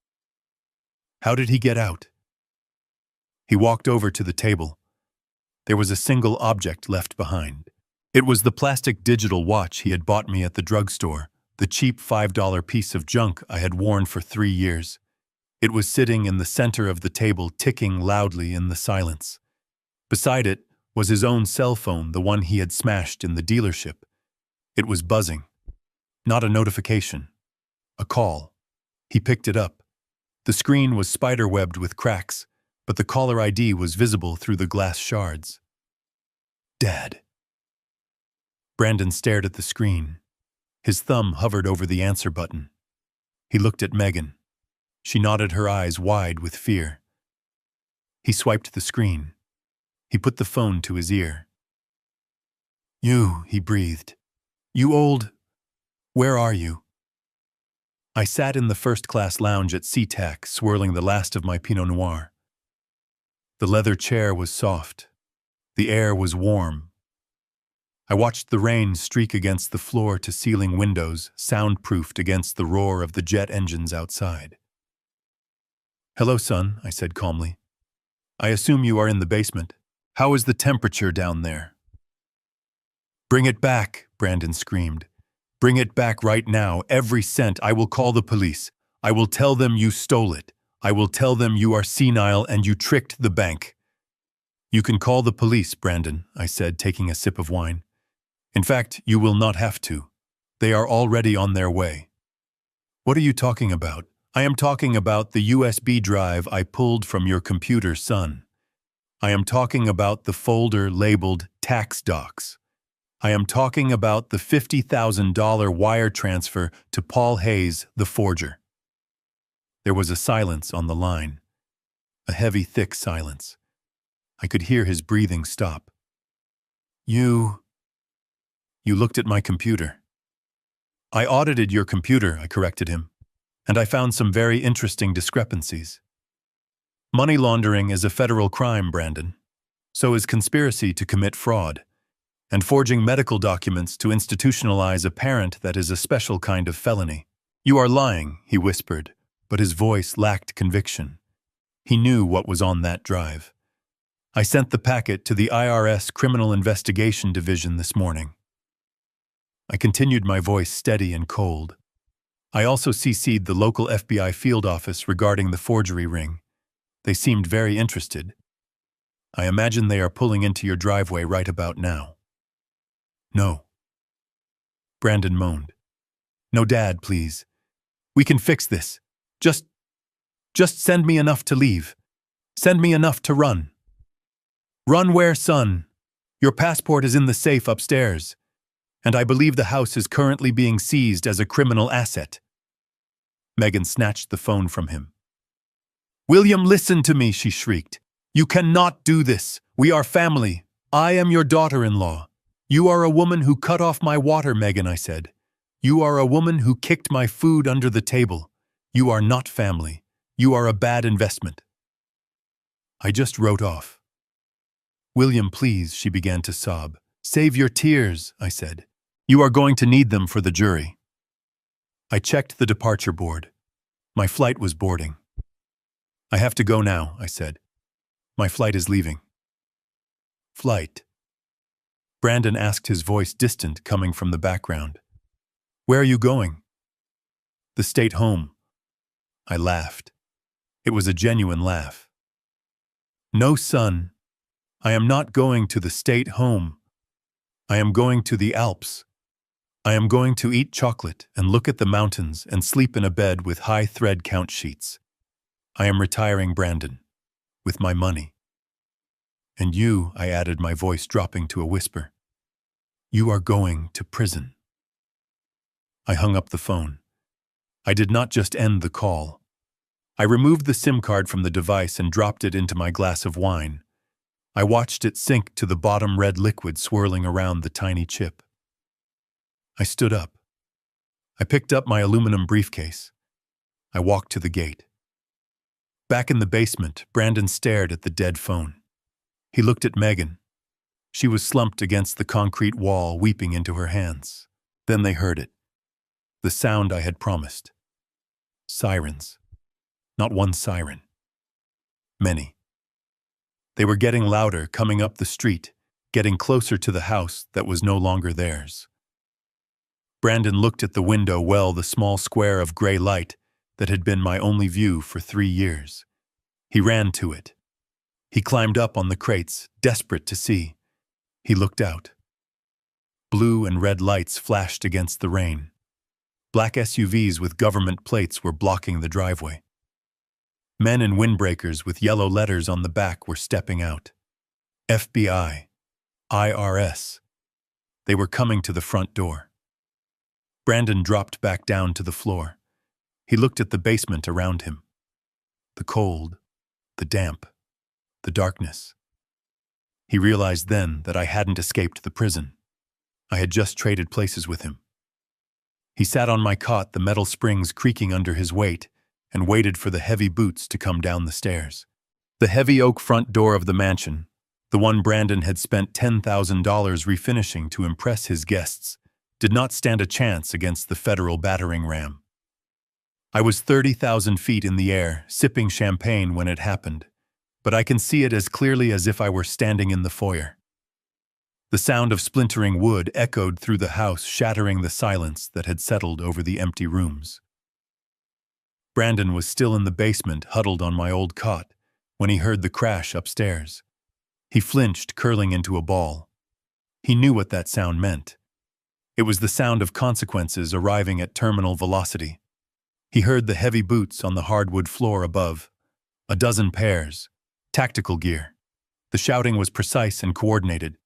How did he get out?" He walked over to the table. There was a single object left behind. It was the plastic digital watch he had bought me at the drugstore, the cheap $5 piece of junk I had worn for 3 years. It was sitting in the center of the table, ticking loudly in the silence. Beside it was his own cell phone, the one he had smashed in the dealership. It was buzzing. Not a notification. A call. He picked it up. The screen was spiderwebbed with cracks, but the caller ID was visible through the glass shards. "Dad." Brandon stared at the screen. His thumb hovered over the answer button. He looked at Megan. She nodded, her eyes wide with fear. He swiped the screen. He put the phone to his ear. "You," he breathed. "You old... Where are you?" I sat in the first-class lounge at SeaTac, swirling the last of my Pinot Noir. The leather chair was soft. The air was warm. I watched the rain streak against the floor-to-ceiling windows, soundproofed against the roar of the jet engines outside. "Hello, son," I said calmly. "I assume you are in the basement. How is the temperature down there?" Bring it back, Brandon screamed. Bring it back right now, every cent. I will call the police. I will tell them you stole it. I will tell them you are senile and you tricked the bank. You can call the police, Brandon, I said, taking a sip of wine. In fact, you will not have to. They are already on their way. What are you talking about? I am talking about the USB drive I pulled from your computer, son. I am talking about the folder labeled tax docs. I am talking about the $50,000 wire transfer to Paul Hayes, the forger. There was a silence on the line, a heavy, thick silence. I could hear his breathing stop. You looked at my computer. I audited your computer, I corrected him, and I found some very interesting discrepancies. Money laundering is a federal crime, Brandon. So is conspiracy to commit fraud. And forging medical documents to institutionalize a parent, that is a special kind of felony. You are lying, he whispered, but his voice lacked conviction. He knew what was on that drive. I sent the packet to the IRS Criminal Investigation Division this morning. I continued, my voice steady and cold. I also CC'd the local FBI field office regarding the forgery ring. They seemed very interested. I imagine they are pulling into your driveway right about now. No. Brandon moaned. No, Dad, please. We can fix this. Just send me enough to leave. Send me enough to run. Run where, son? Your passport is in the safe upstairs, and I believe the house is currently being seized as a criminal asset. Megan snatched the phone from him. William, listen to me, she shrieked. You cannot do this. We are family. I am your daughter-in-law. You are a woman who cut off my water, Megan, I said. You are a woman who kicked my food under the table. You are not family. You are a bad investment. I just wrote off. William, please, she began to sob. Save your tears, I said. You are going to need them for the jury. I checked the departure board. My flight was boarding. I have to go now, I said. My flight is leaving. Flight. Brandon asked, his voice distant, coming from the background. Where are you going? The state home. I laughed. It was a genuine laugh. No, son. I am not going to the state home. I am going to the Alps. I am going to eat chocolate and look at the mountains and sleep in a bed with high thread count sheets. I am retiring, Brandon, with my money. And you, I added, my voice dropping to a whisper. You are going to prison. I hung up the phone. I did not just end the call. I removed the SIM card from the device and dropped it into my glass of wine. I watched it sink to the bottom, red liquid swirling around the tiny chip. I stood up. I picked up my aluminum briefcase. I walked to the gate. Back in the basement, Brandon stared at the dead phone. He looked at Megan. She was slumped against the concrete wall, weeping into her hands. Then they heard it. The sound I had promised. Sirens. Not one siren. Many. They were getting louder, coming up the street, getting closer to the house that was no longer theirs. Brandon looked at the window, the small square of gray light that had been my only view for 3 years. He ran to it. He climbed up on the crates, desperate to see. He looked out. Blue and red lights flashed against the rain. Black SUVs with government plates were blocking the driveway. Men in windbreakers with yellow letters on the back were stepping out. FBI. IRS. They were coming to the front door. Brandon dropped back down to the floor. He looked at the basement around him. The cold, the damp, the darkness. He realized then that I hadn't escaped the prison. I had just traded places with him. He sat on my cot, the metal springs creaking under his weight, and waited for the heavy boots to come down the stairs. The heavy oak front door of the mansion, the one Brandon had spent $10,000 refinishing to impress his guests, did not stand a chance against the federal battering ram. I was 30,000 feet in the air, sipping champagne when it happened, but I can see it as clearly as if I were standing in the foyer. The sound of splintering wood echoed through the house, shattering the silence that had settled over the empty rooms. Brandon was still in the basement, huddled on my old cot, when he heard the crash upstairs. He flinched, curling into a ball. He knew what that sound meant. It was the sound of consequences arriving at terminal velocity. He heard the heavy boots on the hardwood floor above. A dozen pairs. Tactical gear. The shouting was precise and coordinated.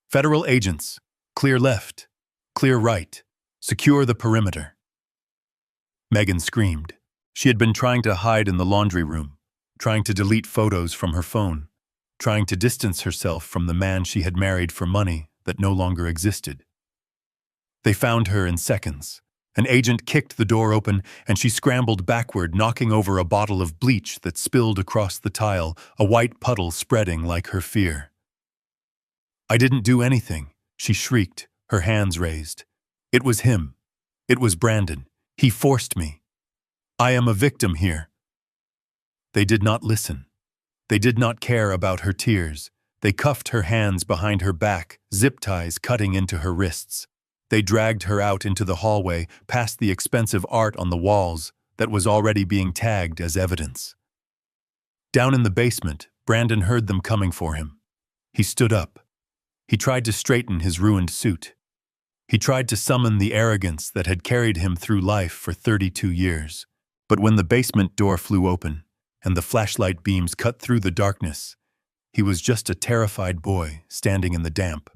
Federal agents. Clear left. Clear right. Secure the perimeter. Megan screamed. She had been trying to hide in the laundry room, trying to delete photos from her phone, trying to distance herself from the man she had married for money that no longer existed. They found her in seconds. An agent kicked the door open, and she scrambled backward, knocking over a bottle of bleach that spilled across the tile, a white puddle spreading like her fear. "I didn't do anything," she shrieked, her hands raised. "It was him. It was Brandon. He forced me. I am a victim here." They did not listen. They did not care about her tears. They cuffed her hands behind her back, zip ties cutting into her wrists. They dragged her out into the hallway, past the expensive art on the walls that was already being tagged as evidence. Down in the basement, Brandon heard them coming for him. He stood up. He tried to straighten his ruined suit. He tried to summon the arrogance that had carried him through life for 32 years. But when the basement door flew open and the flashlight beams cut through the darkness, he was just a terrified boy standing in the damp.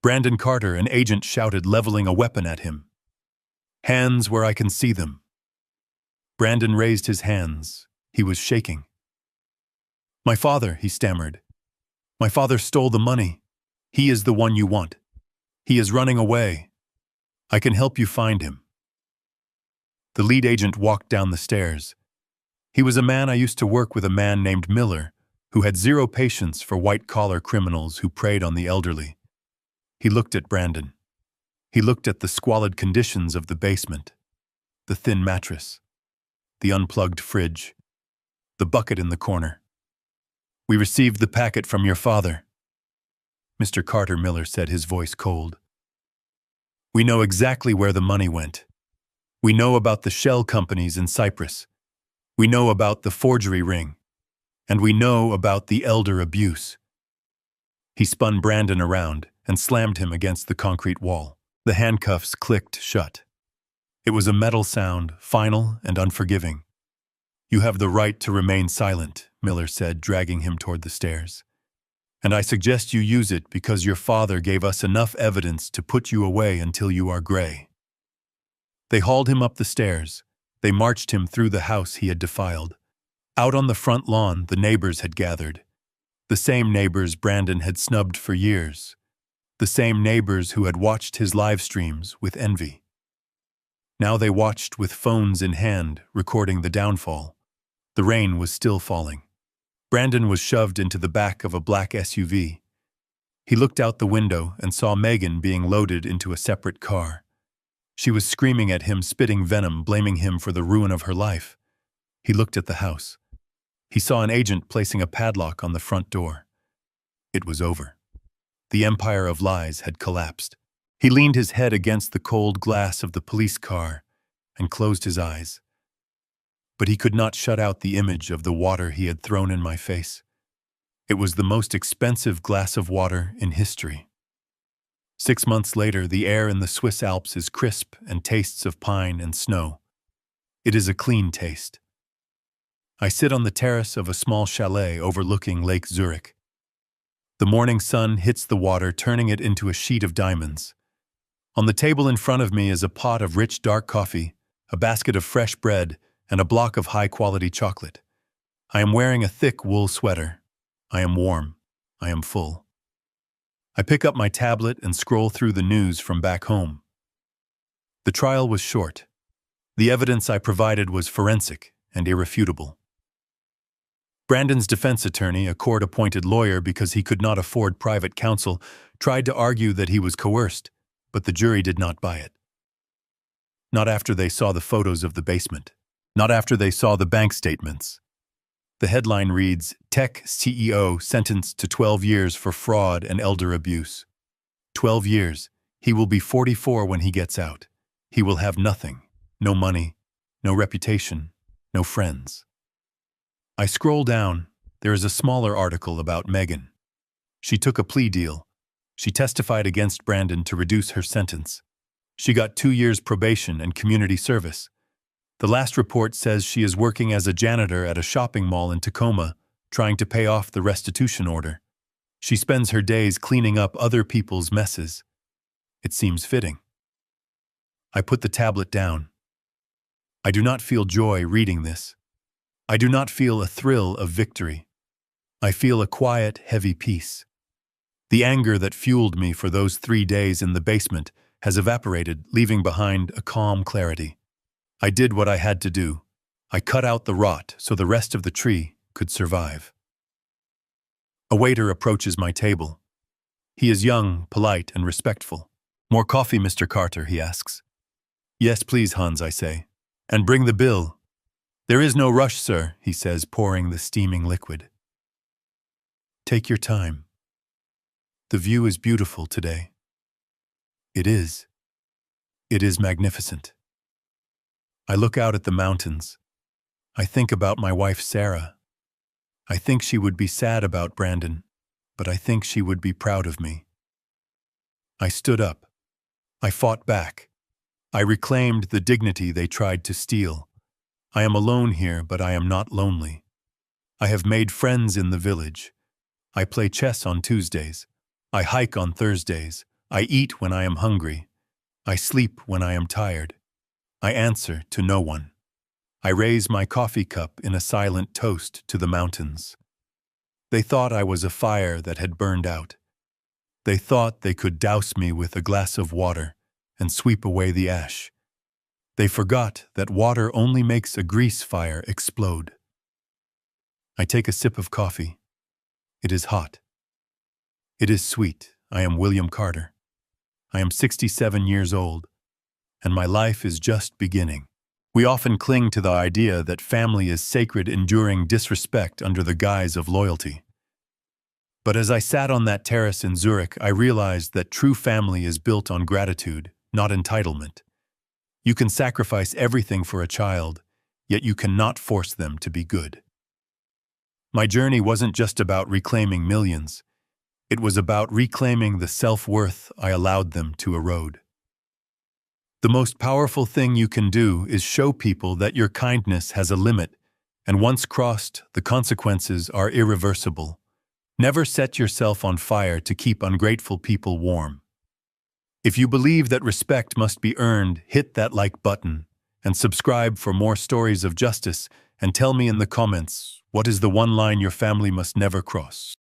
"Brandon Carter," an agent shouted, leveling a weapon at him. "Hands where I can see them." Brandon raised his hands. He was shaking. "My father," he stammered. "My father stole the money. He is the one you want. He is running away. I can help you find him." The lead agent walked down the stairs. He was a man I used to work with, a man named Miller, who had zero patience for white-collar criminals who preyed on the elderly. He looked at Brandon. He looked at the squalid conditions of the basement, the thin mattress, the unplugged fridge, the bucket in the corner. "We received the packet from your father," Mr. Carter, Miller said, his voice cold. "We know exactly where the money went. We know about the shell companies in Cyprus. We know about the forgery ring. And we know about the elder abuse." He spun Brandon around and slammed him against the concrete wall. The handcuffs clicked shut. It was a metal sound, final and unforgiving. "You have the right to remain silent," Miller said, dragging him toward the stairs. "And I suggest you use it because your father gave us enough evidence to put you away until you are gray." They hauled him up the stairs. They marched him through the house he had defiled. Out on the front lawn, the neighbors had gathered. The same neighbors Brandon had snubbed for years. The same neighbors who had watched his live streams with envy. Now they watched with phones in hand, recording the downfall. The rain was still falling. Brandon was shoved into the back of a black SUV. He looked out the window and saw Megan being loaded into a separate car. She was screaming at him, spitting venom, blaming him for the ruin of her life. He looked at the house. He saw an agent placing a padlock on the front door. It was over. The empire of lies had collapsed. He leaned his head against the cold glass of the police car and closed his eyes. But he could not shut out the image of the water he had thrown in my face. It was the most expensive glass of water in history. 6 months later, the air in the Swiss Alps is crisp and tastes of pine and snow. It is a clean taste. I sit on the terrace of a small chalet overlooking Lake Zurich. The morning sun hits the water, turning it into a sheet of diamonds. On the table in front of me is a pot of rich dark coffee, a basket of fresh bread, and a block of high-quality chocolate. I am wearing a thick wool sweater. I am warm. I am full. I pick up my tablet and scroll through the news from back home. The trial was short. The evidence I provided was forensic and irrefutable. Brandon's defense attorney, a court-appointed lawyer because he could not afford private counsel, tried to argue that he was coerced, but the jury did not buy it. Not after they saw the photos of the basement. Not after they saw the bank statements. The headline reads, Tech CEO sentenced to 12 years for fraud and elder abuse. 12 years. He will be 44 when he gets out. He will have nothing. No money, no reputation, no friends. I scroll down. There is a smaller article about Megan. She took a plea deal. She testified against Brandon to reduce her sentence. She got 2 years probation and community service. The last report says she is working as a janitor at a shopping mall in Tacoma, trying to pay off the restitution order. She spends her days cleaning up other people's messes. It seems fitting. I put the tablet down. I do not feel joy reading this. I do not feel a thrill of victory. I feel a quiet, heavy peace. The anger that fueled me for those 3 days in the basement has evaporated, leaving behind a calm clarity. I did what I had to do. I cut out the rot so the rest of the tree could survive. A waiter approaches my table. He is young, polite, and respectful. More coffee, Mr. Carter, he asks. Yes, please, Hans, I say. And bring the bill. There is no rush, sir, he says, pouring the steaming liquid. Take your time. The view is beautiful today. It is. It is magnificent. I look out at the mountains. I think about my wife, Sarah. I think she would be sad about Brandon, but I think she would be proud of me. I stood up. I fought back. I reclaimed the dignity they tried to steal. I am alone here, but I am not lonely. I have made friends in the village. I play chess on Tuesdays. I hike on Thursdays. I eat when I am hungry. I sleep when I am tired. I answer to no one. I raise my coffee cup in a silent toast to the mountains. They thought I was a fire that had burned out. They thought they could douse me with a glass of water and sweep away the ash. They forgot that water only makes a grease fire explode. I take a sip of coffee. It is hot. It is sweet. I am William Carter. I am 67 years old, and my life is just beginning. We often cling to the idea that family is sacred, enduring disrespect under the guise of loyalty. But as I sat on that terrace in Zurich, I realized that true family is built on gratitude, not entitlement. You can sacrifice everything for a child, yet you cannot force them to be good. My journey wasn't just about reclaiming millions. It was about reclaiming the self-worth I allowed them to erode. The most powerful thing you can do is show people that your kindness has a limit, and once crossed, the consequences are irreversible. Never set yourself on fire to keep ungrateful people warm. If you believe that respect must be earned, hit that like button and subscribe for more stories of justice, and tell me in the comments, what is the one line your family must never cross?